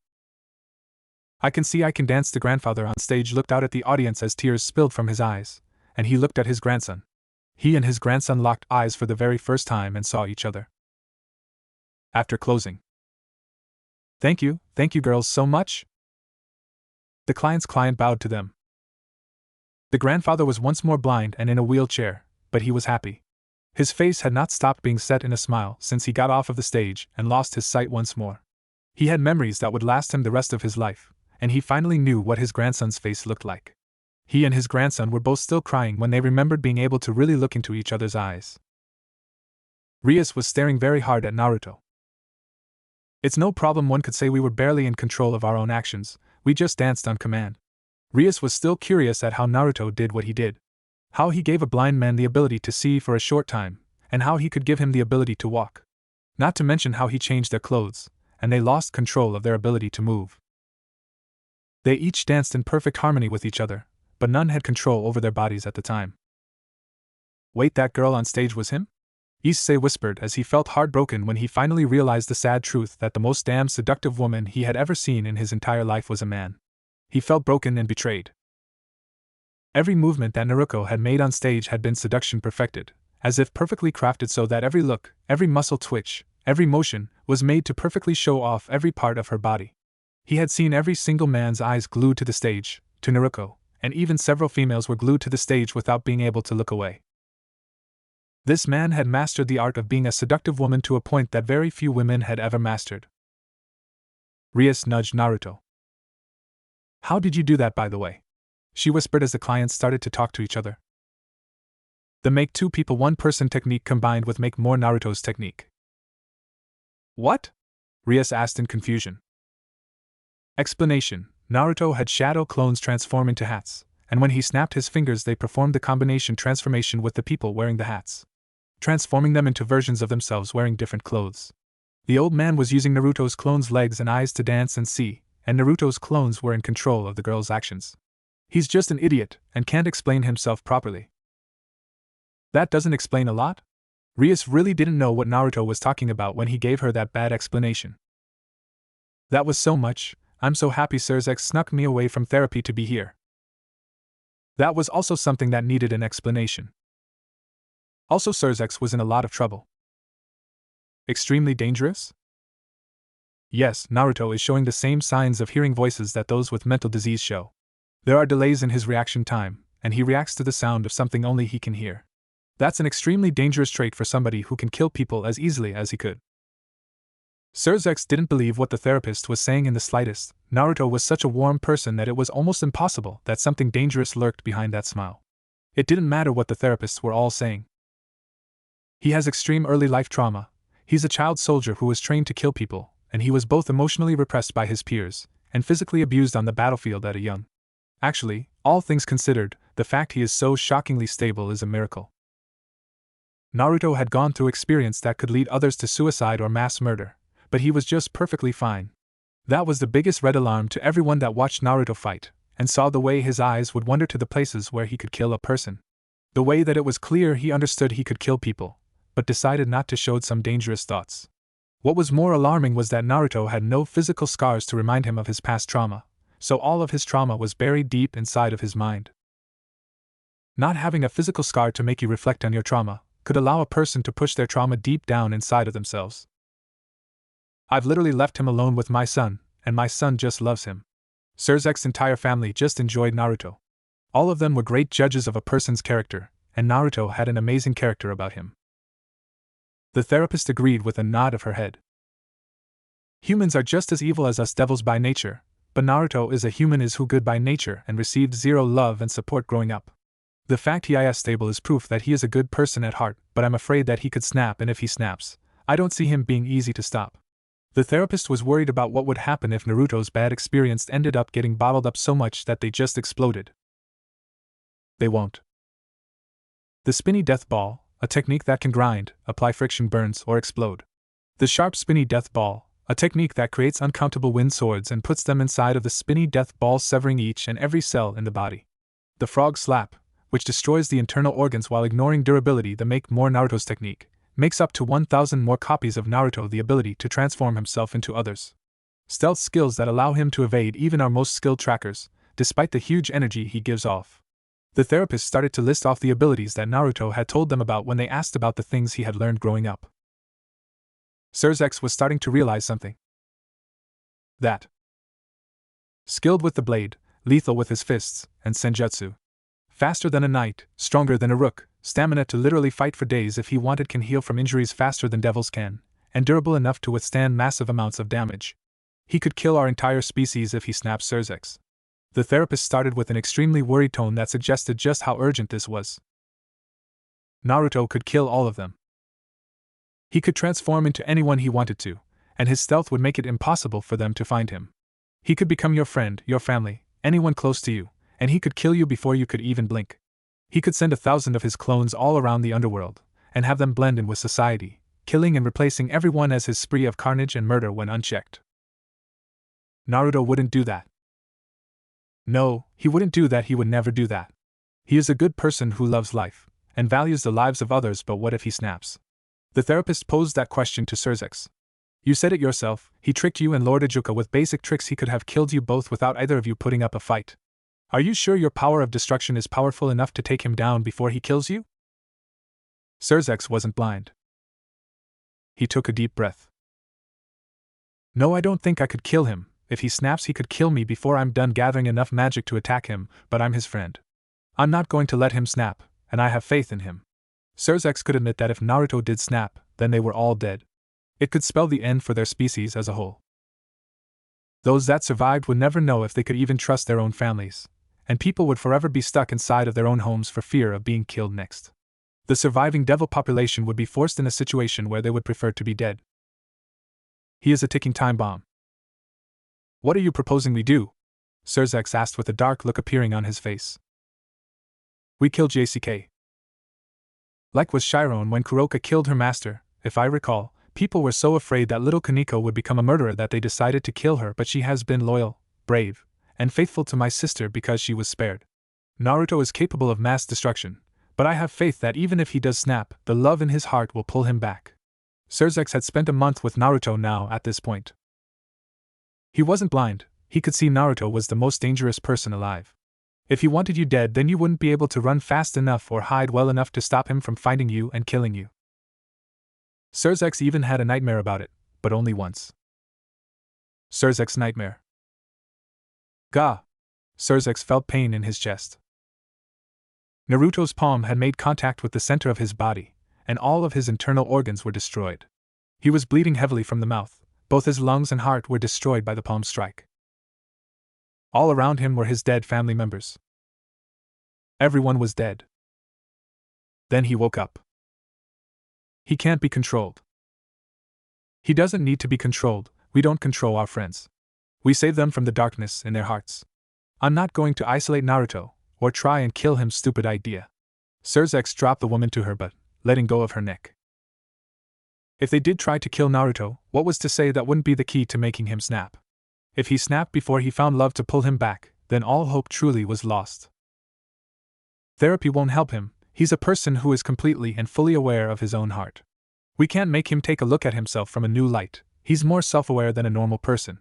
I can see I can dance. The grandfather on stage looked out at the audience as tears spilled from his eyes, and he looked at his grandson. He and his grandson locked eyes for the very first time and saw each other. After closing Thank you girls so much." The client's client bowed to them. The grandfather was once more blind and in a wheelchair, but he was happy. His face had not stopped being set in a smile since he got off of the stage and lost his sight once more. He had memories that would last him the rest of his life, and he finally knew what his grandson's face looked like. He and his grandson were both still crying when they remembered being able to really look into each other's eyes. Rias was staring very hard at Naruto. "It's no problem, one could say we were barely in control of our own actions, we just danced on command." Rias was still curious at how Naruto did what he did. How he gave a blind man the ability to see for a short time, and how he could give him the ability to walk. Not to mention how he changed their clothes, and they lost control of their ability to move. They each danced in perfect harmony with each other, but none had control over their bodies at the time. "Wait, that girl on stage was him?" Issei whispered as he felt heartbroken when he finally realized the sad truth that the most damn seductive woman he had ever seen in his entire life was a man. He felt broken and betrayed. Every movement that Naruto had made on stage had been seduction perfected, as if perfectly crafted so that every look, every muscle twitch, every motion, was made to perfectly show off every part of her body. He had seen every single man's eyes glued to the stage, to Naruto, and even several females were glued to the stage without being able to look away. This man had mastered the art of being a seductive woman to a point that very few women had ever mastered. Rias nudged Naruto. "How did you do that, by the way?" she whispered as the clients started to talk to each other. "The make two people one person technique combined with make more Naruto's technique." "What?" Rias asked in confusion. Explanation: Naruto had shadow clones transform into hats, and when he snapped his fingers they performed the combination transformation with the people wearing the hats, transforming them into versions of themselves wearing different clothes. The old man was using Naruto's clones' legs and eyes to dance and see, and Naruto's clones were in control of the girl's actions. "He's just an idiot and can't explain himself properly." "That doesn't explain a lot?" Rias really didn't know what Naruto was talking about when he gave her that bad explanation. "That was so much. I'm so happy Sirzex snuck me away from therapy to be here." That was also something that needed an explanation. Also, Sirzex was in a lot of trouble. Extremely dangerous? Yes, Naruto is showing the same signs of hearing voices that those with mental disease show. There are delays in his reaction time, and he reacts to the sound of something only he can hear. That's an extremely dangerous trait for somebody who can kill people as easily as he could. Sirzex didn't believe what the therapist was saying in the slightest. Naruto was such a warm person that it was almost impossible that something dangerous lurked behind that smile. It didn't matter what the therapists were all saying. He has extreme early life trauma. He's a child soldier who was trained to kill people, and he was both emotionally repressed by his peers and physically abused on the battlefield at a young. Actually, all things considered, the fact he is so shockingly stable is a miracle. Naruto had gone through experience that could lead others to suicide or mass murder, but he was just perfectly fine. That was the biggest red alarm to everyone that watched Naruto fight, and saw the way his eyes would wander to the places where he could kill a person. The way that it was clear he understood he could kill people, but decided not to show some dangerous thoughts. What was more alarming was that Naruto had no physical scars to remind him of his past trauma, so all of his trauma was buried deep inside of his mind. Not having a physical scar to make you reflect on your trauma could allow a person to push their trauma deep down inside of themselves. I've literally left him alone with my son, and my son just loves him. Sirzek's entire family just enjoyed Naruto. All of them were great judges of a person's character, and Naruto had an amazing character about him. The therapist agreed with a nod of her head. Humans are just as evil as us devils by nature, but Naruto is a human is who good by nature and received zero love and support growing up. The fact he is stable is proof that he is a good person at heart, but I'm afraid that he could snap, and if he snaps, I don't see him being easy to stop. The therapist was worried about what would happen if Naruto's bad experience ended up getting bottled up so much that they just exploded. They won't. The spinny death ball, a technique that can grind, apply friction burns, or explode. The sharp spinny death ball, a technique that creates uncountable wind swords and puts them inside of the spinny death ball, severing each and every cell in the body. The frog slap, which destroys the internal organs while ignoring durability. The make more Naruto's technique makes up to 1,000 more copies of Naruto the ability to transform himself into others. Stealth skills that allow him to evade even our most skilled trackers, despite the huge energy he gives off. The therapist started to list off the abilities that Naruto had told them about when they asked about the things he had learned growing up. Sirzex was starting to realize something. That. Skilled with the blade, lethal with his fists, and senjutsu. Faster than a knight, stronger than a rook, stamina to literally fight for days if he wanted, can heal from injuries faster than devils can, and durable enough to withstand massive amounts of damage. He could kill our entire species if he snapped Surzex. The therapist started with an extremely worried tone that suggested just how urgent this was. Naruto could kill all of them. He could transform into anyone he wanted to, and his stealth would make it impossible for them to find him. He could become your friend, your family, anyone close to you, and he could kill you before you could even blink. He could send 1,000 of his clones all around the underworld, and have them blend in with society, killing and replacing everyone as his spree of carnage and murder went unchecked. Naruto wouldn't do that. No, he wouldn't do that. He would never do that. He is a good person who loves life, and values the lives of others, but what if he snaps? The therapist posed that question to Surzex. You said it yourself, he tricked you and Lord Ajuka with basic tricks. He could have killed you both without either of you putting up a fight. Are you sure your power of destruction is powerful enough to take him down before he kills you? Surzex wasn't blind. He took a deep breath. No, I don't think I could kill him. If he snaps, he could kill me before I'm done gathering enough magic to attack him, but I'm his friend. I'm not going to let him snap, and I have faith in him. Surzex could admit that if Naruto did snap, then they were all dead. It could spell the end for their species as a whole. Those that survived would never know if they could even trust their own families, and people would forever be stuck inside of their own homes for fear of being killed next. The surviving devil population would be forced in a situation where they would prefer to be dead. He is a ticking time bomb. What are you proposing we do? Surzex asked with a dark look appearing on his face. We kill JCK. Like was Chiron when Kuroka killed her master, if I recall. People were so afraid that little Kaneko would become a murderer that they decided to kill her, but she has been loyal, brave, and faithful to my sister because she was spared. Naruto is capable of mass destruction, but I have faith that even if he does snap, the love in his heart will pull him back. Surzex had spent a month with Naruto now at this point. He wasn't blind, he could see Naruto was the most dangerous person alive. If he wanted you dead, then you wouldn't be able to run fast enough or hide well enough to stop him from finding you and killing you. Surzex even had a nightmare about it, but only once. Surzex nightmare. Gah! Surzex felt pain in his chest. Naruto's palm had made contact with the center of his body, and all of his internal organs were destroyed. He was bleeding heavily from the mouth, both his lungs and heart were destroyed by the palm strike. All around him were his dead family members. Everyone was dead. Then he woke up. He can't be controlled. He doesn't need to be controlled. We don't control our friends. We save them from the darkness in their hearts. I'm not going to isolate Naruto, or try and kill him. Stupid idea. Surzex dropped the woman to her butt, letting go of her neck. If they did try to kill Naruto, what was to say that wouldn't be the key to making him snap? If he snapped before he found love to pull him back, then all hope truly was lost. Therapy won't help him. He's a person who is completely and fully aware of his own heart. We can't make him take a look at himself from a new light. He's more self-aware than a normal person.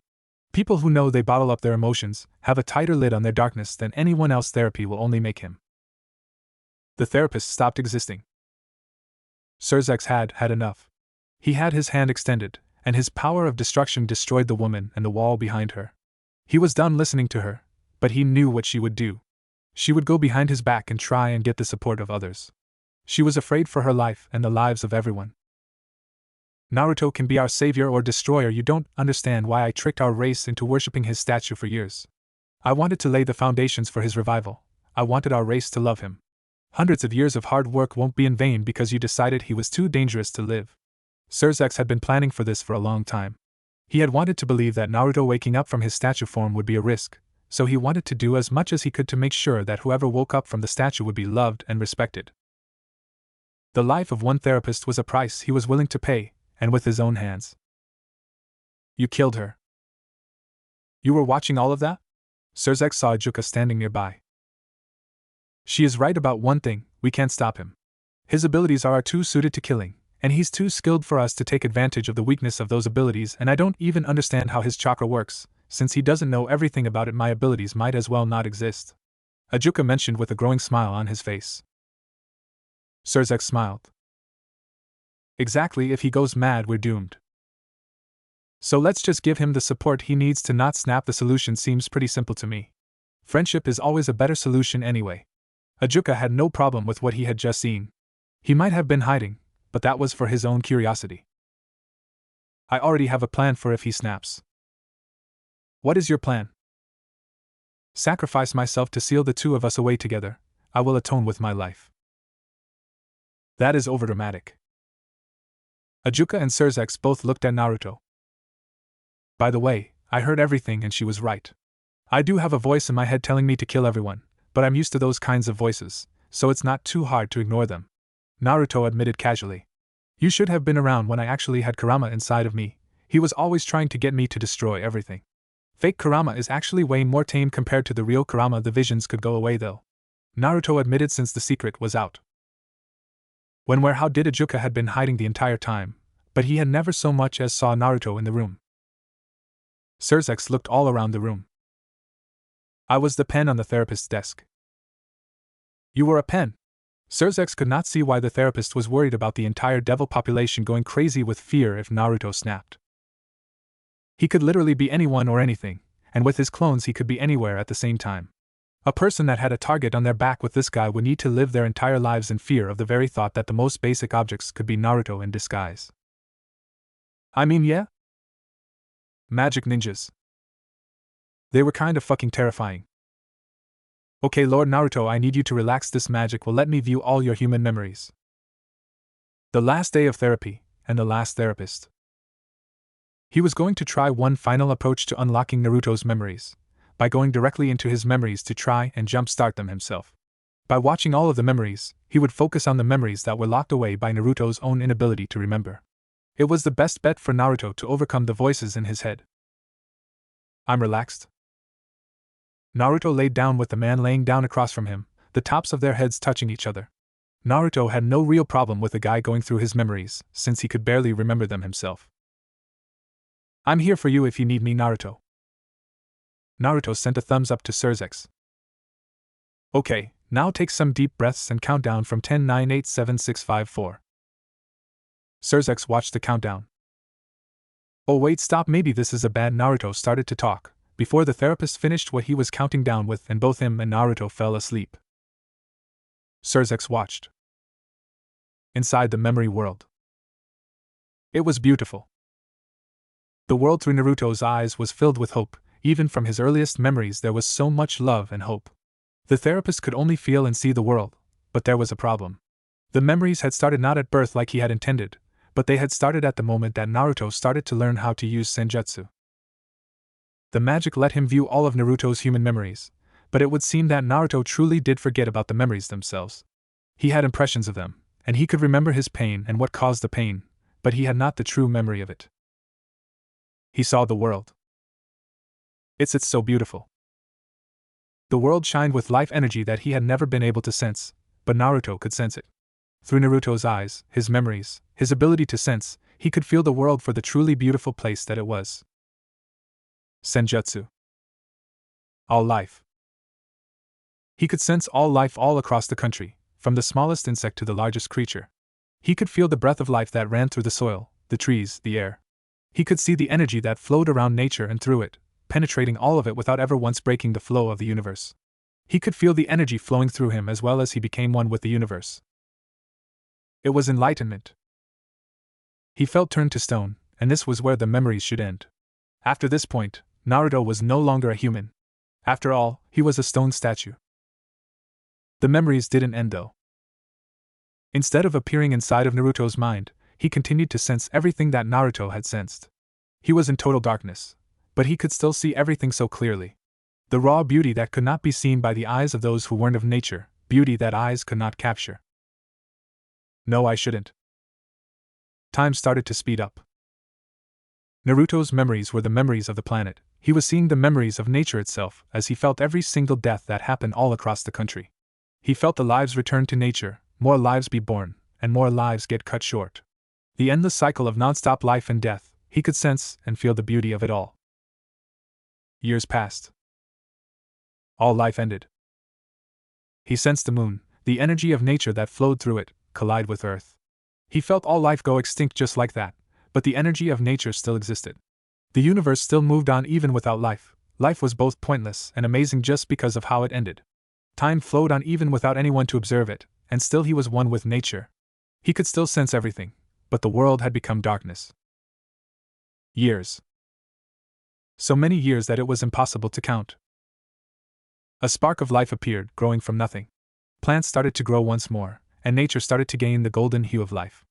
People who know they bottle up their emotions, have a tighter lid on their darkness than anyone else. Therapy will only make him. The therapist stopped existing. Surzex had enough. He had his hand extended, and his power of destruction destroyed the woman and the wall behind her. He was done listening to her, but he knew what she would do. She would go behind his back and try and get the support of others. She was afraid for her life and the lives of everyone. Naruto can be our savior or destroyer. You don't understand why I tricked our race into worshipping his statue for years. I wanted to lay the foundations for his revival. I wanted our race to love him. Hundreds of years of hard work won't be in vain because you decided he was too dangerous to live. Surzex had been planning for this for a long time. He had wanted to believe that Naruto waking up from his statue form would be a risk, so he wanted to do as much as he could to make sure that whoever woke up from the statue would be loved and respected. The life of one therapist was a price he was willing to pay, and with his own hands. You killed her. You were watching all of that? Surzex saw Ajuka standing nearby. She is right about one thing, we can't stop him. His abilities are too suited to killing, and he's too skilled for us to take advantage of the weakness of those abilities, and I don't even understand how his chakra works. Since he doesn't know everything about it, my abilities might as well not exist. Ajuka mentioned with a growing smile on his face. Surzex smiled. Exactly, if he goes mad, we're doomed. So let's just give him the support he needs to not snap. The solution seems pretty simple to me. Friendship is always a better solution anyway. Ajuka had no problem with what he had just seen. He might have been hiding, but that was for his own curiosity. I already have a plan for if he snaps. What is your plan? Sacrifice myself to seal the two of us away together. I will atone with my life. That is overdramatic. Ajuka and Surzex both looked at Naruto. By the way, I heard everything and she was right. I do have a voice in my head telling me to kill everyone, but I'm used to those kinds of voices, so it's not too hard to ignore them. Naruto admitted casually. You should have been around when I actually had Kurama inside of me. He was always trying to get me to destroy everything. Fake Kurama is actually way more tame compared to the real Kurama. The visions could go away though. Naruto admitted since the secret was out. Where how did Ajuka had been hiding the entire time, but he had never so much as saw Naruto in the room. Surzex looked all around the room. I was the pen on the therapist's desk. You were a pen? Surzex could not see why the therapist was worried about the entire devil population going crazy with fear if Naruto snapped. He could literally be anyone or anything, and with his clones he could be anywhere at the same time. A person that had a target on their back with this guy would need to live their entire lives in fear of the very thought that the most basic objects could be Naruto in disguise. I mean, yeah? Magic ninjas. They were kind of fucking terrifying. Okay, Lord Naruto, I need you to relax. This magic will let me view all your human memories. The last day of therapy, and the last therapist. He was going to try one final approach to unlocking Naruto's memories, by going directly into his memories to try and jumpstart them himself. By watching all of the memories, he would focus on the memories that were locked away by Naruto's own inability to remember. It was the best bet for Naruto to overcome the voices in his head. I'm relaxed. Naruto laid down with the man laying down across from him, the tops of their heads touching each other. Naruto had no real problem with the guy going through his memories, since he could barely remember them himself. I'm here for you if you need me, Naruto. Naruto sent a thumbs up to Surzex. Okay, now take some deep breaths and count down from 10, 9, 8, 7, 6, 5, 4. Surzex watched the countdown. Oh wait, stop, maybe this is a bad. Naruto started to talk, before the therapist finished what he was counting down with, and both him and Naruto fell asleep. Surzex watched. Inside the memory world. It was beautiful. The world through Naruto's eyes was filled with hope. Even from his earliest memories there was so much love and hope. The therapist could only feel and see the world, but there was a problem. The memories had started not at birth like he had intended, but they had started at the moment that Naruto started to learn how to use senjutsu. The magic let him view all of Naruto's human memories, but it would seem that Naruto truly did forget about the memories themselves. He had impressions of them, and he could remember his pain and what caused the pain, but he had not the true memory of it. He saw the world. It's so beautiful. The world shined with life energy that he had never been able to sense, but Naruto could sense it. Through Naruto's eyes, his memories, his ability to sense, he could feel the world for the truly beautiful place that it was. Senjutsu. All life. He could sense all life all across the country, from the smallest insect to the largest creature. He could feel the breath of life that ran through the soil, the trees, the air. He could see the energy that flowed around nature and through it, penetrating all of it without ever once breaking the flow of the universe. He could feel the energy flowing through him as well as he became one with the universe. It was enlightenment. He felt turned to stone, and this was where the memories should end. After this point, Naruto was no longer a human. After all, he was a stone statue. The memories didn't end though. Instead of appearing inside of Naruto's mind, he continued to sense everything that Naruto had sensed. He was in total darkness, but he could still see everything so clearly. The raw beauty that could not be seen by the eyes of those who weren't of nature, beauty that eyes could not capture. No, I shouldn't. Time started to speed up. Naruto's memories were the memories of the planet. He was seeing the memories of nature itself as he felt every single death that happened all across the country. He felt the lives return to nature, more lives be born, and more lives get cut short. The endless cycle of non-stop life and death, he could sense and feel the beauty of it all. Years passed. All life ended. He sensed the moon, the energy of nature that flowed through it, collide with Earth. He felt all life go extinct just like that, but the energy of nature still existed. The universe still moved on even without life. Life was both pointless and amazing just because of how it ended. Time flowed on even without anyone to observe it, and still he was one with nature. He could still sense everything, but the world had become darkness. Years. So many years that it was impossible to count. A spark of life appeared, growing from nothing. Plants started to grow once more, and nature started to gain the golden hue of life.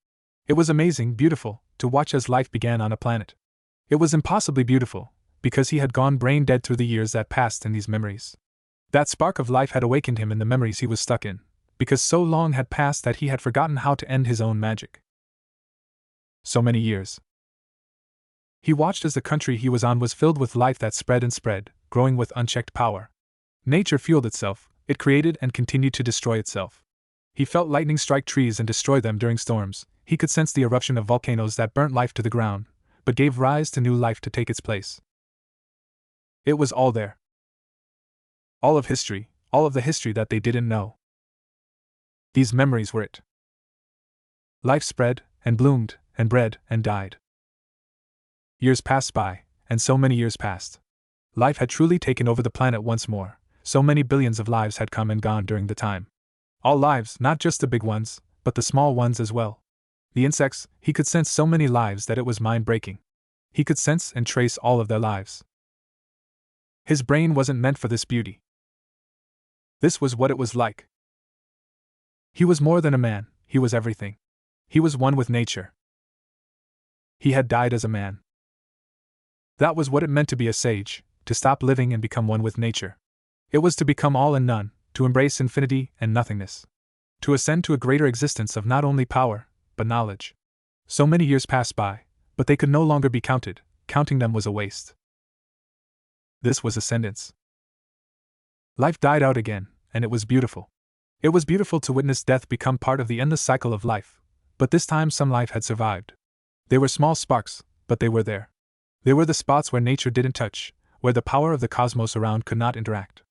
It was amazing, beautiful, to watch as life began on a planet. It was impossibly beautiful, because he had gone brain dead through the years that passed in these memories. That spark of life had awakened him in the memories he was stuck in, because so long had passed that he had forgotten how to end his own magic. So many years. He watched as the country he was on was filled with life that spread and spread, growing with unchecked power. Nature fueled itself, it created and continued to destroy itself. He felt lightning strike trees and destroy them during storms. He could sense the eruption of volcanoes that burnt life to the ground, but gave rise to new life to take its place. It was all there. All of history, all of the history that they didn't know. These memories were it. Life spread, and bloomed, and bred, and died. Years passed by, and so many years passed. Life had truly taken over the planet once more. So many billions of lives had come and gone during the time. All lives, not just the big ones, but the small ones as well. The insects, he could sense so many lives that it was mind-breaking. He could sense and trace all of their lives. His brain wasn't meant for this beauty. This was what it was like. He was more than a man, he was everything. He was one with nature. He had died as a man. That was what it meant to be a sage, to stop living and become one with nature. It was to become all and none, to embrace infinity and nothingness. To ascend to a greater existence of not only power, but knowledge. So many years passed by, but they could no longer be counted. Counting them was a waste. This was ascendance. Life died out again, and it was beautiful. It was beautiful to witness death become part of the endless cycle of life, but this time some life had survived. They were small sparks, but they were there. They were the spots where nature didn't touch, where the power of the cosmos around could not interact.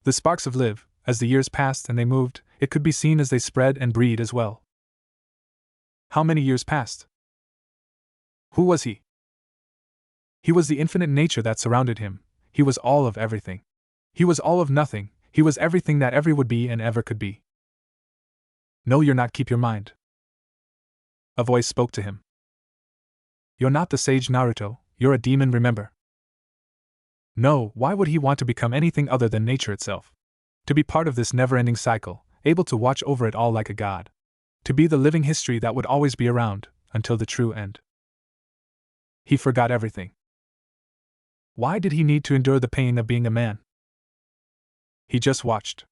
The sparks of life, as the years passed and they moved, it could be seen as they spread and breed as well. How many years passed? Who was he? He was the infinite nature that surrounded him. He was all of everything. He was all of nothing. He was everything that ever would be and ever could be. No, you're not. Keep your mind. A voice spoke to him. You're not the sage Naruto, you're a demon, remember? No, why would he want to become anything other than nature itself? To be part of this never-ending cycle, able to watch over it all like a god. To be the living history that would always be around, until the true end. He forgot everything. Why did he need to endure the pain of being a man? He just watched.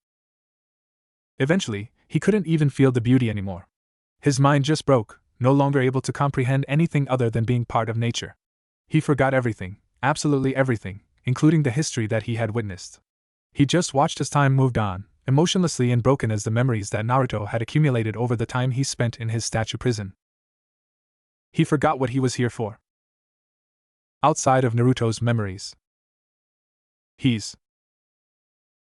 Eventually, he couldn't even feel the beauty anymore. His mind just broke, no longer able to comprehend anything other than being part of nature. He forgot everything, absolutely everything, including the history that he had witnessed. He just watched as time moved on, emotionlessly and broken as the memories that Naruto had accumulated over the time he spent in his statue prison. He forgot what he was here for. Outside of Naruto's memories.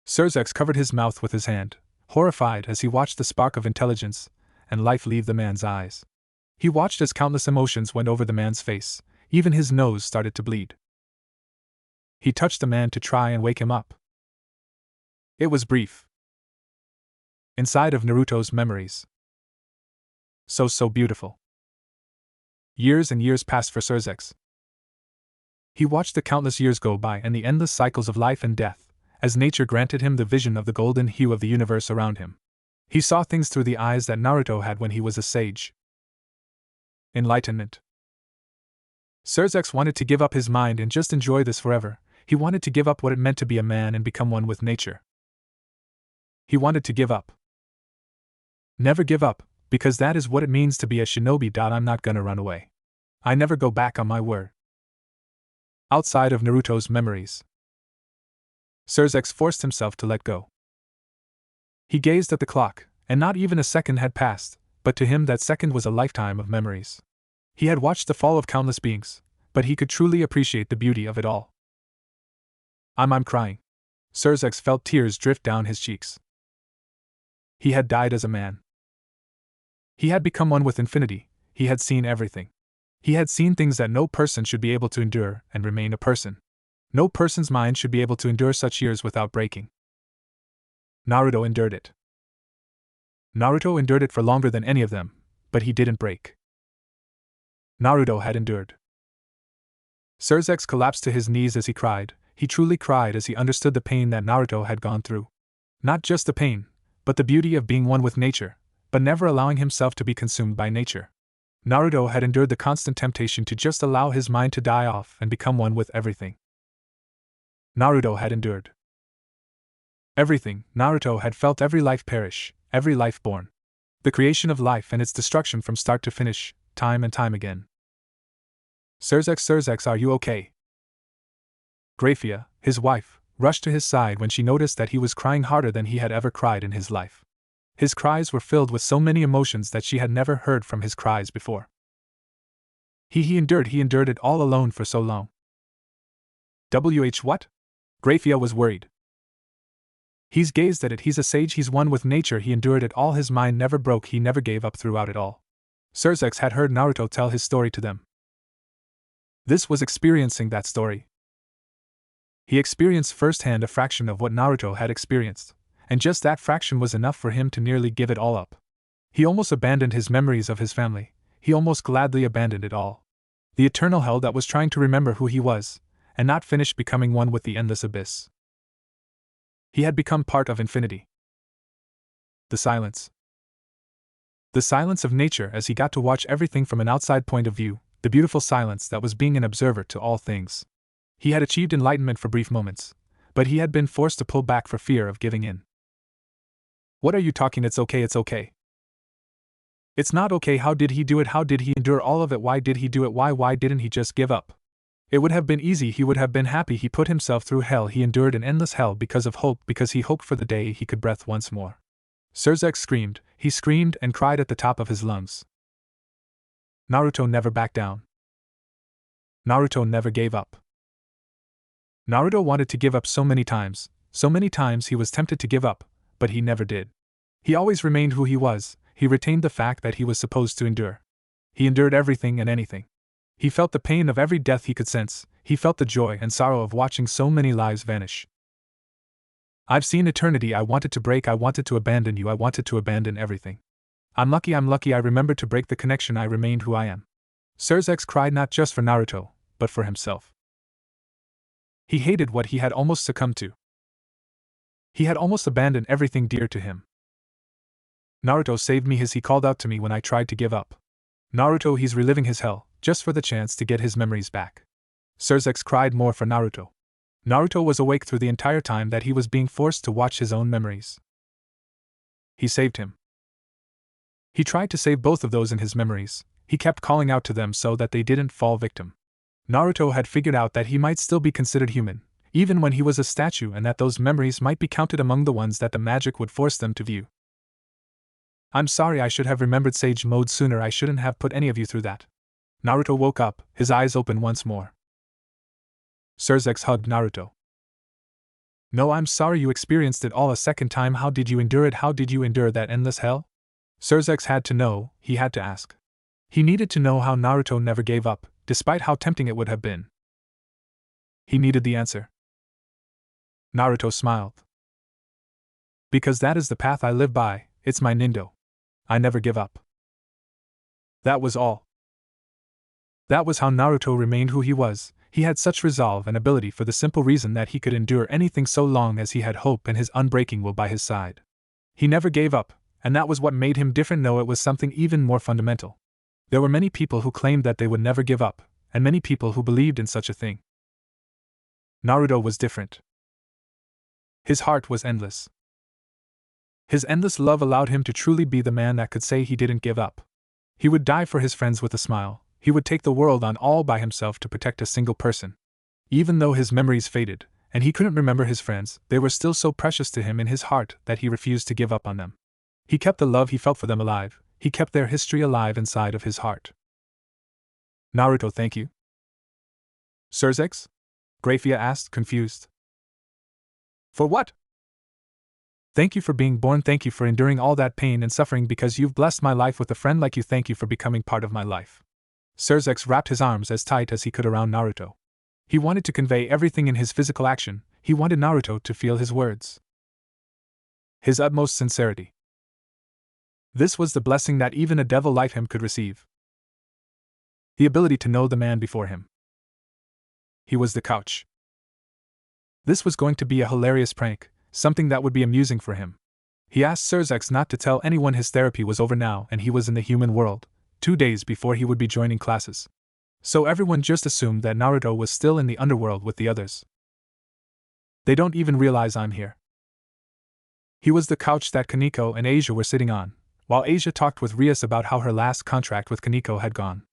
Surzex covered his mouth with his hand, horrified as he watched the spark of intelligence and life leave the man's eyes. He watched as countless emotions went over the man's face, even his nose started to bleed. He touched the man to try and wake him up. It was brief. Inside of Naruto's memories. So beautiful. Years and years passed for Surzex. He watched the countless years go by and the endless cycles of life and death, as nature granted him the vision of the golden hue of the universe around him. He saw things through the eyes that Naruto had when he was a sage. Enlightenment. Surzex wanted to give up his mind and just enjoy this forever. He wanted to give up what it meant to be a man and become one with nature. He wanted to give up. Never give up, because that is what it means to be a shinobi. I'm not gonna run away. I never go back on my word. Outside of Naruto's memories. Surzex forced himself to let go. He gazed at the clock, and not even a second had passed, but to him that second was a lifetime of memories. He had watched the fall of countless beings, but he could truly appreciate the beauty of it all. I'm crying. Surzex felt tears drift down his cheeks. He had died as a man. He had become one with infinity, he had seen everything. He had seen things that no person should be able to endure and remain a person. No person's mind should be able to endure such years without breaking. Naruto endured it. Naruto endured it for longer than any of them, but he didn't break. Naruto had endured. Surzex collapsed to his knees as he cried. He truly cried as he understood the pain that Naruto had gone through. Not just the pain, but the beauty of being one with nature, but never allowing himself to be consumed by nature. Naruto had endured the constant temptation to just allow his mind to die off and become one with everything. Naruto had endured everything. Naruto had felt every life perish, every life born. The creation of life and its destruction from start to finish, time and time again. Surzex, are you okay? Grafia, his wife, rushed to his side when she noticed that he was crying harder than he had ever cried in his life. His cries were filled with so many emotions that she had never heard from his cries before. He endured it all alone for so long. What? Grafia was worried. He's gazed at it, he's a sage, he's one with nature, he endured it all, his mind never broke, he never gave up throughout it all. Surzex had heard Naruto tell his story to them. This was experiencing that story. He experienced firsthand a fraction of what Naruto had experienced, and just that fraction was enough for him to nearly give it all up. He almost abandoned his memories of his family, he almost gladly abandoned it all. The eternal hell that was trying to remember who he was, and not finish becoming one with the endless abyss. He had become part of infinity. The silence. The silence of nature as he got to watch everything from an outside point of view, the beautiful silence that was being an observer to all things. He had achieved enlightenment for brief moments, but he had been forced to pull back for fear of giving in. What are you talking? It's okay, it's okay. It's not okay. How did he do it? How did he endure all of it? Why did he do it? Why didn't he just give up? It would have been easy, he would have been happy, he put himself through hell, he endured an endless hell because of hope, because he hoped for the day he could breathe once more. Surzex screamed, he screamed and cried at the top of his lungs. Naruto never backed down. Naruto never gave up. Naruto wanted to give up so many times he was tempted to give up, but he never did. He always remained who he was, he retained the fact that he was supposed to endure. He endured everything and anything. He felt the pain of every death he could sense, he felt the joy and sorrow of watching so many lives vanish. I've seen eternity, I wanted to break, I wanted to abandon you, I wanted to abandon everything. I'm lucky, I remembered to break the connection, I remained who I am. Surzex cried not just for Naruto, but for himself. He hated what he had almost succumbed to. He had almost abandoned everything dear to him. Naruto saved me, he called out to me when I tried to give up. Naruto, he's reliving his hell, just for the chance to get his memories back. Surzex cried more for Naruto. Naruto was awake through the entire time that he was being forced to watch his own memories. He saved him. He tried to save both of those in his memories, he kept calling out to them so that they didn't fall victim. Naruto had figured out that he might still be considered human, even when he was a statue, and that those memories might be counted among the ones that the magic would force them to view. I'm sorry, I should have remembered Sage Mode sooner, I shouldn't have put any of you through that. Naruto woke up, his eyes open once more. Surzex hugged Naruto. No, I'm sorry you experienced it all a second time, how did you endure it, how did you endure that endless hell? Surzex had to know, he had to ask. He needed to know how Naruto never gave up, despite how tempting it would have been. He needed the answer. Naruto smiled. Because that is the path I live by, it's my Nindo. I never give up. That was all. That was how Naruto remained who he was. He had such resolve and ability for the simple reason that he could endure anything so long as he had hope and his unbreaking will by his side. He never gave up, and that was what made him different. No, it was something even more fundamental. There were many people who claimed that they would never give up, and many people who believed in such a thing. Naruto was different. His heart was endless. His endless love allowed him to truly be the man that could say he didn't give up. He would die for his friends with a smile. He would take the world on all by himself to protect a single person. Even though his memories faded, and he couldn't remember his friends, they were still so precious to him in his heart that he refused to give up on them. He kept the love he felt for them alive, he kept their history alive inside of his heart. Naruto, thank you. Surzex? Grafia asked, confused. For what? Thank you for being born, thank you for enduring all that pain and suffering because you've blessed my life with a friend like you, thank you for becoming part of my life. Surzex wrapped his arms as tight as he could around Naruto. He wanted to convey everything in his physical action. He wanted Naruto to feel his words. His utmost sincerity. This was the blessing that even a devil like him could receive. The ability to know the man before him. He was the couch. This was going to be a hilarious prank, something that would be amusing for him. He asked Surzex not to tell anyone his therapy was over now and he was in the human world, 2 days before he would be joining classes. So everyone just assumed that Naruto was still in the underworld with the others. They don't even realize I'm here. He was the couch that Kaneko and Asia were sitting on, while Asia talked with Rias about how her last contract with Kaneko had gone.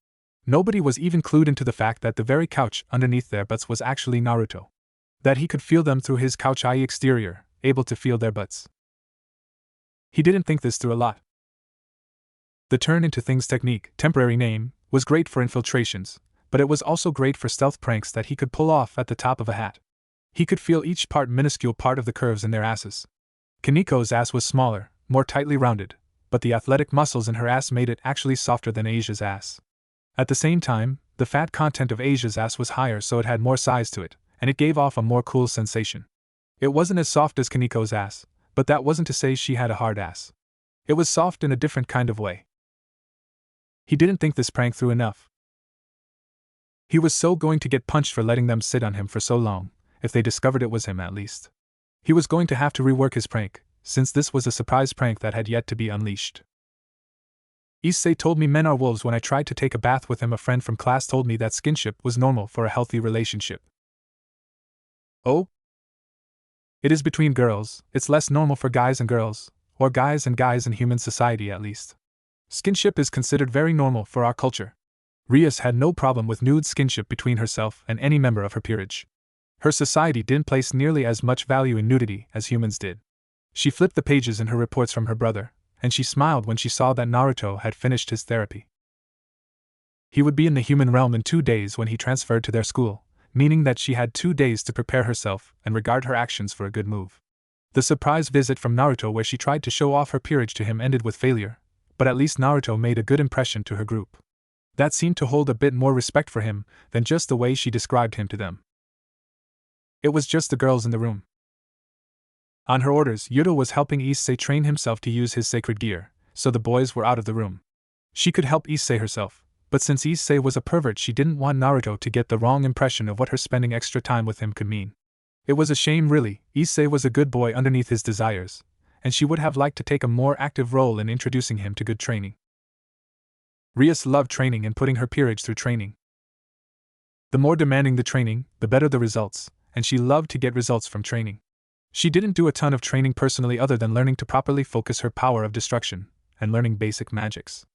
Nobody was even clued into the fact that the very couch underneath their butts was actually Naruto. That he could feel them through his couch eye exterior, able to feel their butts. He didn't think this through a lot. The turn into things technique, temporary name, was great for infiltrations, but it was also great for stealth pranks that he could pull off at the top of a hat. He could feel each minuscule part of the curves in their asses. Kaneko's ass was smaller, more tightly rounded, but the athletic muscles in her ass made it actually softer than Asia's ass. At the same time, the fat content of Asia's ass was higher, so it had more size to it, and it gave off a more cool sensation. It wasn't as soft as Kaneko's ass, but that wasn't to say she had a hard ass. It was soft in a different kind of way. He didn't think this prank through enough. He was so going to get punched for letting them sit on him for so long, if they discovered it was him at least. He was going to have to rework his prank, since this was a surprise prank that had yet to be unleashed. Issei told me men are wolves. When I tried to take a bath with him, a friend from class told me that skinship was normal for a healthy relationship. Oh? It is between girls, it's less normal for guys and girls, or guys and guys in human society at least. Skinship is considered very normal for our culture. Rias had no problem with nude skinship between herself and any member of her peerage. Her society didn't place nearly as much value in nudity as humans did. She flipped the pages in her reports from her brother, and she smiled when she saw that Naruto had finished his therapy. He would be in the human realm in 2 days when he transferred to their school, meaning that she had 2 days to prepare herself and regard her actions for a good move. The surprise visit from Naruto where she tried to show off her peerage to him ended with failure, but at least Naruto made a good impression to her group. That seemed to hold a bit more respect for him than just the way she described him to them. It was just the girls in the room. On her orders, Yuto was helping Issei train himself to use his sacred gear, so the boys were out of the room. She could help Issei herself, but since Issei was a pervert, she didn't want Naruto to get the wrong impression of what her spending extra time with him could mean. It was a shame really. Issei was a good boy underneath his desires, and she would have liked to take a more active role in introducing him to good training. Rias loved training and putting her peerage through training. The more demanding the training, the better the results, and she loved to get results from training. She didn't do a ton of training personally other than learning to properly focus her power of destruction, and learning basic magics.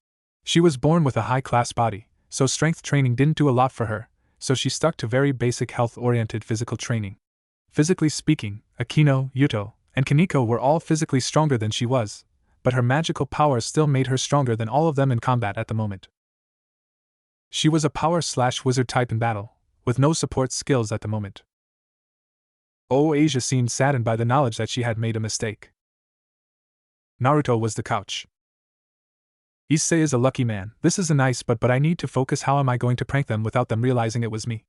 She was born with a high-class body, so strength training didn't do a lot for her, so she stuck to very basic health-oriented physical training. Physically speaking, Akino, Yuto, and Kaneko were all physically stronger than she was, but her magical powers still made her stronger than all of them in combat at the moment. She was a power/wizard type in battle, with no support skills at the moment. Oh, Asia seemed saddened by the knowledge that she had made a mistake. Naruto was the couch. Issei is a lucky man. This is a nice but I need to focus. How am I going to prank them without them realizing it was me?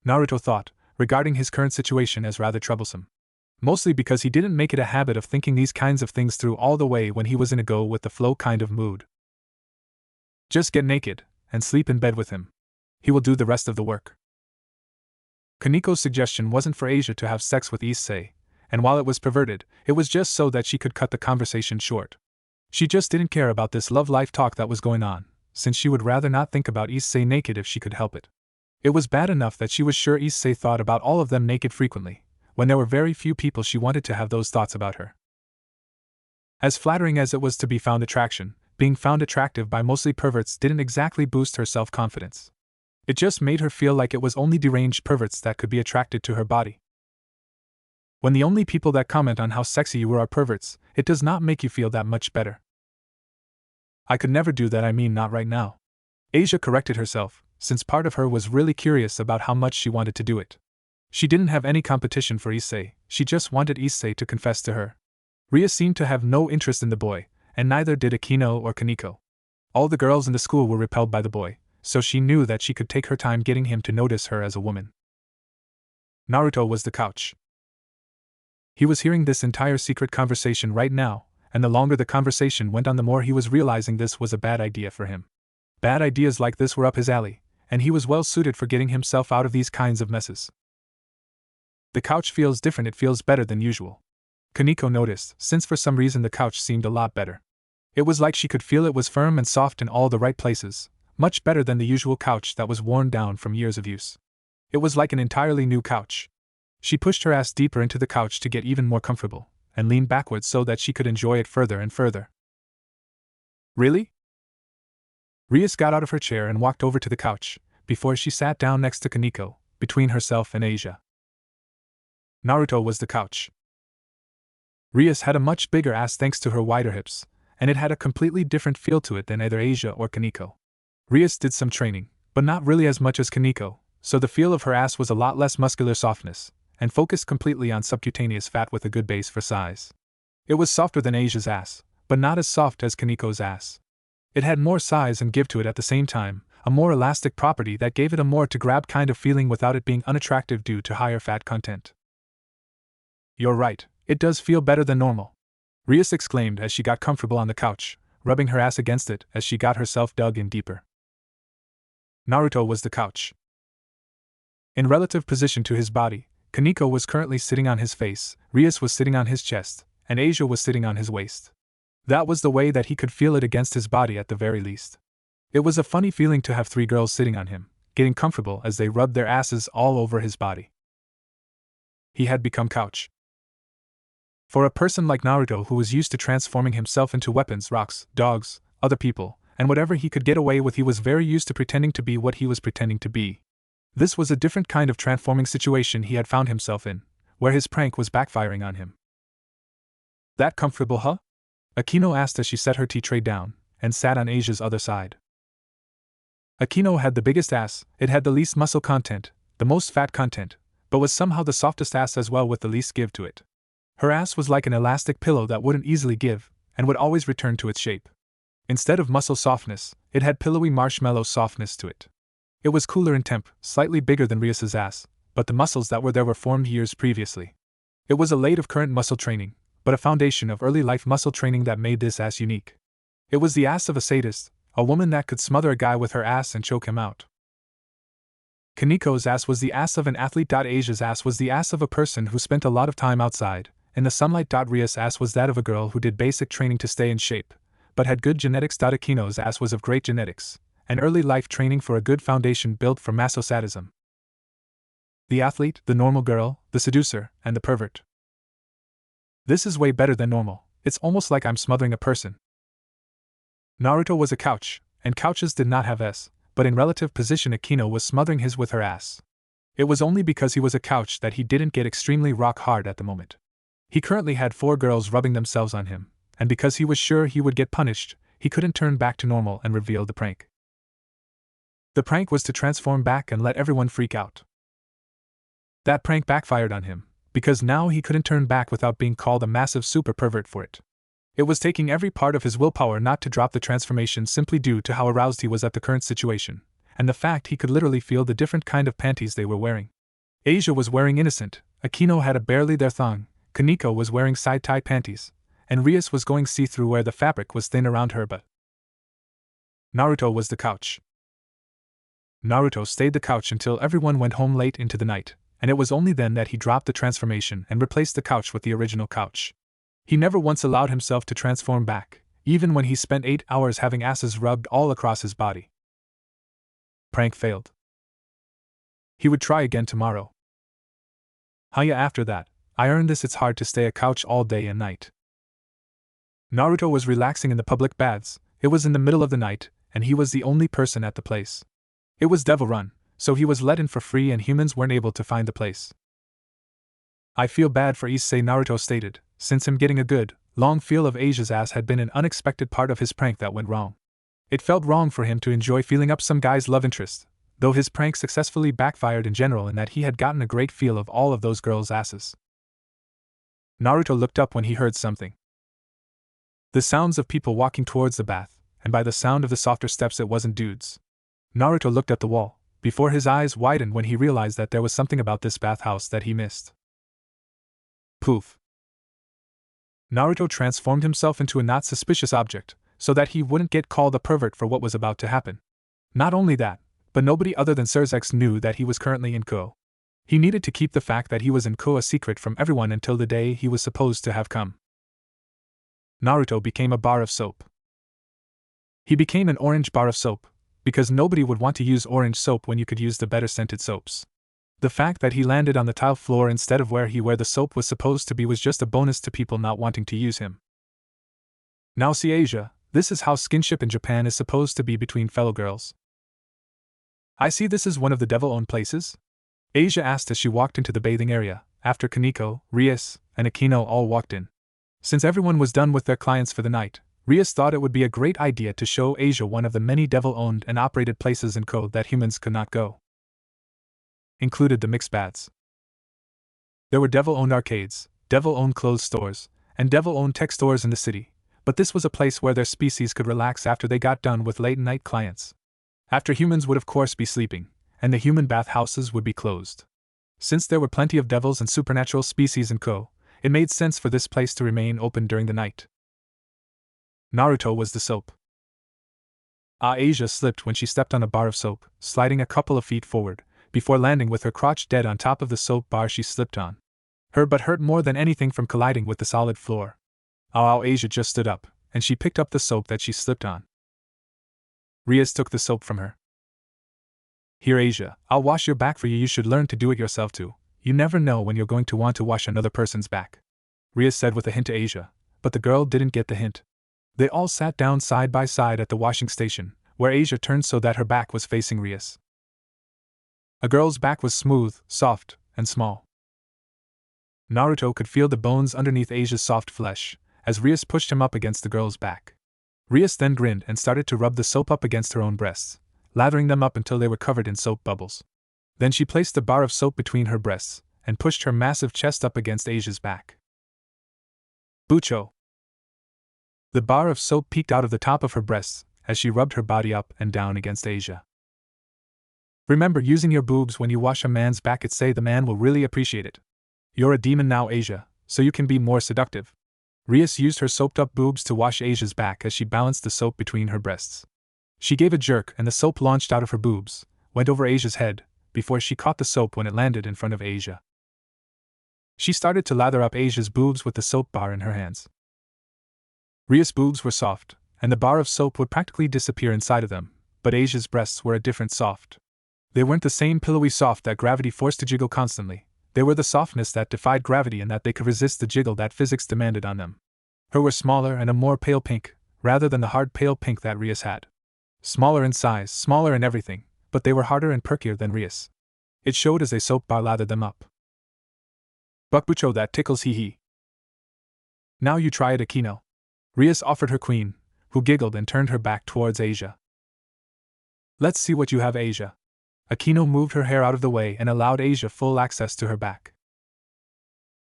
Naruto thought, regarding his current situation as rather troublesome. Mostly because he didn't make it a habit of thinking these kinds of things through all the way when he was in a go-with-the-flow kind of mood. Just get naked, and sleep in bed with him. He will do the rest of the work. Kaneko's suggestion wasn't for Asia to have sex with Issei, and while it was perverted, it was just so that she could cut the conversation short. She just didn't care about this love-life talk that was going on, since she would rather not think about Issei naked if she could help it. It was bad enough that she was sure Issei thought about all of them naked frequently, when there were very few people she wanted to have those thoughts about her. As flattering as it was to be found attraction, being found attractive by mostly perverts didn't exactly boost her self-confidence. It just made her feel like it was only deranged perverts that could be attracted to her body. When the only people that comment on how sexy you are perverts, it does not make you feel that much better. I could never do that, I mean not right now. Asia corrected herself, since part of her was really curious about how much she wanted to do it. She didn't have any competition for Issei, she just wanted Issei to confess to her. Rias seemed to have no interest in the boy, and neither did Akino or Kaneko. All the girls in the school were repelled by the boy, so she knew that she could take her time getting him to notice her as a woman. Naruto was the couch. He was hearing this entire secret conversation right now, and the longer the conversation went on, the more he was realizing this was a bad idea for him. Bad ideas like this were up his alley, and he was well suited for getting himself out of these kinds of messes. The couch feels different, it feels better than usual. Kaneko noticed, since for some reason the couch seemed a lot better. It was like she could feel it was firm and soft in all the right places, much better than the usual couch that was worn down from years of use. It was like an entirely new couch. She pushed her ass deeper into the couch to get even more comfortable, and leaned backwards so that she could enjoy it further and further. Really? Rias got out of her chair and walked over to the couch, before she sat down next to Kaneko, between herself and Asia. Naruto was the couch. Rias had a much bigger ass thanks to her wider hips, and it had a completely different feel to it than either Asia or Kaneko. Rias did some training, but not really as much as Kaneko, so the feel of her ass was a lot less muscular softness, and focused completely on subcutaneous fat with a good base for size. It was softer than Asia's ass, but not as soft as Kaneko's ass. It had more size and give to it at the same time, a more elastic property that gave it a more to grab kind of feeling without it being unattractive due to higher fat content. You're right, it does feel better than normal, Rias exclaimed as she got comfortable on the couch, rubbing her ass against it as she got herself dug in deeper. Naruto was the couch. In relative position to his body, Kaneko was currently sitting on his face, Rias was sitting on his chest, and Asia was sitting on his waist. That was the way that he could feel it against his body at the very least. It was a funny feeling to have three girls sitting on him, getting comfortable as they rubbed their asses all over his body. He had become couch. For a person like Naruto who was used to transforming himself into weapons, rocks, dogs, other people, and whatever he could get away with, he was very used to pretending to be what he was pretending to be. This was a different kind of transforming situation he had found himself in, where his prank was backfiring on him. That comfortable, huh? Akino asked as she set her tea tray down, and sat on Asia's other side. Akino had the biggest ass, it had the least muscle content, the most fat content, but was somehow the softest ass as well with the least give to it. Her ass was like an elastic pillow that wouldn't easily give, and would always return to its shape. Instead of muscle softness, it had pillowy marshmallow softness to it. It was cooler in temp, slightly bigger than Rias's ass, but the muscles that were there were formed years previously. It was a late of current muscle training, but a foundation of early life muscle training that made this ass unique. It was the ass of a sadist, a woman that could smother a guy with her ass and choke him out. Kaneko's ass was the ass of an athlete. Asia's ass was the ass of a person who spent a lot of time outside, in the sunlight. Rias' ass was that of a girl who did basic training to stay in shape, but had good genetics. Akino's ass was of great genetics, and early life training for a good foundation built for masosadism. The athlete, the normal girl, the seducer, and the pervert. This is way better than normal, it's almost like I'm smothering a person. Naruto was a couch, and couches did not have S, but in relative position Akino was smothering his with her ass. It was only because he was a couch that he didn't get extremely rock hard at the moment. He currently had 4 girls rubbing themselves on him, and because he was sure he would get punished, he couldn't turn back to normal and reveal the prank. The prank was to transform back and let everyone freak out. That prank backfired on him, because now he couldn't turn back without being called a massive super pervert for it. It was taking every part of his willpower not to drop the transformation simply due to how aroused he was at the current situation, and the fact he could literally feel the different kind of panties they were wearing. Asia was wearing innocent, Akino had a barely their thong, Kaneko was wearing side-tie panties, and Rias was going see-through where the fabric was thin around her butt. Naruto was the couch. Naruto stayed the couch until everyone went home late into the night, and it was only then that he dropped the transformation and replaced the couch with the original couch. He never once allowed himself to transform back, even when he spent 8 hours having asses rubbed all across his body. Prank failed. He would try again tomorrow. Hiya, after that, I earned this. It's hard to stay a couch all day and night. Naruto was relaxing in the public baths. It was in the middle of the night, and he was the only person at the place. It was Devil Run, so he was let in for free and humans weren't able to find the place. I feel bad for Issei, Naruto stated, since him getting a good, long feel of Asia's ass had been an unexpected part of his prank that went wrong. It felt wrong for him to enjoy feeling up some guy's love interest, though his prank successfully backfired in general in that he had gotten a great feel of all of those girls' asses. Naruto looked up when he heard something. The sounds of people walking towards the bath, and by the sound of the softer steps it wasn't dudes. Naruto looked at the wall, before his eyes widened when he realized that there was something about this bathhouse that he missed. Poof. Naruto transformed himself into a not suspicious object, so that he wouldn't get called a pervert for what was about to happen. Not only that, but nobody other than Sirzex knew that he was currently in Ko. He needed to keep the fact that he was in Ko a secret from everyone until the day he was supposed to have come. Naruto became a bar of soap. He became an orange bar of soap, because nobody would want to use orange soap when you could use the better scented soaps. The fact that he landed on the tile floor instead of where the soap was supposed to be was just a bonus to people not wanting to use him. Now see Asia, this is how skinship in Japan is supposed to be between fellow girls. I see this is one of the devil-owned places? Asia asked as she walked into the bathing area, after Kaneko, Rias, and Akino all walked in. Since everyone was done with their clients for the night, Rias thought it would be a great idea to show Asia one of the many devil-owned and operated places in Ko that humans could not go. Included the mixed baths. There were devil-owned arcades, devil-owned clothes stores, and devil-owned tech stores in the city, but this was a place where their species could relax after they got done with late-night clients. After humans would of course be sleeping, and the human bathhouses would be closed. Since there were plenty of devils and supernatural species in Ko, it made sense for this place to remain open during the night. Naruto was the soap. Asia slipped when she stepped on a bar of soap, sliding a couple of feet forward, before landing with her crotch dead on top of the soap bar she slipped on. Her butt hurt more than anything from colliding with the solid floor. Asia just stood up, and she picked up the soap that she slipped on. Rias took the soap from her. Here Asia, I'll wash your back for you should learn to do it yourself too, you never know when you're going to want to wash another person's back. Rias said with a hint to Asia, but the girl didn't get the hint. They all sat down side by side at the washing station, where Asia turned so that her back was facing Rias. A girl's back was smooth, soft, and small. Naruto could feel the bones underneath Asia's soft flesh, as Rias pushed him up against the girl's back. Rias then grinned and started to rub the soap up against her own breasts, lathering them up until they were covered in soap bubbles. Then she placed the bar of soap between her breasts, and pushed her massive chest up against Asia's back. Bucho! The bar of soap peeked out of the top of her breasts, as she rubbed her body up and down against Asia. Remember using your boobs when you wash a man's back, Issei, the man will really appreciate it. You're a demon now, Asia, so you can be more seductive. Rias used her soaped-up boobs to wash Asia's back as she balanced the soap between her breasts. She gave a jerk and the soap launched out of her boobs, went over Asia's head, before she caught the soap when it landed in front of Asia. She started to lather up Asia's boobs with the soap bar in her hands. Rias' boobs were soft, and the bar of soap would practically disappear inside of them, but Asia's breasts were a different soft. They weren't the same pillowy soft that gravity forced to jiggle constantly. They were the softness that defied gravity and that they could resist the jiggle that physics demanded on them. Her were smaller and a more pale pink, rather than the hard pale pink that Rias had. Smaller in size, smaller in everything, but they were harder and perkier than Rias. It showed as a soap bar lathered them up. Bucho, that tickles, hee hee. Now you try it, Akino. Rias offered her queen, who giggled and turned her back towards Asia. Let's see what you have, Asia. Akino moved her hair out of the way and allowed Asia full access to her back.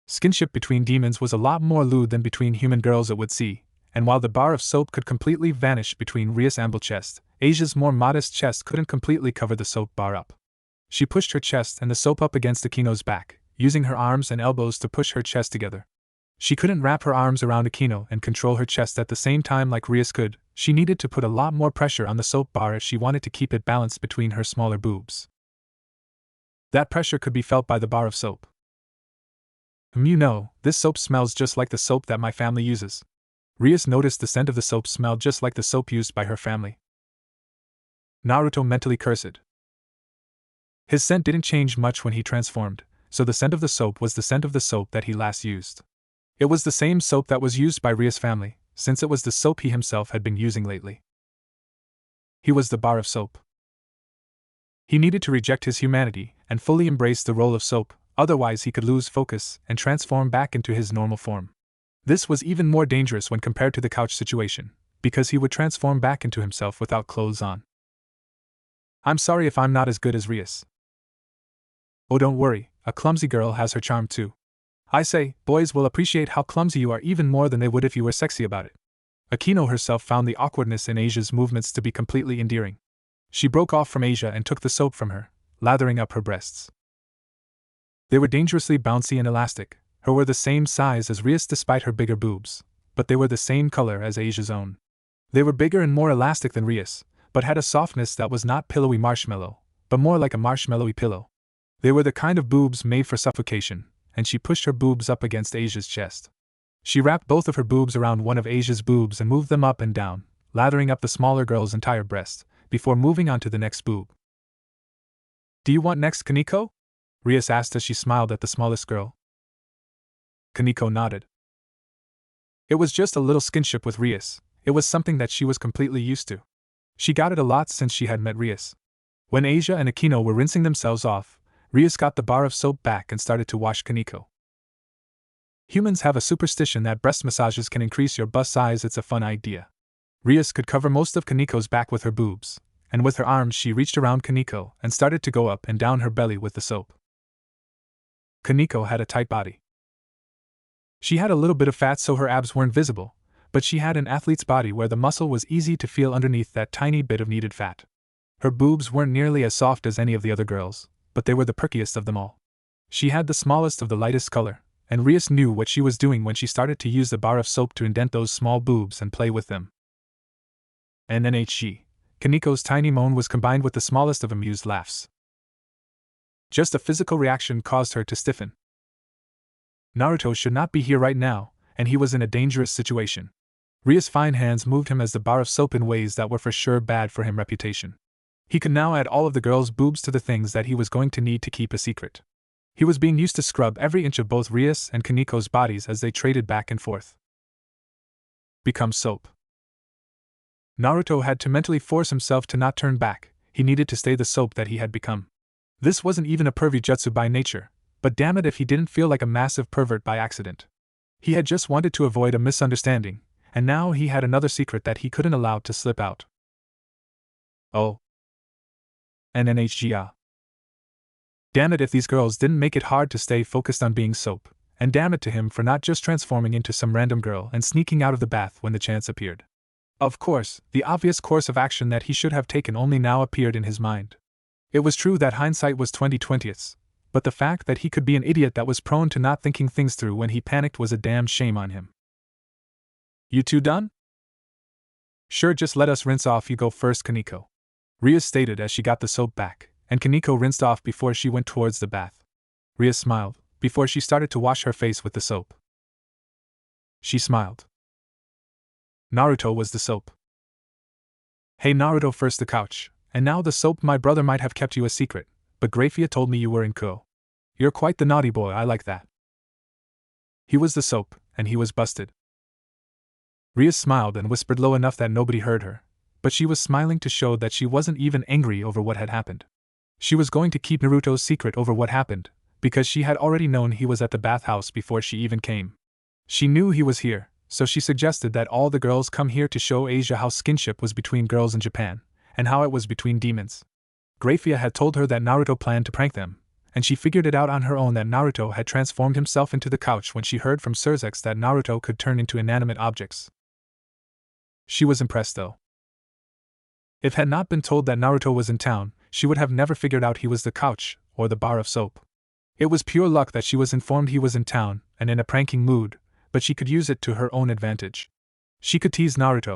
Skinship between demons was a lot more lewd than between human girls it would see, and while the bar of soap could completely vanish between Rias' ample chest, Asia's more modest chest couldn't completely cover the soap bar up. She pushed her chest and the soap up against Akino's back, using her arms and elbows to push her chest together. She couldn't wrap her arms around Akino and control her chest at the same time like Rias could. She needed to put a lot more pressure on the soap bar if she wanted to keep it balanced between her smaller boobs. That pressure could be felt by the bar of soap. You know, this soap smells just like the soap that my family uses. Rias noticed the scent of the soap smelled just like the soap used by her family. Naruto mentally cursed. His scent didn't change much when he transformed, so the scent of the soap was the scent of the soap that he last used. It was the same soap that was used by Rias' family, since it was the soap he himself had been using lately. He was the bar of soap. He needed to reject his humanity and fully embrace the role of soap, otherwise he could lose focus and transform back into his normal form. This was even more dangerous when compared to the couch situation, because he would transform back into himself without clothes on. I'm sorry if I'm not as good as Rias. Oh, don't worry, a clumsy girl has her charm too. I say, boys will appreciate how clumsy you are even more than they would if you were sexy about it. Akino herself found the awkwardness in Asia's movements to be completely endearing. She broke off from Asia and took the soap from her, lathering up her breasts. They were dangerously bouncy and elastic. Her were the same size as Rias despite her bigger boobs, but they were the same color as Asia's own. They were bigger and more elastic than Rias, but had a softness that was not pillowy marshmallow, but more like a marshmallowy pillow. They were the kind of boobs made for suffocation, and she pushed her boobs up against Asia's chest. She wrapped both of her boobs around one of Asia's boobs and moved them up and down, lathering up the smaller girl's entire breast, before moving on to the next boob. "Do you want next, Kaneko?" Rias asked as she smiled at the smallest girl. Kaneko nodded. It was just a little skinship with Rias. It was something that she was completely used to. She got it a lot since she had met Rias. When Asia and Akino were rinsing themselves off, Rias got the bar of soap back and started to wash Kaneko. Humans have a superstition that breast massages can increase your bust size. It's a fun idea. Rias could cover most of Kaneko's back with her boobs, and with her arms she reached around Kaneko and started to go up and down her belly with the soap. Kaneko had a tight body. She had a little bit of fat so her abs weren't visible, but she had an athlete's body where the muscle was easy to feel underneath that tiny bit of needed fat. Her boobs weren't nearly as soft as any of the other girls, but they were the perkiest of them all. She had the smallest of the lightest color, and Rias knew what she was doing when she started to use the bar of soap to indent those small boobs and play with them. And then Kaneko's tiny moan was combined with the smallest of amused laughs. Just a physical reaction caused her to stiffen. Naruto should not be here right now, and he was in a dangerous situation. Rias' fine hands moved him as the bar of soap in ways that were for sure bad for him reputation. He could now add all of the girls' boobs to the things that he was going to need to keep a secret. He was being used to scrub every inch of both Rias and Kaneko's bodies as they traded back and forth. Become soap. Naruto had to mentally force himself to not turn back. He needed to stay the soap that he had become. This wasn't even a pervy jutsu by nature, but damn it if he didn't feel like a massive pervert by accident. He had just wanted to avoid a misunderstanding, and now he had another secret that he couldn't allow to slip out. Oh. NNHGA. Damn it if these girls didn't make it hard to stay focused on being soap, and damn it to him for not just transforming into some random girl and sneaking out of the bath when the chance appeared. Of course, the obvious course of action that he should have taken only now appeared in his mind. It was true that hindsight was 20/20, but the fact that he could be an idiot that was prone to not thinking things through when he panicked was a damn shame on him. "You two done?" "Sure, just let us rinse off. You go first, Kaneko," Rias stated as she got the soap back, and Kaneko rinsed off before she went towards the bath. Rias smiled, before she started to wash her face with the soap. She smiled. Naruto was the soap. "Hey Naruto, first the couch, and now the soap. My brother might have kept you a secret, but Grafia told me you were in Ko. You're quite the naughty boy, I like that." He was the soap, and he was busted. Rias smiled and whispered low enough that nobody heard her, but she was smiling to show that she wasn't even angry over what had happened. She was going to keep Naruto's secret over what happened, because she had already known he was at the bathhouse before she even came. She knew he was here, so she suggested that all the girls come here to show Asia how skinship was between girls in Japan, and how it was between demons. Grafia had told her that Naruto planned to prank them, and she figured it out on her own that Naruto had transformed himself into the couch when she heard from Surzex that Naruto could turn into inanimate objects. She was impressed though. If had not been told that Naruto was in town, she would have never figured out he was the couch, or the bar of soap. It was pure luck that she was informed he was in town, and in a pranking mood, but she could use it to her own advantage. She could tease Naruto,